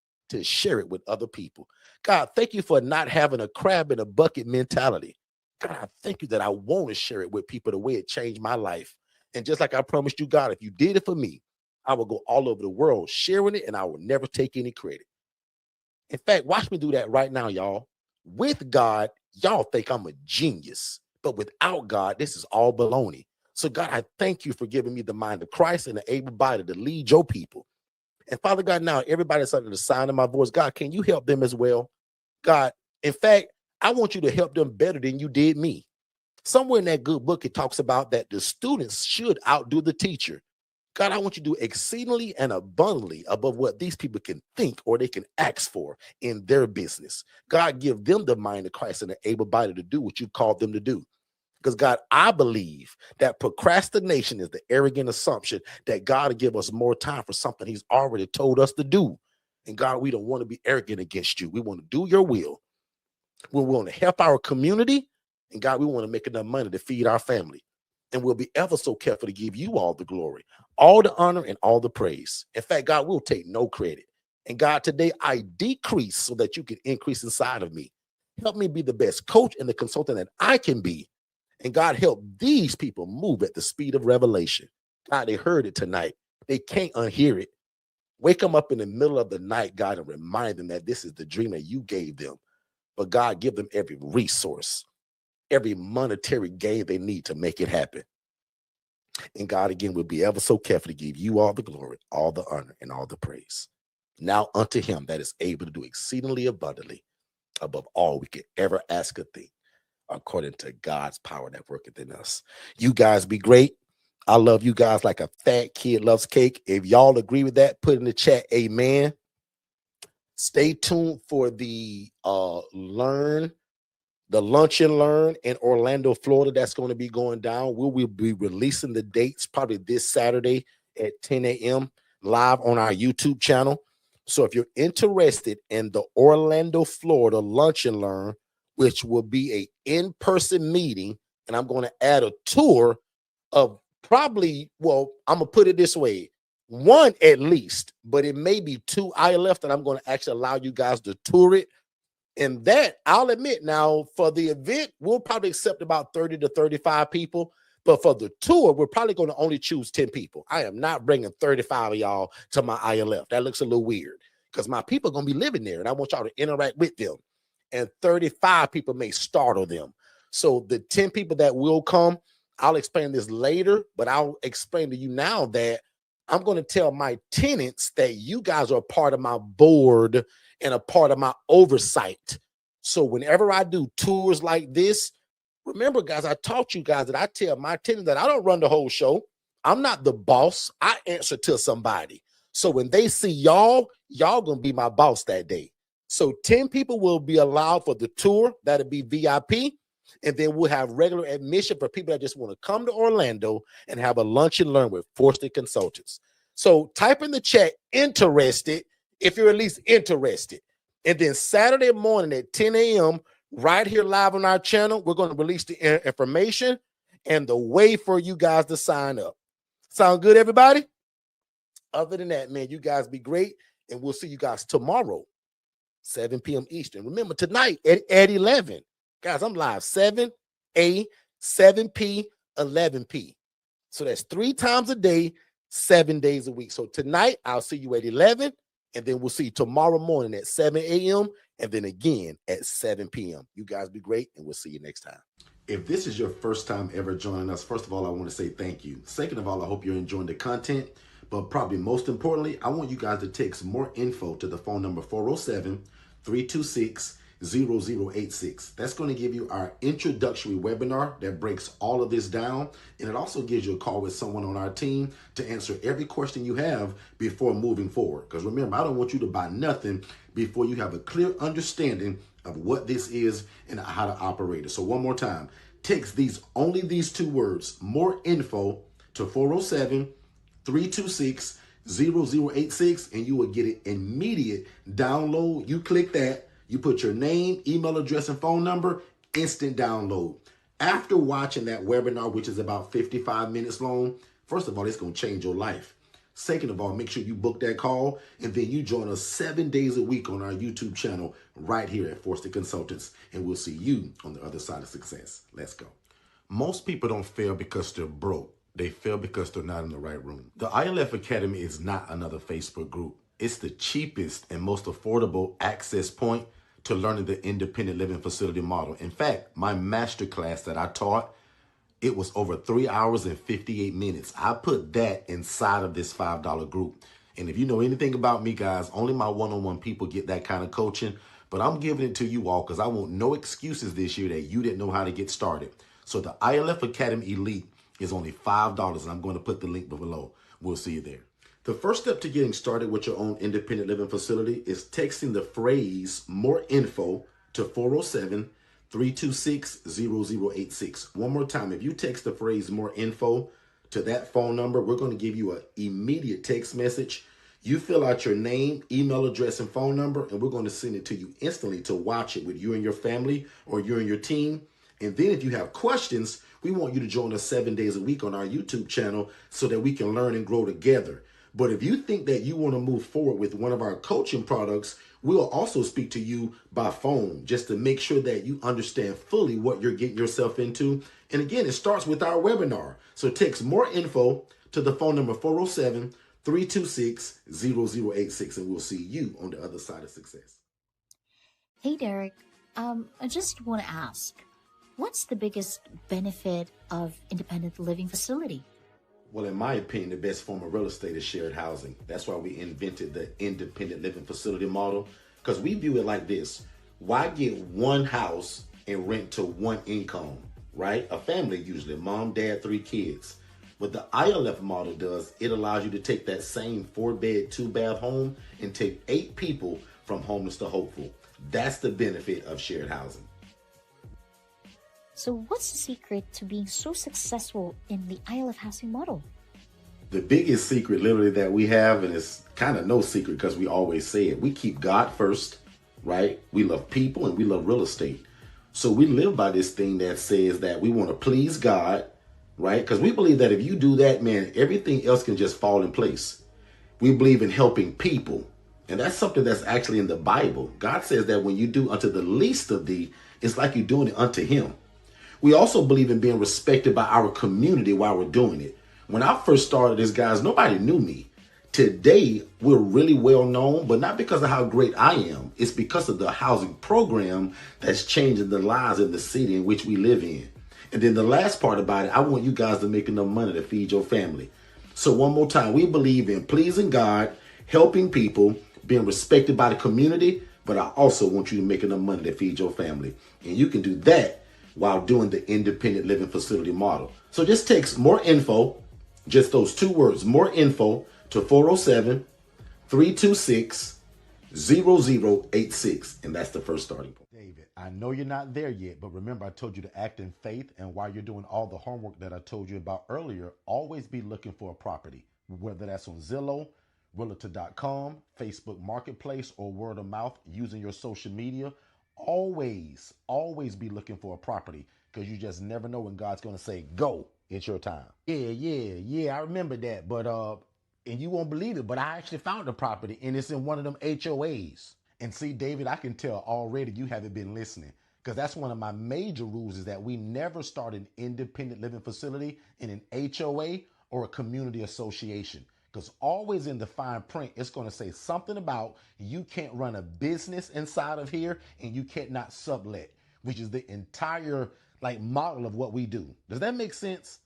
share it with other people. God, thank you for not having a crab in a bucket mentality. God, thank you that I want to share it with people the way it changed my life. And just like I promised you, God, if you did it for me, I will go all over the world sharing it and I will never take any credit. In fact, watch me do that right now, y'all. With God, y'all think I'm a genius, but without God, this is all baloney. So God, I thank you for giving me the mind of Christ and the able body to lead your people. And Father God, now everybody that's under the sound of my voice, God, can you help them as well? God, in fact, I want you to help them better than you did me. Somewhere in that good book, it talks about that the students should outdo the teacher. God, I want you to do exceedingly and abundantly above what these people can think or they can ask for in their business. God, give them the mind of Christ and the able body to do what you called them to do. Because God, I believe that procrastination is the arrogant assumption that God will give us more time for something he's already told us to do. And God, we don't want to be arrogant against you. We want to do your will. We want to help our community. And God, we want to make enough money to feed our family. And we'll be ever so careful to give you all the glory, all the honor, and all the praise. In fact, God, we'll take no credit. And God, today I decrease so that you can increase inside of me. Help me be the best coach and the consultant that I can be. And God, help these people move at the speed of revelation. God, they heard it tonight. They can't unhear it. Wake them up in the middle of the night, God, and remind them that this is the dream that you gave them. But God, give them every resource, every monetary gain they need to make it happen. And God, again, will be ever so careful to give you all the glory, all the honor, and all the praise. Now unto him that is able to do exceedingly abundantly above all we could ever ask or think, according to God's power that worketh in us. You guys be great. I love you guys like a fat kid loves cake. If y'all agree with that, put in the chat, amen. Stay tuned for the Lunch and Learn in Orlando, Florida. That's going to be going down. We will be releasing the dates probably this Saturday at 10 a.m. live on our YouTube channel. So if you're interested in the Orlando, Florida Lunch and Learn, which will be a in-person meeting, and I'm going to add a tour of probably, well, I'm going to put it this way, one at least, but it may be two ILF that I'm going to actually allow you guys to tour it. And that, I'll admit now, for the event, we'll probably accept about 30 to 35 people. But for the tour, we're probably going to only choose 10 people. I am not bringing 35 of y'all to my ILF. That looks a little weird because my people are going to be living there, and I want y'all to interact with them. And 35 people may startle them. So the 10 people that will come, I'll explain this later, but I'll explain to you now that I'm going to tell my tenants that you guys are a part of my board and a part of my oversight. So whenever I do tours like this, remember, guys, I taught you guys that I tell my tenants that I don't run the whole show. I'm not the boss. I answer to somebody. So when they see y'all going to be my boss that day. So 10 people will be allowed for the tour. That'll be VIP. And then we'll have regular admission for people that just want to come to Orlando and have a lunch and learn with Forston Consultants. So type in the chat, interested, if you're at least interested. And then Saturday morning at 10 a.m., right here live on our channel, we're going to release the information and the way for you guys to sign up. Sound good, everybody? Other than that, man, you guys be great. And we'll see you guys tomorrow, 7 p.m. Eastern. Remember, tonight at 11. Guys, I'm live 7 A, 7 P, 11 P. So that's 3 times a day, 7 days a week. So tonight, I'll see you at 11. And then we'll see you tomorrow morning at 7 a.m. and then again at 7 p.m. You guys be great, and we'll see you next time. If this is your first time ever joining us, first of all, I want to say thank you. Second of all, I hope you're enjoying the content. But probably most importantly, I want you guys to text more info to the phone number 407-326-0086. That's going to give you our introductory webinar that breaks all of this down. And it also gives you a call with someone on our team to answer every question you have before moving forward. Because remember, I don't want you to buy nothing before you have a clear understanding of what this is and how to operate it. So one more time, text only these 2 words, more info, to 407-326-0086, and you will get it immediate download. You click that, you put your name, email address, and phone number, instant download. After watching that webinar, which is about 55 minutes long, first of all, it's going to change your life. Second of all, make sure you book that call, and then you join us 7 days a week on our YouTube channel right here at Forston Consultants, and we'll see you on the other side of success. Let's go. Most people don't fail because they're broke. They fail because they're not in the right room. The ILF Academy is not another Facebook group. It's the cheapest and most affordable access point to learning the independent living facility model. In fact, my masterclass that I taught, it was over 3 hours and 58 minutes. I put that inside of this $5 group. And if you know anything about me, guys, only my one-on-one people get that kind of coaching. But I'm giving it to you all because I want no excuses this year that you didn't know how to get started. So the ILF Academy Elite is only $5, and I'm going to put the link below. We'll see you there. The first step to getting started with your own independent living facility is texting the phrase more info to 407-326-0086. One more time, if you text the phrase more info to that phone number, we're going to give you an immediate text message. You fill out your name, email address, and phone number, and we're going to send it to you instantly to watch it with you and your family or you and your team. And then if you have questions, we want you to join us 7 days a week on our YouTube channel so that we can learn and grow together. But if you think that you want to move forward with one of our coaching products, we'll also speak to you by phone just to make sure that you understand fully what you're getting yourself into. And again, it starts with our webinar. So text more info to the phone number 407-326-0086, and we'll see you on the other side of success. Hey, Derek, I just want to ask, what's the biggest benefit of independent living facility? Well, in my opinion, the best form of real estate is shared housing. That's why we invented the independent living facility model, because we view it like this. Why get one house and rent to one income, right? A family usually, mom, dad, 3 kids. What the ILF model does, it allows you to take that same 4-bed, 2-bath home and take 8 people from homeless to hopeful. That's the benefit of shared housing. So what's the secret to being so successful in the ILF housing model? The biggest secret literally that we have, and it's kind of no secret because we always say it, we keep God first, right? We love people and we love real estate. So we live by this thing that says that we want to please God, right? Because we believe that if you do that, man, everything else can just fall in place. We believe in helping people. And that's something that's actually in the Bible. God says that when you do unto the least of thee, it's like you're doing it unto him. We also believe in being respected by our community while we're doing it. When I first started this, guys, nobody knew me. Today, we're really well known, but not because of how great I am. It's because of the housing program that's changing the lives in the city in which we live in. And then the last part about it, I want you guys to make enough money to feed your family. So one more time, we believe in pleasing God, helping people, being respected by the community, but I also want you to make enough money to feed your family. And you can do that while doing the independent living facility model. So just text more info, just those two words, more info, to 407-326-0086. And that's the first starting point. David, I know you're not there yet, but remember I told you to act in faith. And while you're doing all the homework that I told you about earlier, always be looking for a property, whether that's on Zillow, Realtor.com, Facebook Marketplace, or word of mouth using your social media. Always be looking for a property because you just never know when God's going to say, go, it's your time. Yeah, I remember that. But, and you won't believe it, but I actually found a property and it's in one of them HOAs. And see, David, I can tell already you haven't been listening because that's one of my major rules is that we never start an independent living facility in an HOA or a community association. Because always in the fine print, it's going to say something about you can't run a business inside of here and you can't not sublet, which is the entire model of what we do. Does that make sense?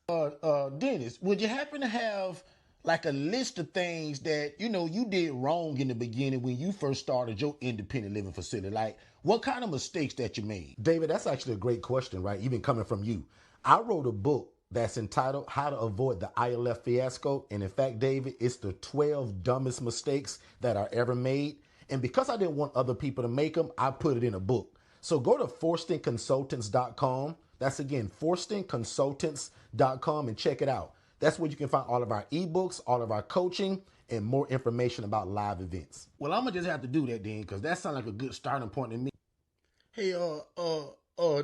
Dennis, would you happen to have a list of things that, you did wrong in the beginning when you first started your independent living facility? What kind of mistakes that you made? David, that's actually a great question, right? Even coming from you. I wrote a book that's entitled How to Avoid the ILF Fiasco. And in fact, David, it's the 12 dumbest mistakes that are ever made. And because I didn't want other people to make them, I put it in a book. So go to forstonconsultants.com. That's again, forstonconsultants.com and check it out. That's where you can find all of our ebooks, all of our coaching, and more information about live events. Well, I'm gonna just have to do that then, because that sounds like a good starting point to me. Hey,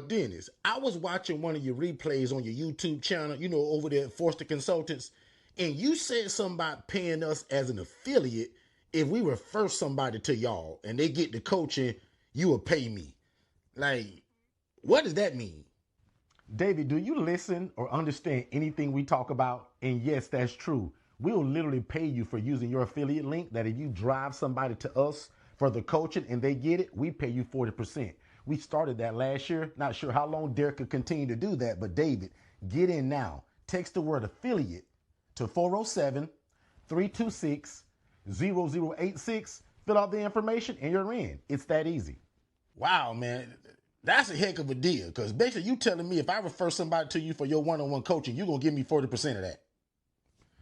Dennis, I was watching one of your replays on your YouTube channel, over there at Forston Consultants, and you said something about paying us as an affiliate if we refer somebody to y'all and they get the coaching, you will pay me. What does that mean? David, do you listen or understand anything we talk about? And yes, that's true. We'll literally pay you for using your affiliate link, that if you drive somebody to us for the coaching and they get it, we pay you 40%. We started that last year. Not sure how long Derek could continue to do that, but David, get in now. Text the word affiliate to 407-326-0086. Fill out the information and you're in. It's that easy. Wow, man. That's a heck of a deal, because basically you telling me if I refer somebody to you for your one-on-one coaching, you're going to give me 40% of that.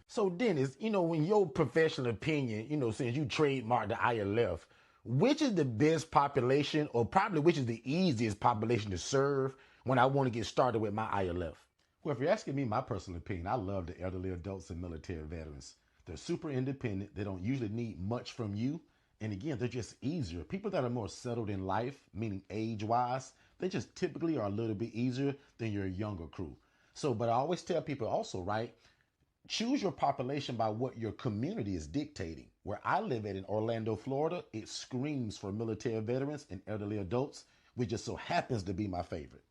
So Dennis, in your professional opinion, since you trademarked the ILF, which is the best population, or probably which is the easiest population to serve when I want to get started with my ILF? Well, if you're asking me my personal opinion, I love the elderly adults and military veterans. They're super independent. They don't usually need much from you. And again, they're just easier. People that are more settled in life, meaning age-wise, they just typically are a little bit easier than your younger crew. So, but I always tell people also, right, choose your population by what your community is dictating. Where I live at in Orlando, Florida, it screams for military veterans and elderly adults, which just so happens to be my favorite.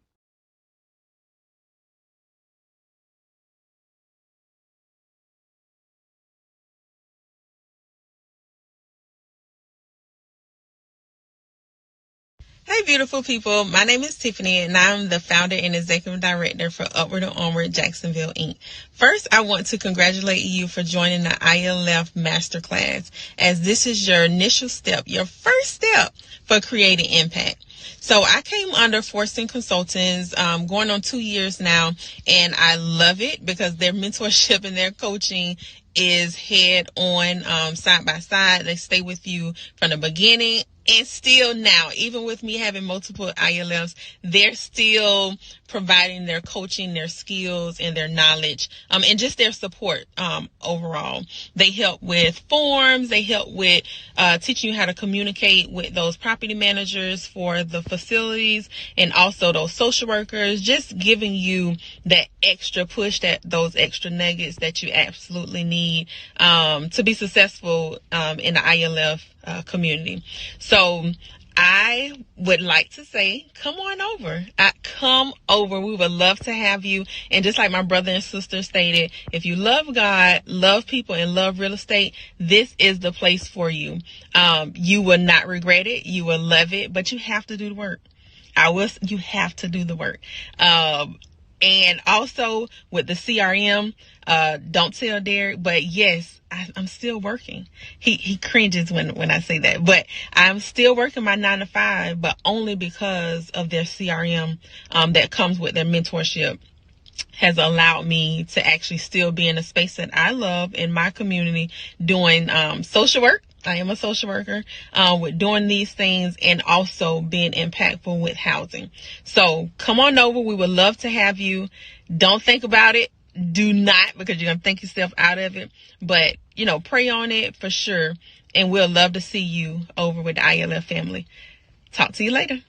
Hey, beautiful people. My name is Tiffany, and I'm the founder and executive director for Upward and Onward Jacksonville, Inc. First, I want to congratulate you for joining the ILF Masterclass, as this is your initial step, your first step for creating impact. So I came under Forston Consultants going on 2 years now, and I love it because their mentorship and their coaching is head on, side by side. They stay with you from the beginning And still now, even with me having multiple ILFs, they're still providing their coaching, their skills, and their knowledge, and just their support overall. They help with forms. They help with teaching you how to communicate with those property managers for the facilities, and also those social workers, just giving you that extra push, those extra nuggets that you absolutely need to be successful in the ILF community. So I would like to say, come on over. Come over. We would love to have you. And just like my brother and sister stated, if you love God, love people, and love real estate, this is the place for you. You will not regret it. You will love it, but you have to do the work. You have to do the work. And also with the CRM, don't tell Derek, but yes, I'm still working. He cringes when I say that, but I'm still working my 9 to 5, but only because of their CRM, that comes with their mentorship, has allowed me to actually still be in a space that I love in my community, doing social work. I am a social worker, with doing these things, and also being impactful with housing. So come on over. We would love to have you. Don't think about it. Do not, because you're going to think yourself out of it. But, pray on it for sure. And we'll love to see you over with the ILF family. Talk to you later.